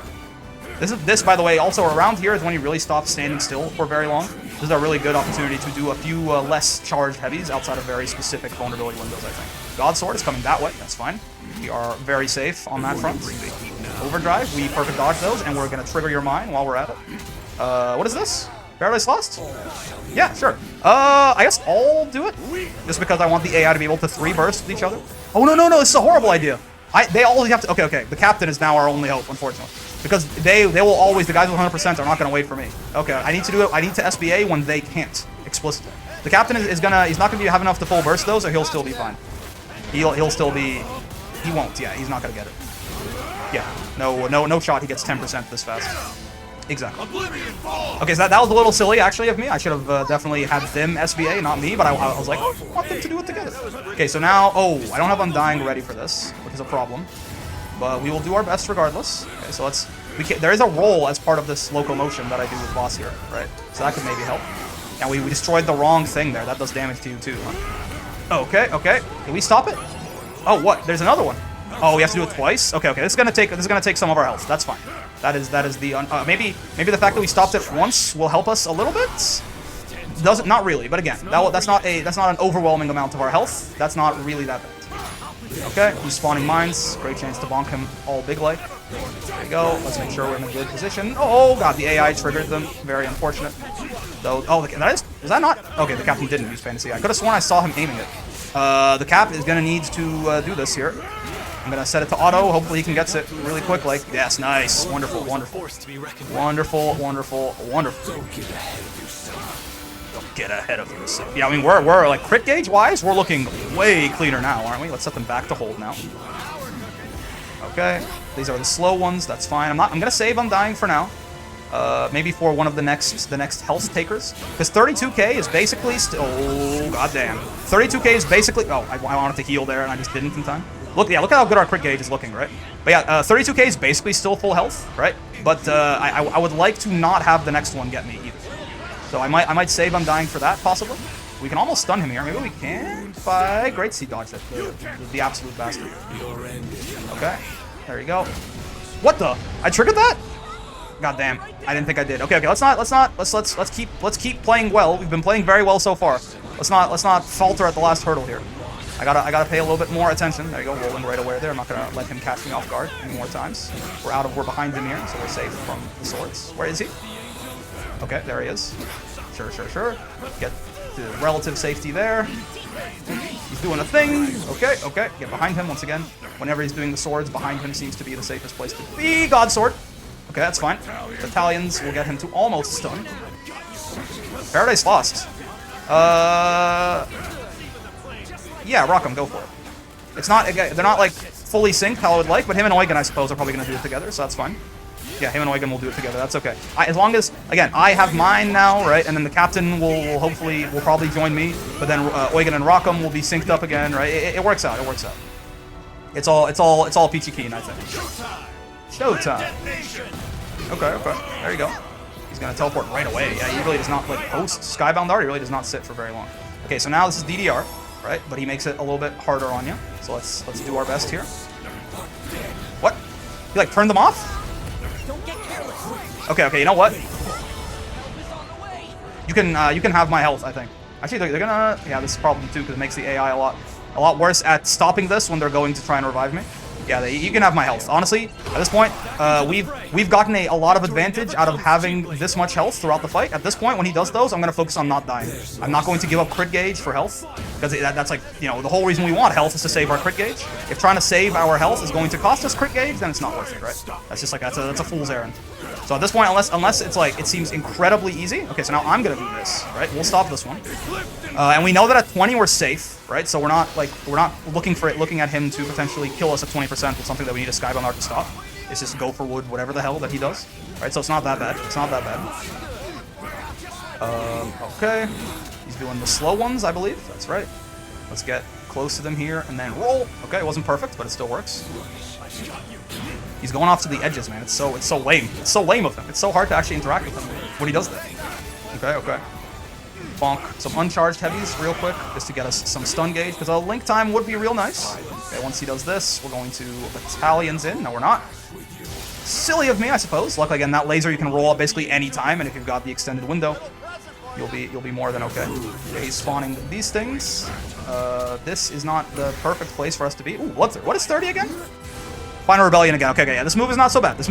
This, by the way, also around here is when you really stop standing still for very long. This is a really good opportunity to do a few less charged heavies outside of very specific vulnerability windows, I think. God Sword is coming that way. That's fine. We are very safe on that front. Overdrive. We perfect dodge those, and we're going to trigger your mine while we're at it. What is this? Paradise Lost? Yeah, sure. I guess I'll do it. Just because I want the AI to be able to 3 burst with each other. Oh, no, this is a horrible idea. They always have to... Okay. The captain is now our only hope, unfortunately. Because they will always... The guys with 100% are not going to wait for me. Okay, I need to do it. I need to SBA when they can't, explicitly. The captain is gonna... He's not going to have enough to full burst those, or he'll still be fine. He'll still be... He won't. Yeah, he's not going to get it. Yeah. No shot he gets 10% this fast. Exactly. Okay, so that was a little silly, actually, of me. I should have definitely had them SBA, not me, but I was like, oh, I want them to do it together. Okay, so now... Oh, I don't have Undying ready for this, which is a problem. But we will do our best regardless. Okay, so let's... There is a roll as part of this locomotion that I do with boss here, right? So that could maybe help. And we destroyed the wrong thing there. That does damage to you, too, huh? Okay. Can we stop it? Oh, what? There's another one. Oh, we have to do it twice? Okay. This is gonna take some of our health. That's fine. That is the maybe the fact that we stopped it once will help us a little bit. Doesn't, not really, but again, that's not an overwhelming amount of our health. That's not really that bad. Okay, he's spawning mines. Great chance to bonk him all big like. There you go. Let's make sure we're in a good position. Oh god, the AI triggered them. Very unfortunate. Though, oh, is that not? Okay, the captain didn't use fantasy. I could have sworn I saw him aiming it. The cap is gonna need to do this here. I'm gonna set it to auto. Hopefully he can get it really quick. Like, yes, nice, wonderful. Get ahead of yourself. Yeah, I mean we're like crit gauge wise, we're looking way cleaner now, aren't we? Let's set them back to hold now. Okay, these are the slow ones. That's fine. I'm gonna save Undying for now. Maybe for one of the next health takers, because 32k is basically still. Oh goddamn! 32k is basically. Oh, I wanted to heal there and I just didn't in time. Look at how good our crit gauge is looking, right? But yeah, 32k is basically still full health, right? But I would like to not have the next one get me either. So I might save Undying for that, possibly. We can almost stun him here. Maybe we can. By Great Sea dodge it. The absolute bastard. Okay. There you go. What the? I triggered that? God damn. I didn't think I did. Okay, let's keep playing well. We've been playing very well so far. Let's not falter at the last hurdle here. I gotta pay a little bit more attention. There you go, rolling right away there. I'm not gonna let him catch me off guard any more times. We're behind him here, so we're safe from the swords. Where is he? Okay, there he is. Sure. Get the relative safety there. He's doing a thing. Okay. Get behind him once again. Whenever he's doing the swords, behind him seems to be the safest place to be. God sword. Okay, that's fine. The Italians will get him to almost stun. Paradise Lost. Yeah, rock him. Go for it. It's not. They're not like fully synced how I would like, but him and Eugen, I suppose, are probably gonna do it together, so that's fine. Yeah, him and Eugen will do it together. That's okay. As long as, again, I have mine now, right? And then the captain will probably join me. But then Eugen and Rockham will be synced up again, right? It works out. It works out. It's all peachy keen, I think. Showtime. Okay. There you go. He's gonna teleport right away. Yeah, he really does not, like, post Skybound Art. He really does not sit for very long. Okay, so now this is DDR, right? But he makes it a little bit harder on you. So let's do our best here. What? You like turned them off? Okay, you know what? You can have my health, I think. Actually, they're gonna... Yeah, this is a problem, too, because it makes the AI a lot worse at stopping this when they're going to try and revive me. Yeah, you can have my health. Honestly, at this point, we've gotten a lot of advantage out of having this much health throughout the fight. At this point, when he does those, I'm going to focus on not dying. I'm not going to give up crit gauge for health, because that's like, you know, the whole reason we want health is to save our crit gauge. If trying to save our health is going to cost us crit gauge, then it's not worth it, right? That's just like, that's a fool's errand. So at this point, unless it's like, it seems incredibly easy. Okay, so now I'm going to do this, right? We'll stop this one. And we know that at 20 we're safe, right? So we're not looking at him to potentially kill us at 20% with something that we need a Skybound Art to stop. It's just go for wood, whatever the hell that he does, right? So it's not that bad. It's not that bad. Okay. He's doing the slow ones, I believe. That's right. Let's get close to them here and then roll. Okay, it wasn't perfect, but it still works. He's going off to the edges, man. It's so lame. It's so lame of him. It's so hard to actually interact with him when he does that. Okay. Bonk some uncharged heavies real quick, just to get us some stun gauge, because a link time would be real nice. Okay, once he does this, we're going to Italians in. No, we're not. Silly of me, I suppose. Luckily, again, that laser you can roll up basically any time, and if you've got the extended window, you'll be more than okay. Okay, he's spawning these things. This is not the perfect place for us to be. Ooh, what is 30 again? Final Rebellion again. Okay, yeah, this move is not so bad. This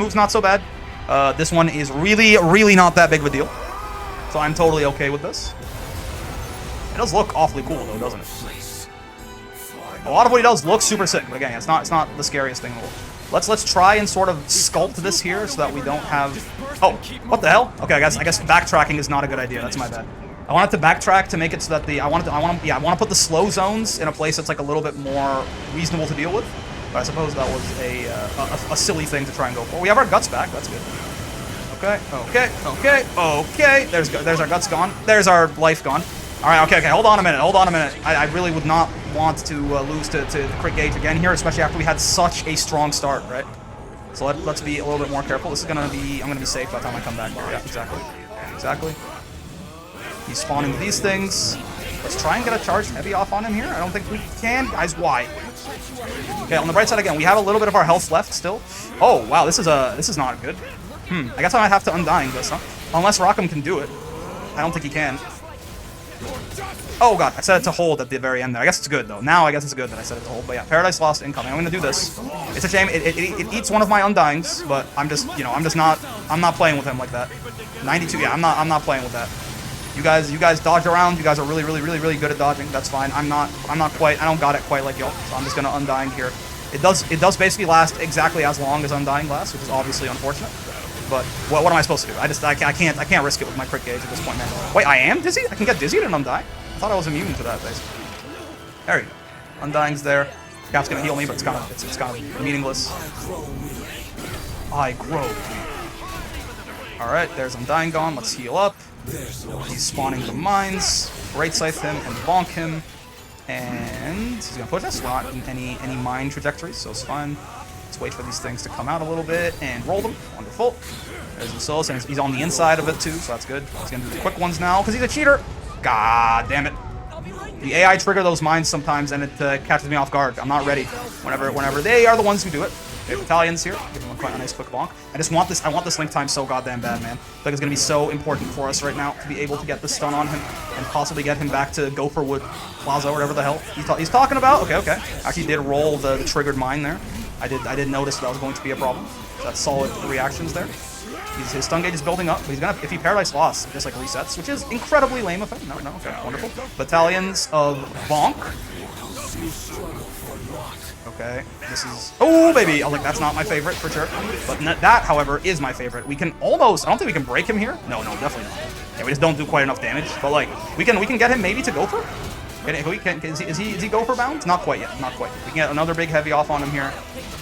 one is really not that big of a deal. So I'm totally okay with this. It does look awfully cool, though, doesn't it? A lot of what he does looks super sick, but again, it's not the scariest thing in the world. Let's try and sort of sculpt this here so that we don't have... Oh, what the hell? Okay, I guess backtracking is not a good idea. That's my bad. I wanted to backtrack to make it so that I want to put the slow zones in a place that's like a little bit more reasonable to deal with. But I suppose that was a silly thing to try and go for. We have our guts back. That's good. Okay. There's our guts gone. There's our life gone. All right. Okay. Hold on a minute. I really would not want to lose to the crit gauge again here, especially after we had such a strong start, right? So let's be a little bit more careful. This is gonna be... I'm gonna be safe by the time I come back here. Yeah, exactly. He's spawning these things. Let's try and get a charged heavy off on him here. I don't think we can. Guys, why? Okay, on the bright side again, we have a little bit of our health left still. Oh wow, this is not good. I guess I might have to undying this, huh? Unless Rockham can do it. I don't think he can. Oh god, I set it to hold at the very end there. I guess it's good though. Now I guess it's good that I set it to hold. But yeah, Paradise Lost incoming. I'm gonna do this. It's a shame. It eats one of my undyings, but I'm not playing with him like that. 92. Yeah, I'm not playing with that. You guys dodge around. You guys are really good at dodging. That's fine. I'm not quite. I don't got it quite like y'all. So I'm just gonna undying here. It does basically last exactly as long as undying lasts, which is obviously unfortunate. But what am I supposed to do? I can't risk it with my crit gauge at this point, man. Wait, I am dizzy? I can get dizzy and undie? I thought I was immune to that, basically. There you go. Undying's there. Cap's gonna heal me, but it's kind of meaningless. I grow. All right, there's Undying gone. Let's heal up. He's spawning the mines. Great Scythe him and bonk him. And he's gonna push us. We're not in any mine trajectories, so it's fine. Let's wait for these things to come out a little bit and roll them. Wonderful. There's Lucilius, and he's on the inside of it too, so that's good. He's gonna do the quick ones now because he's a cheater. God damn it. The AI trigger those mines sometimes, and it catches me off guard. I'm not ready whenever they are the ones who do it. Okay, Battalions here. Give them quite a nice quick bonk. I want this link time so goddamn bad, man. I feel like it's gonna be so important for us right now to be able to get the stun on him and possibly get him back to Gopherwood Plaza or whatever the hell he's talking about. Okay. Actually did roll the triggered mine there. I did notice that was going to be a problem. So that's solid reactions there. His stun gauge is building up, but he's gonna, if he Paradise Lost, it just like resets, which is incredibly lame of him. No, okay, wonderful. Battalions of Bonk. Okay, this is, oh baby, I was like, that's not my favorite for sure. But that, however, is my favorite. We can almost, I don't think we can break him here. No, definitely not. Yeah, we just don't do quite enough damage. But like, we can get him maybe to Gopher. Is he Gopher bound? Not quite yet. Not quite. We can get another big heavy off on him here.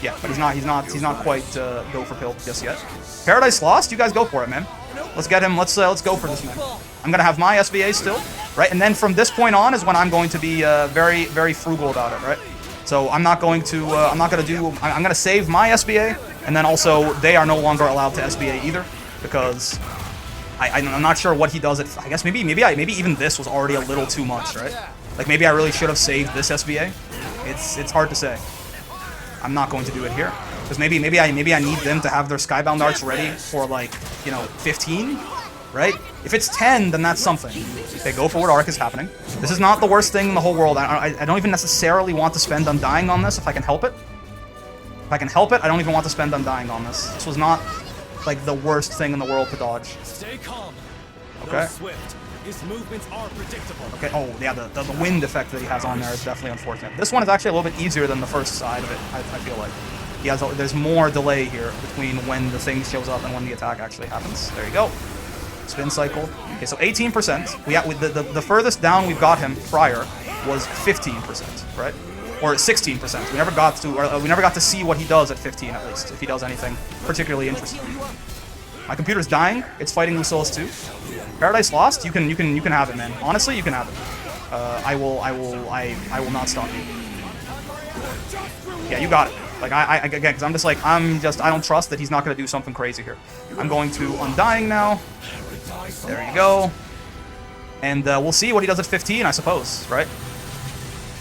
Yeah, but he's not quite Gopher pilled just yet. Paradise Lost, you guys go for it, man. Let's get him. Let's go for this, man. I'm gonna have my SVA still, right? And then from this point on is when I'm going to be very, very frugal about it, right? So I'm not going to. I'm gonna save my SBA, and then also they are no longer allowed to SBA either because I'm not sure what he does. I guess maybe even this was already a little too much, right? Like maybe I really should have saved this SBA. It's hard to say. I'm not going to do it here because maybe I need them to have their Skybound Arts ready for like 15, right? If it's 10, then that's something. Okay, go forward arc is happening. This is not the worst thing in the whole world. I don't even necessarily want to spend Undying on this if I can help it. If I can help it, I don't even want to spend Undying on this. This was not like the worst thing in the world to dodge.
Stay calm.
Okay.
Swift. His movements are predictable.
Okay, oh yeah, the wind effect that he has on there is definitely unfortunate. This one is actually a little bit easier than the first side of it, I feel like. There's more delay here between when the thing shows up and when the attack actually happens. There you go. Spin cycle. Okay, so 18%. The furthest down we've got him prior was 15%, right? Or 16%. We never got to see what he does at 15 at least, if he does anything particularly interesting. My computer's dying. It's fighting Lucilius too. Paradise Lost. You can have it, man. Honestly, you can have it. I will not stop you. Yeah, you got it. Like again, because I'm just like I don't trust that he's not gonna do something crazy here. I'm going to Undying now. There you go. And we'll see what he does at 15, I suppose, right?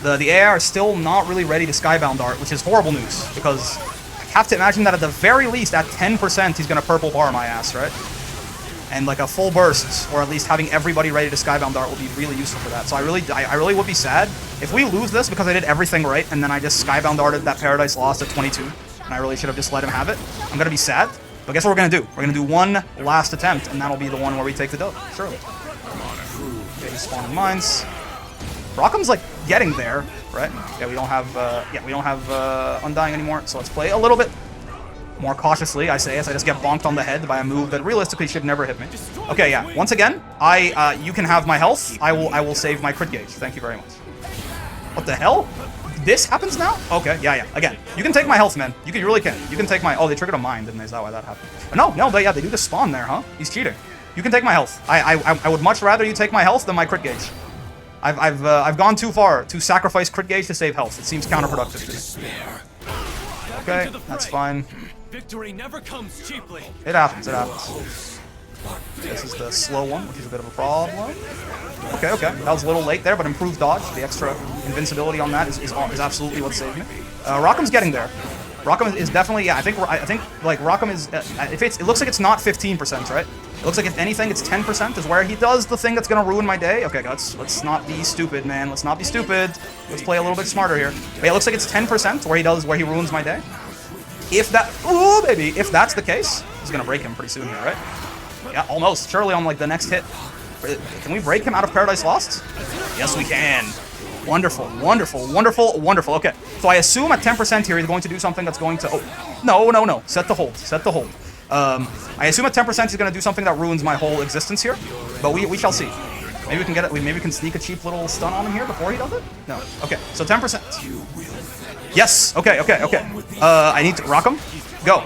The AI are still not really ready to Skybound Art, which is horrible news, because I have to imagine that at the very least, at 10%, he's going to purple bar my ass, right? And like a full burst, or at least having everybody ready to Skybound Art will be really useful for that. So I really would be sad if we lose this because I did everything right, and then I just Skybound Arted that Paradise Lost at 22, and I really should have just let him have it. I'm going to be sad, but guess what we're going to do? We're going to do one last attempt, and that'll be the one where we take the dub, surely. Okay, he's spawning mines. Rockham's like getting there, right? Yeah, we don't have Undying anymore, so let's play a little bit more cautiously, I say, as I just get bonked on the head by a move that realistically should never hit me. Okay, yeah. Once again, you can have my health. I will save my crit gauge. Thank you very much. What the hell? This happens now? Okay, yeah. Again, you can take my health, man. You really can. You can take my. Oh, they triggered a mine, didn't they? Is that why that happened? No, they do the spawn there, huh? He's cheating. You can take my health. I would much rather you take my health than my crit gauge. I've gone too far to sacrifice crit gauge to save health. It seems counterproductive to me. Okay, that's fine.
Victory never comes cheaply.
It happens. This is the slow one, which is a bit of a problem. Okay. That was a little late there, but improved dodge. The extra invincibility on that is absolutely what saved me. Rockham's getting there. Rockham is definitely, yeah. I think like Rockham is. It looks like it's not 15%, right? It looks like if anything, it's 10% is where he does the thing that's gonna ruin my day. Okay, let's not be stupid, man. Let's not be stupid. Let's play a little bit smarter here. But yeah, it looks like it's 10% where he ruins my day. If that's the case, he's gonna break him pretty soon here, right? Yeah, almost. Surely on like the next hit. Can we break him out of Paradise Lost? Yes, we can. Wonderful. Okay, so I assume at 10% here he's going to do something that's going to. Oh, no. Set the hold. I assume at 10% he's going to do something that ruins my whole existence here, but we shall see. Maybe we can get it. Maybe we can sneak a cheap little stun on him here before he does it. No. Okay, so 10%. Yes. Okay. I need to Rockham. Go,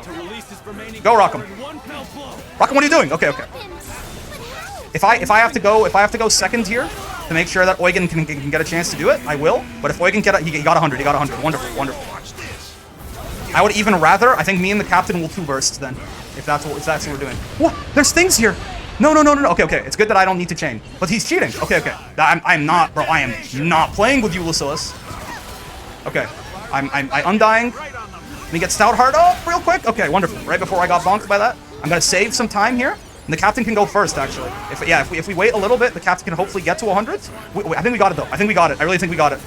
Rockham. Rockham, what are you doing? Okay. If I have to go second here to make sure that Eugen can get a chance to do it, I will. But if Eugen he got 100. Wonderful. I would even rather. I think me and the captain will 2 burst then, if that's what we're doing. What? There's things here. No, no, no, no, no. Okay, okay. It's good that I don't need to chain. But he's cheating. Okay, okay. I'm not, bro. I am not playing with you, Lucilius. Okay. I undying. Let me get Stout Heart up real quick. Okay, wonderful. Right before I got bonked by that. I'm gonna save some time here. And the captain can go first, actually. If we wait a little bit, the captain can hopefully get to 100. I think we got it, though. I think we got it. I really think we got it.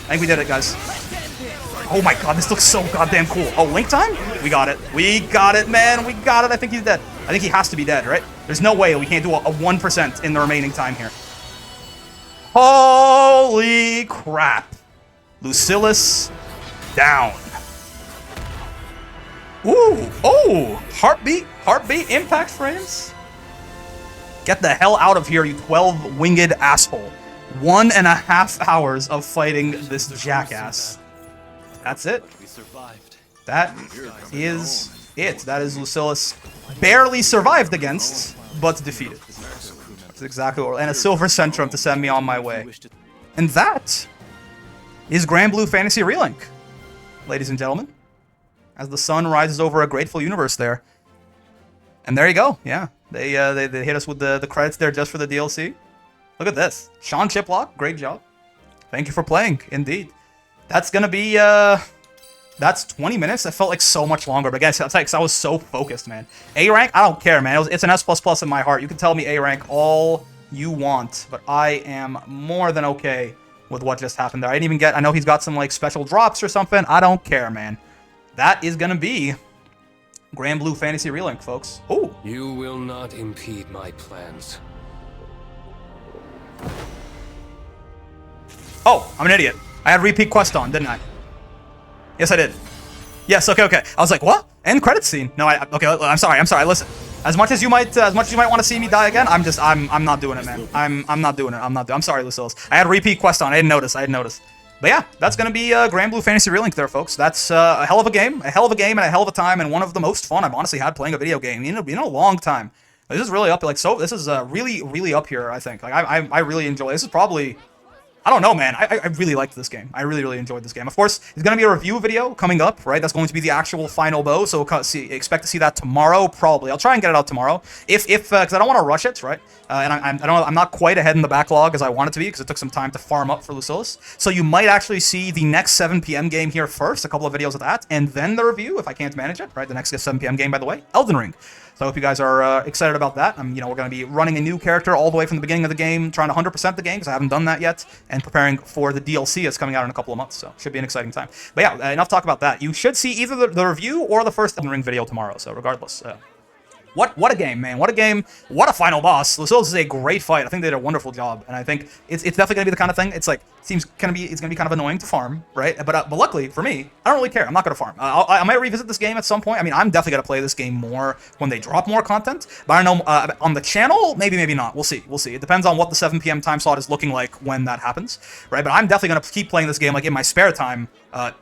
I think we did it, guys. Oh my god, this looks so goddamn cool. Oh, Link time? We got it. We got it, man. We got it. I think he's dead. I think he has to be dead, right? There's no way we can't do a 1% in the remaining time here. Holy crap. Lucilius down. Ooh. Oh. Heartbeat. Heartbeat. Impact frames. Get the hell out of here, you 12-winged asshole. 1.5 hours of fighting this jackass. That's it.
We survived.
That is it. That is Lucilius barely survived against, but defeated. That's exactly what. And a silver centrum to send me on my way. And that is Granblue Fantasy Relink, ladies and gentlemen. As the sun rises over a grateful universe there. And there you go. Yeah, they hit us with the credits there just for the DLC. Look at this. Sean Chiplock, great job. Thank you for playing, indeed. That's gonna be, that's 20 minutes. That felt like so much longer, but guys, that's like, 'cause I was so focused, man. A rank, I don't care, man. It's an S++ in my heart. You can tell me A rank all you want, but I am more than okay with what just happened there. I didn't even get, I know he's got some like special drops or something. I don't care, man. That is gonna be Granblue Fantasy Relink, folks. Oh.
You will not impede my plans.
Oh, I'm an idiot. I had repeat quest on, didn't I? Yes, I did. Yes, okay, okay. I was like, what? End credit scene? No, okay, I'm sorry. Listen, as much as you might want to see me die again, I'm not doing it, man. I'm not doing it. I'm sorry, Lucilius. I had repeat quest on. I didn't notice. But yeah, that's gonna be Granblue Fantasy Relink there, folks. That's a hell of a game, and a hell of a time, and one of the most fun I've honestly had playing a video game in a long time. This is really up, like, so this is really, really up here, I think. Like, I really enjoy this. Is probably, I don't know, man. I really liked this game. I really, really enjoyed this game. Of course, there's going to be a review video coming up, right? That's going to be the actual final bow, so expect to see that tomorrow, probably. I'll try and get it out tomorrow, because I don't want to rush it, right? And I'm not quite ahead in the backlog as I want it to be, because it took some time to farm up for Lucilius. So you might actually see the next 7 p.m. game here first, a couple of videos of that, and then the review, if I can't manage it, right? The next 7 p.m. game, by the way, Elden Ring. So I hope you guys are excited about that. We're going to be running a new character all the way from the beginning of the game, trying to 100% the game, because I haven't done that yet, and preparing for the DLC that's coming out in a couple of months. So should be an exciting time. But yeah, enough talk about that. You should see either the review or the first Elden Ring video tomorrow. So regardless, what a game, man. What a game. What a final boss. Lucilius is a great fight. I think they did a wonderful job, and I think it's definitely going to be the kind of thing, it's like, it's going to be kind of annoying to farm, right? But luckily for me, I don't really care. I'm not going to farm. I might revisit this game at some point. I mean, I'm definitely going to play this game more when they drop more content, but I don't know, on the channel, maybe not. We'll see. It depends on what the 7 p.m. time slot is looking like when that happens, right? But I'm definitely going to keep playing this game, like, in my spare time,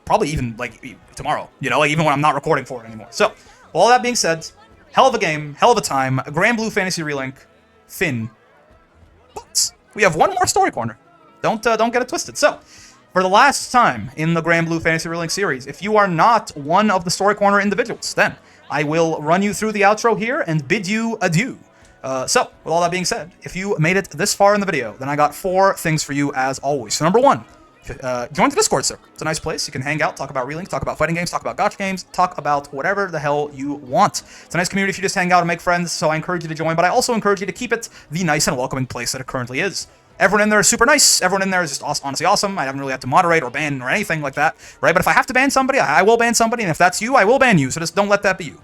probably even, like, tomorrow, like, even when I'm not recording for it anymore. So, all that being said, hell of a game, hell of a time, Granblue Fantasy Relink, Finn. But we have one more story corner. Don't get it twisted. So, for the last time in the Granblue Fantasy Relink series, if you are not one of the story corner individuals, then I will run you through the outro here and bid you adieu. So, with all that being said, if you made it this far in the video, then I got 4 things for you as always. So, number 1. Join the Discord server. It's a nice place. You can hang out, talk about Relink, talk about fighting games, talk about gacha games, talk about whatever the hell you want. It's a nice community if you just hang out and make friends, so I encourage you to join, but I also encourage you to keep it the nice and welcoming place that it currently is. Everyone in there is super nice. Everyone in there is just honestly awesome. I haven't really had to moderate or ban or anything like that, right? But if I have to ban somebody, I will ban somebody, and if that's you, I will ban you, so just don't let that be you.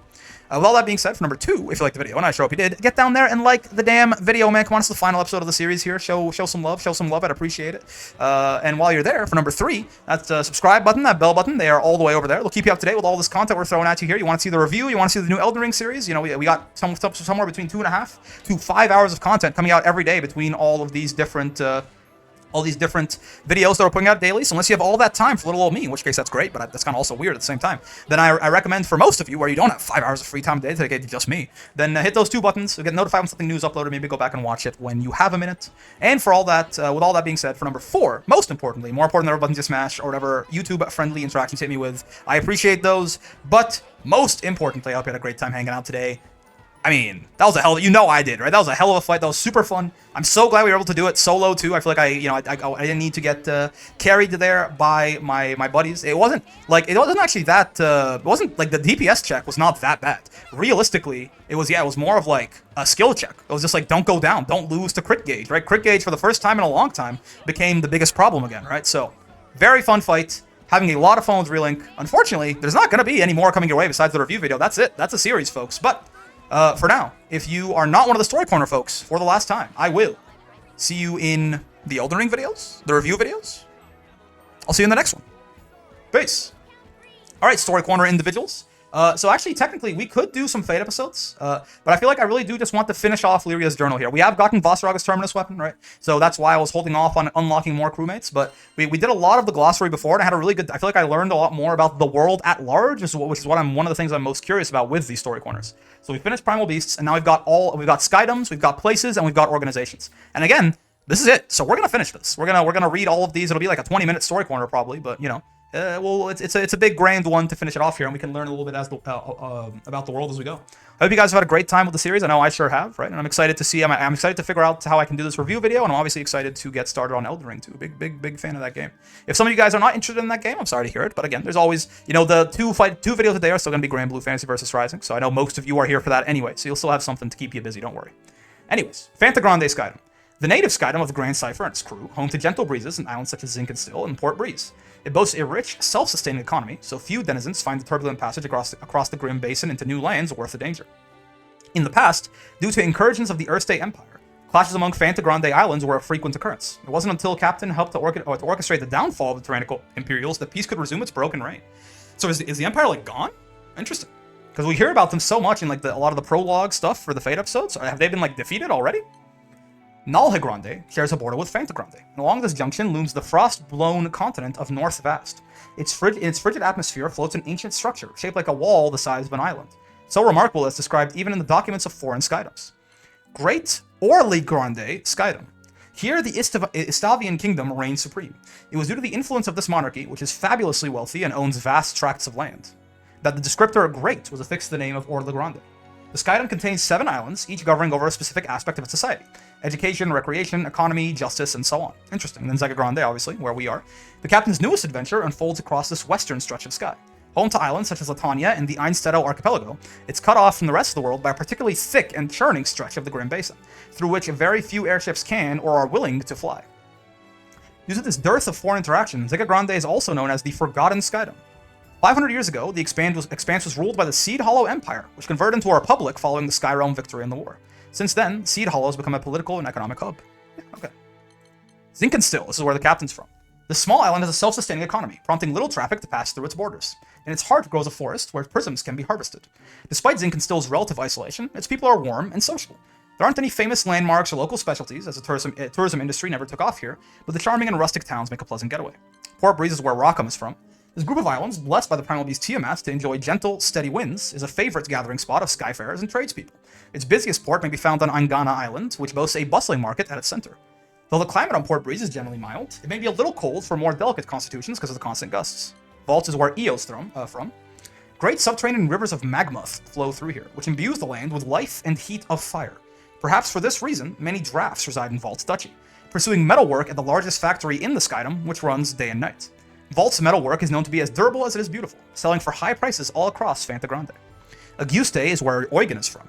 With all that being said, for number 2, if you liked the video, and I sure hope you did, get down there and like the damn video, man. Come on, it's the final episode of the series here. Show some love, I'd appreciate it. And while you're there, for number 3, that's the subscribe button, that bell button, they are all the way over there. They'll keep you up to date with all this content we're throwing at you here. You want to see the review, you want to see the new Elden Ring series, we got somewhere between 2.5 to 5 hours of content coming out every day between all of these different videos that we're putting out daily. So unless you have all that time for little old me, in which case that's great, but that's kind of also weird at the same time, then I recommend for most of you, where you don't have 5 hours of free time a day dedicated to just me, then hit those 2 buttons, get notified when something new is uploaded, maybe go back and watch it when you have a minute. And for all that, with all that being said, for number 4, most importantly, more important than whatever buttons you smash or whatever YouTube-friendly interactions hit me with, I appreciate those, but most importantly, I hope you had a great time hanging out today. I mean, that was a hell of, you know I did, right? That was a hell of a fight. That was super fun. I'm so glad we were able to do it solo, too. I feel like I didn't need to get carried there by my buddies. It wasn't actually that, it wasn't, like, the DPS check was not that bad. Realistically, it was more of, like, a skill check. It was just like, don't go down. Don't lose to crit gauge, right? Crit gauge, for the first time in a long time, became the biggest problem again, right? So, very fun fight. Having a lot of fun with Relink. Unfortunately, there's not going to be any more coming your way besides the review video. That's it. That's a series, folks. But for now, if you are not one of the Story Corner folks for the last time, I will see you in the Elden Ring videos, the review videos. I'll see you in the next one. Peace. All right, Story Corner individuals. So actually, technically, we could do some Fate episodes, but I feel like I really do just want to finish off Lyria's journal here. We have gotten Vasaraga's Terminus weapon, right? So that's why I was holding off on unlocking more crewmates, but we did a lot of the glossary before, and I had a really good, I feel like I learned a lot more about the world at large, which is what one of the things I'm most curious about with these Story Corners. So we finished Primal Beasts, and now we've got Skydoms, we've got places, and we've got organizations. And again, this is it. So we're gonna finish this. We're gonna read all of these. It'll be like a 20-minute Story Corner probably, but you know. Well, it's a big grand one to finish it off here, and we can learn a little bit about the world as we go. I hope you guys have had a great time with the series. I know I sure have, right? And I'm excited to see. I'm excited to figure out how I can do this review video, and I'm obviously excited to get started on Elden Ring too. Big fan of that game. If some of you guys are not interested in that game, I'm sorry to hear it. But again, there's always, the two videos a day are still going to be Granblue Fantasy versus Rising. So I know most of you are here for that anyway. So you'll still have something to keep you busy. Don't worry. Anyways, Phanta Grande Skydom. The native Skydom of the Grand Cypher and its crew, home to gentle breezes in islands such as Zinc and Still and Port Breeze. It boasts a rich, self-sustaining economy, so few denizens find the turbulent passage across the grim basin into new lands worth the danger. In the past, due to incursions of the Earthstate Empire, clashes among Phanta Grande Islands were a frequent occurrence. It wasn't until Captain helped to orchestrate the downfall of the tyrannical Imperials that peace could resume its broken reign. So is the Empire, like, gone? Interesting. Because we hear about them so much in, like, a lot of the prologue stuff for the Fate episodes. Have they been, like, defeated already? Nalhe Grande shares a border with Phanta Grande, and along this junction looms the frost-blown continent of North Vast. In its frigid atmosphere floats an ancient structure, shaped like a wall the size of an island, so remarkable as described even in the documents of foreign Skydoms. Great Orly Grande Skydom. Here, the Istavian kingdom reigns supreme. It was due to the influence of this monarchy, which is fabulously wealthy and owns vast tracts of land, that the descriptor Great was affixed to the name of Orly Grande. The Skydom contains 7 islands, each governing over a specific aspect of its society. Education, recreation, economy, justice, and so on. Interesting. And then Zega Grande, obviously, where we are. The captain's newest adventure unfolds across this western stretch of sky. Home to islands such as Latania and the Einstedo Archipelago, it's cut off from the rest of the world by a particularly thick and churning stretch of the Grim Basin, through which very few airships can or are willing to fly. Due to this dearth of foreign interaction, Zega Grande is also known as the Forgotten Skydom. 500 years ago, the Expanse was ruled by the Seed Hollow Empire, which converted into a republic following the Skyrealm victory in the war. Since then, Seed Hollow has become a political and economic hub. Yeah, okay. Zinc and Still, this is where the captain's from. This small island has a self-sustaining economy, prompting little traffic to pass through its borders. In its heart grows a forest where prisms can be harvested. Despite Zinc and Still's relative isolation, its people are warm and sociable. There aren't any famous landmarks or local specialties, as the tourism industry never took off here, but the charming and rustic towns make a pleasant getaway. Port Breeze is where Rackham is from. This group of islands, blessed by the primal beast Tiamat to enjoy gentle, steady winds, is a favorite gathering spot of skyfarers and tradespeople. Its busiest port may be found on Angana Island, which boasts a bustling market at its center. Though the climate on Port Breeze is generally mild, it may be a little cold for more delicate constitutions because of the constant gusts. Vaults is where Eos from. Great subterranean rivers of magma flow through here, which imbues the land with life and heat of fire. Perhaps for this reason, many drafts reside in Vault's duchy, pursuing metalwork at the largest factory in the Skydom, which runs day and night. Vault's metalwork is known to be as durable as it is beautiful, selling for high prices all across Phanta Grande. Auguste is where Eugen is from.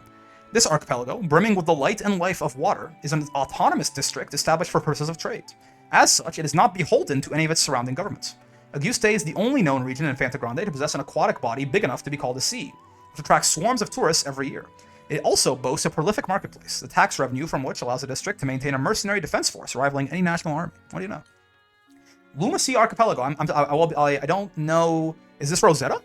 This archipelago, brimming with the light and life of water, is an autonomous district established for purposes of trade. As such, it is not beholden to any of its surrounding governments. Auguste is the only known region in Phanta Grande to possess an aquatic body big enough to be called a sea, which attracts swarms of tourists every year. It also boasts a prolific marketplace, the tax revenue from which allows the district to maintain a mercenary defense force rivaling any national army. What do you know? Lumacy Archipelago. I don't know. Is this Rosetta?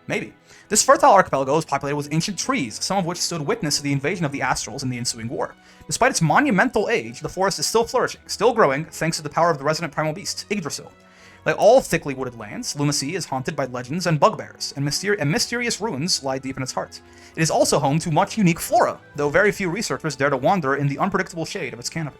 Maybe. This fertile archipelago is populated with ancient trees, some of which stood witness to the invasion of the Astrals in the ensuing war. Despite its monumental age, the forest is still flourishing, still growing, thanks to the power of the resident primal beast, Yggdrasil. Like all thickly wooded lands, Lumacy is haunted by legends and bugbears, and mysterious ruins lie deep in its heart. It is also home to much unique flora, though very few researchers dare to wander in the unpredictable shade of its canopy.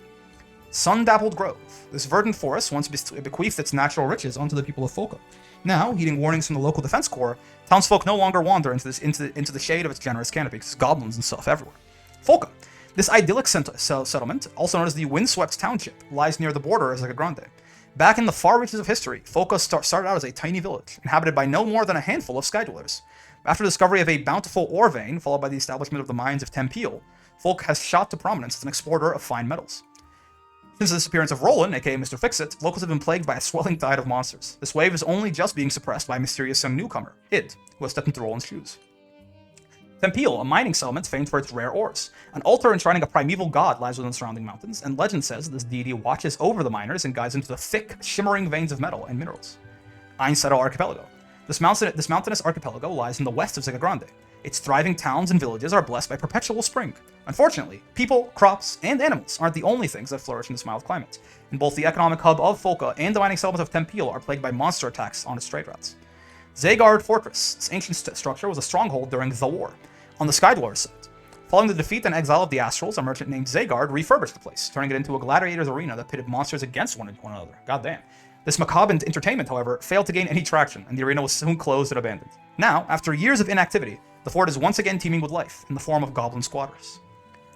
Sun-dappled grove. This verdant forest once bequeathed its natural riches onto the people of Folka. Now, heeding warnings from the local defense corps, townsfolk no longer wander into the shade of its generous canopy, because goblins and stuff everywhere. Folka. This idyllic settlement, also known as the Windswept Township, lies near the border of Zega Grande. Back in the far reaches of history, Folka started out as a tiny village, inhabited by no more than a handful of skydwellers. After the discovery of a bountiful ore vein, followed by the establishment of the mines of Tempeal, Folk has shot to prominence as an exporter of fine metals. Since the disappearance of Roland, aka Mr. Fixit, locals have been plagued by a swelling tide of monsters. This wave is only just being suppressed by a mysterious young newcomer, Id, who has stepped into Roland's shoes. Tempeal, a mining settlement famed for its rare ores. An altar enshrining a primeval god lies within the surrounding mountains, and legend says that this deity watches over the miners and guides into the thick, shimmering veins of metal and minerals. Einsettle Archipelago. This mountainous archipelago lies in the west of Zega Grande. Its thriving towns and villages are blessed by perpetual spring. Unfortunately, people, crops, and animals aren't the only things that flourish in this mild climate, and both the economic hub of Folka and the mining settlement of Tempeal are plagued by monster attacks on its trade routes. Zagard Fortress. This ancient structure was a stronghold during the war, on the Skydwellers side. Following the defeat and exile of the Astrals, a merchant named Zagard refurbished the place, turning it into a gladiator's arena that pitted monsters against one another. God damn. This macabre entertainment, however, failed to gain any traction, and the arena was soon closed and abandoned. Now, after years of inactivity, the fort is once again teeming with life, in the form of goblin squatters.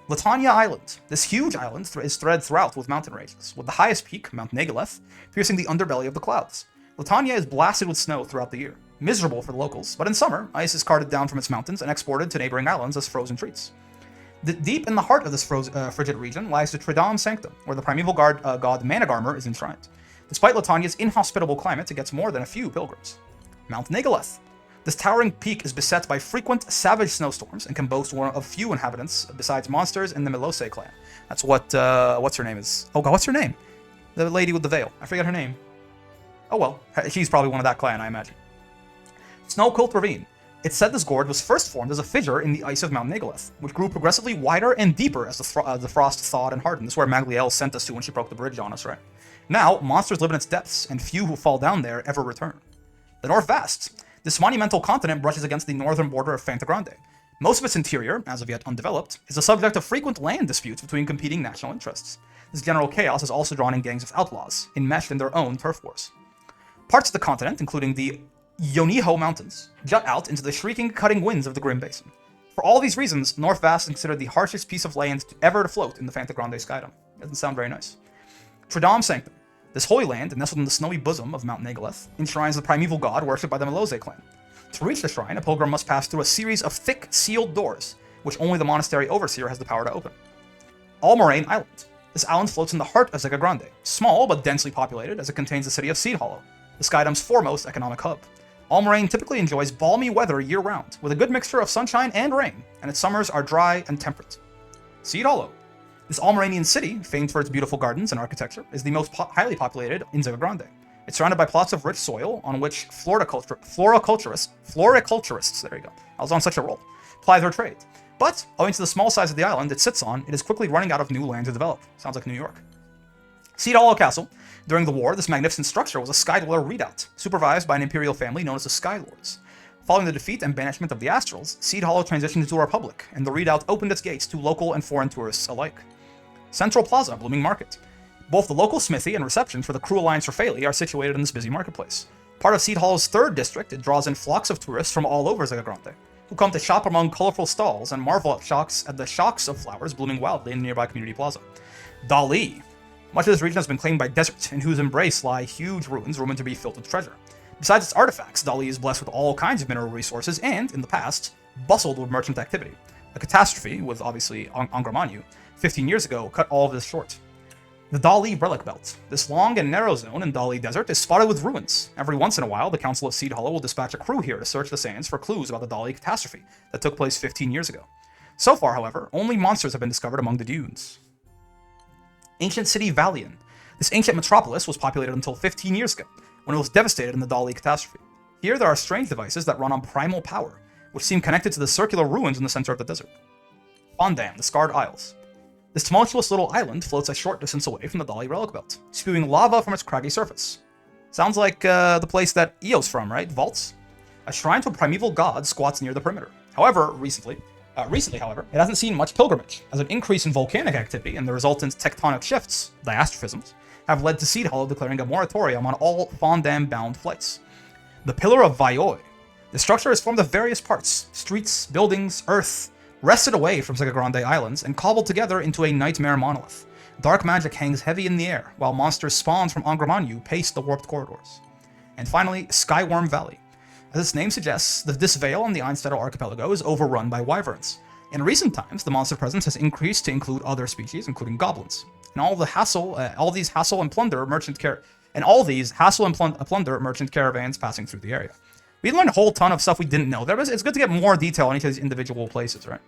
Latanya Island. This huge island is threaded throughout with mountain ranges, with the highest peak, Mount Nagaleth, piercing the underbelly of the clouds. Latanya is blasted with snow throughout the year, miserable for the locals, but in summer, ice is carted down from its mountains and exported to neighboring islands as frozen treats. Deep in the heart of this frigid region lies the Tridam Sanctum, where the primeval god Managarmer is enshrined. Despite Latanya's inhospitable climate, it gets more than a few pilgrims. Mount Nagaleth. This towering peak is beset by frequent savage snowstorms and can boast one of few inhabitants besides monsters and the Melose clan. That's what, what's her name is? Oh god, what's her name? The lady with the veil. I forget her name. Oh well, she's probably one of that clan, I imagine. Snowquilt Ravine. It's said this gorge was first formed as a fissure in the ice of Mount Nagaleth, which grew progressively wider and deeper as the frost thawed and hardened. This is where Magliel sent us to when she broke the bridge on us, right? Now, monsters live in its depths, and few who fall down there ever return. The North Vast. This monumental continent brushes against the northern border of Fanta Grande. Most of its interior, as of yet undeveloped, is the subject of frequent land disputes between competing national interests. This general chaos has also drawn in gangs of outlaws, enmeshed in their own turf wars. Parts of the continent, including the Yoniho Mountains, jut out into the shrieking, cutting winds of the Grim Basin. For all these reasons, North Vast is considered the harshest piece of land ever to float in the Fanta Grande skydome. Doesn't sound very nice. Tridam Sanctum. This holy land, nestled in the snowy bosom of Mount Nagaleth, enshrines the primeval god worshipped by the Melose clan. To reach the shrine, a pilgrim must pass through a series of thick, sealed doors, which only the monastery overseer has the power to open. Almoraine Island. This island floats in the heart of Zega Grande, small but densely populated as it contains the city of Seed Hollow, the Skydome's foremost economic hub. Almoraine typically enjoys balmy weather year-round, with a good mixture of sunshine and rain, and its summers are dry and temperate. Seed Hollow. This Almoranian city, famed for its beautiful gardens and architecture, is the most highly populated in Zega Grande. It's surrounded by plots of rich soil on which floriculturists, there you go, I was on such a roll, ply their trade. But, owing to the small size of the island it sits on, it is quickly running out of new land to develop. Sounds like New York. Seed Hollow Castle. During the war, this magnificent structure was a Skydweller redoubt, supervised by an imperial family known as the Skylords. Following the defeat and banishment of the Astrals, Seed Hollow transitioned into a republic, and the redoubt opened its gates to local and foreign tourists alike. Central Plaza, Blooming Market. Both the local smithy and reception for the Crew Alliance Rafali are situated in this busy marketplace. Part of Seed Hollow's third district, it draws in flocks of tourists from all over Zega Grande, who come to shop among colorful stalls and marvel at the shocks of flowers blooming wildly in the nearby community plaza. Dali. Much of this region has been claimed by desert, in whose embrace lie huge ruins rumored to be filled with treasure. Besides its artifacts, Dali is blessed with all kinds of mineral resources and, in the past, bustled with merchant activity. A catastrophe, with obviously Angramanyu, 15 years ago, cut all of this short. The Dali Relic Belt. This long and narrow zone in Dali Desert is spotted with ruins. Every once in a while, the Council of Seed Hollow will dispatch a crew here to search the sands for clues about the Dali catastrophe that took place 15 years ago. So far, however, only monsters have been discovered among the dunes. Ancient City Valian. This ancient metropolis was populated until 15 years ago, when it was devastated in the Dali catastrophe. Here there are strange devices that run on primal power, which seem connected to the circular ruins in the center of the desert. Fondam, the Scarred Isles. This tumultuous little island floats a short distance away from the Dali Relic Belt, spewing lava from its craggy surface. Sounds like the place that Eo's from, right? Vaults? A shrine to a primeval god squats near the perimeter. However, recently, Recently, however, it hasn't seen much pilgrimage, as an increase in volcanic activity and the resultant tectonic shifts, diastrophisms, have led to Seed Hollow declaring a moratorium on all Fondam-bound flights. The Pillar of Vaioi. The structure is formed of various parts, streets, buildings, earth, wrested away from Sega Grande Islands and cobbled together into a nightmare monolith. Dark magic hangs heavy in the air, while monsters spawned from Angramanyu pace the warped corridors. And finally, Skyworm Valley. As its name suggests, this vale on the Einstetter archipelago is overrun by wyverns. In recent times, the monster presence has increased to include other species, including goblins. And all these hassle and plunder merchant caravans passing through the area. We learned a whole ton of stuff we didn't know. It's good to get more detail on each of these individual places, right?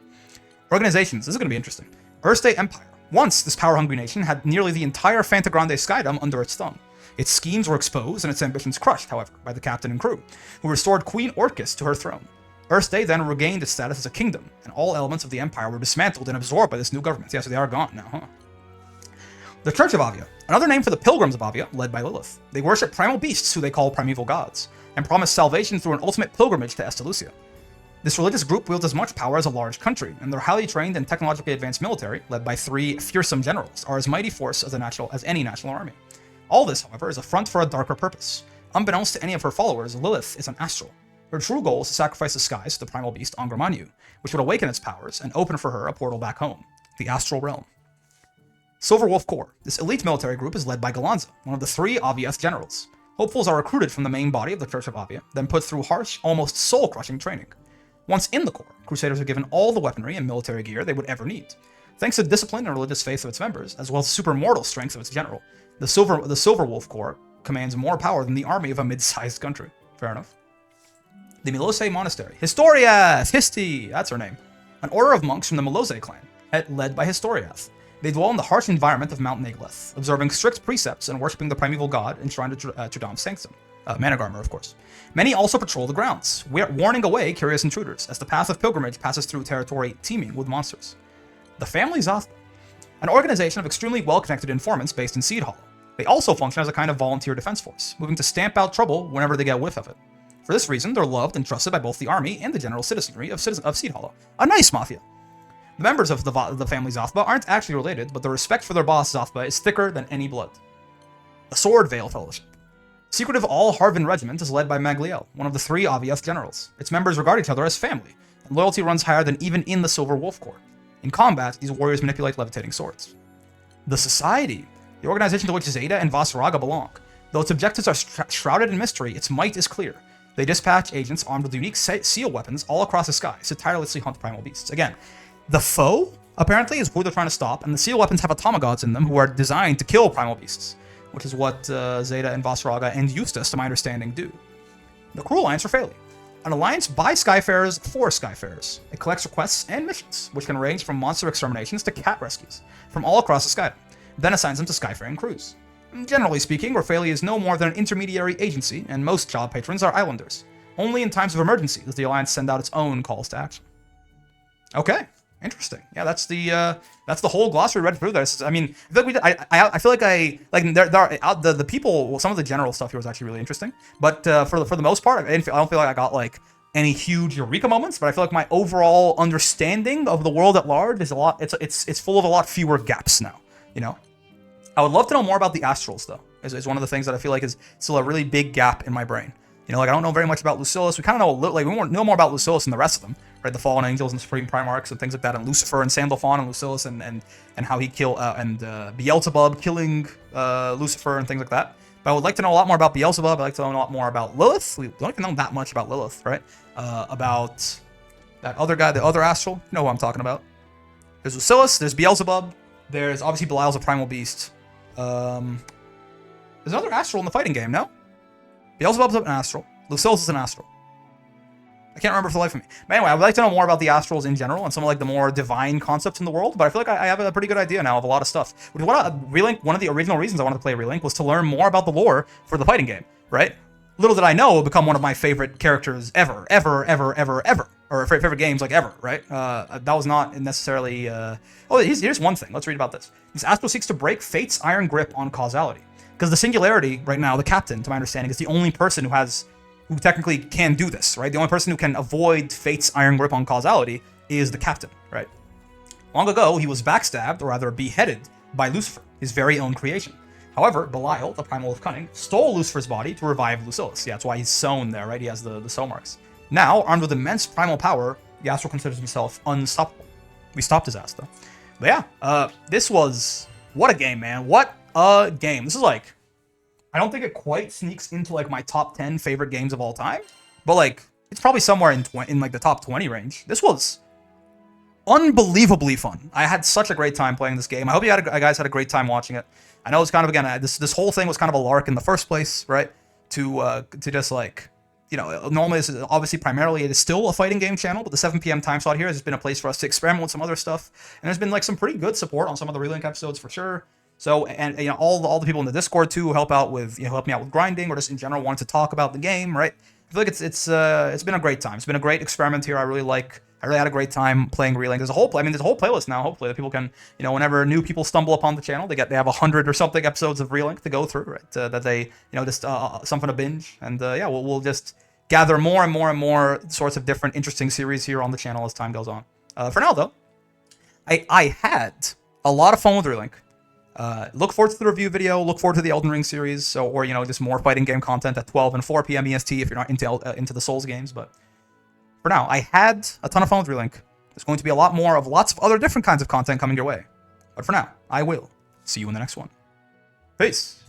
Organizations. This is going to be interesting. Earthstate Empire. Once, this power-hungry nation had nearly the entire Fantagrande Skydom under its thumb. Its schemes were exposed and its ambitions crushed, however, by the captain and crew, who restored Queen Orcus to her throne. Earthstate then regained its status as a kingdom, and all elements of the empire were dismantled and absorbed by this new government. Yeah, so they are gone now, huh? The Church of Avia, another name for the Pilgrims of Avia, led by Lilith. They worship primal beasts who they call primeval gods, and promise salvation through an ultimate pilgrimage to Lucia. This religious group wields as much power as a large country, and their highly trained and technologically advanced military, led by 3 fearsome generals, are as mighty force as any national army. All this, however, is a front for a darker purpose. Unbeknownst to any of her followers, Lilith is an astral. Her true goal is to sacrifice the skies to the primal beast Angramanyu, which would awaken its powers and open for her a portal back home, the astral realm. Silver Wolf Corps. This elite military group is led by Galanza, one of the 3 Aviath generals. Hopefuls are recruited from the main body of the Church of Avia, then put through harsh, almost soul-crushing training. Once in the Corps, Crusaders are given all the weaponry and military gear they would ever need. Thanks to the discipline and religious faith of its members, as well as the supermortal strength of its general, the Silver Wolf Corps commands more power than the army of a mid-sized country. Fair enough. The Milose Monastery. Historiath! Histi! That's her name. An order of monks from the Milose clan, led by Historiath. They dwell in the harsh environment of Mount Nagleth, observing strict precepts and worshipping the primeval god enshrined to Trudam's sanctum. Managarmr, of course. Many also patrol the grounds, warning away curious intruders, as the path of pilgrimage passes through territory teeming with monsters. The Family Zothba. An organization of extremely well-connected informants based in Seed Hollow. They also function as a kind of volunteer defense force, moving to stamp out trouble whenever they get a whiff of it. For this reason, they're loved and trusted by both the army and the general citizenry of Seed Hollow. A nice mafia. The members of the Family Zothba aren't actually related, but the respect for their boss Zothba is thicker than any blood. The Sword Veil Fellowship. Secretive All-Harvin Regiment is led by Magliel, one of the 3 Aviath generals. Its members regard each other as family, and loyalty runs higher than even in the Silver Wolf Corps. In combat, these warriors manipulate levitating swords. The Society. The organization to which Zeta and Vasaraga belong. Though its objectives are shrouded in mystery, its might is clear. They dispatch agents armed with unique seal weapons all across the skies to tirelessly hunt primal beasts. Again, the foe, apparently, is who they're trying to stop, and the seal weapons have automagods in them who are designed to kill primal beasts, which is what Zeta and Vasaraga and Eustace, to my understanding, do. The Cruel Alliance for Phaley. An alliance by Skyfarers for Skyfarers. It collects requests and missions, which can range from monster exterminations to cat rescues, from all across the Skydom, then assigns them to Skyfaring crews. Generally speaking, Orphaley is no more than an intermediary agency, and most job patrons are islanders. Only in times of emergency does the alliance send out its own calls to action. Okay, interesting. Yeah, that's the whole glossary read through this. I mean, I feel like the people. Well, some of the general stuff here was actually really interesting, but for the most part, I don't feel like I got like any huge eureka moments. But I feel like my overall understanding of the world at large is a lot. It's full of a lot fewer gaps now. You know. I would love to know more about the Astrals, though, is one of the things that I feel like is still a really big gap in my brain. You know, like, I don't know very much about Lucilius. We kind of know, like, we know more about Lucilius than the rest of them, right? The Fallen Angels and Supreme Primarchs and things like that, and Lucifer and Sandalphon and Lucilius and how he killed, and Beelzebub killing Lucifer and things like that. But I would like to know a lot more about Beelzebub. I'd like to know a lot more about Lilith. We don't even know that much about Lilith, right? About that other guy, the other Astral. You know who I'm talking about. There's Lucilius, there's Beelzebub, there's obviously Belial's a primal beast. There's another Astral in the fighting game, no? Beelzebub's an Astral. Lucilius is an Astral. I can't remember for the life of me. But anyway, I would like to know more about the Astrals in general and some of like the more divine concepts in the world, but I feel like I have a pretty good idea now of a lot of stuff. Which Relink, one of the original reasons I wanted to play Relink was to learn more about the lore for the fighting game, right? Little did I know it would become one of my favorite characters ever. Or favorite games like ever, right? That was not necessarily... here's one thing. Let's read about this. This Astral seeks to break Fate's iron grip on causality. Because the Singularity, right now, the Captain, to my understanding, is the only person who technically can do this, right? The only person who can avoid Fate's iron grip on causality is the captain, right? Long ago, he was backstabbed, or rather beheaded, by Lucifer, his very own creation. However, Belial, the Primal of Cunning, stole Lucifer's body to revive Lucilius. Yeah, that's why he's sewn there, right? He has the sew marks. Now, armed with immense primal power, Yasuo considers himself unstoppable. We stopped his ass, though. But yeah, this was... What a game, man. What a game. This is like... I don't think it quite sneaks into like my top 10 favorite games of all time, but like, it's probably somewhere in like the top 20 range. This was unbelievably fun. I had such a great time playing this game. I hope you guys had a great time watching it. I know it's kind of, again, this whole thing was kind of a lark in the first place, right? To just like, you know, normally this is obviously primarily it is still a fighting game channel, but the 7 p.m. time slot here has been a place for us to experiment with some other stuff. And there's been like some pretty good support on some of the Relink episodes for sure. So, and you know, all the people in the Discord too who help out with, you know, help me out with grinding or just in general wanted to talk about the game, right? I feel like it's been a great time. It's been a great experiment here. I really had a great time playing Relink. There's a whole playlist now. Hopefully that people can, you know, whenever new people stumble upon the channel, they have 100 or something episodes of Relink to go through, right? That they, you know, just something to binge. And yeah, we'll just gather more and more and more sorts of different interesting series here on the channel as time goes on. For now though, I had a lot of fun with Relink. Look forward to the review video. Look forward to the Elden Ring series, or you know, just more fighting game content at 12 and 4 p.m. EST if you're not into the Souls games. But for now, I had a ton of fun with Relink. There's going to be a lot more of lots of other different kinds of content coming your way. But for now, I will see you in the next one. Peace.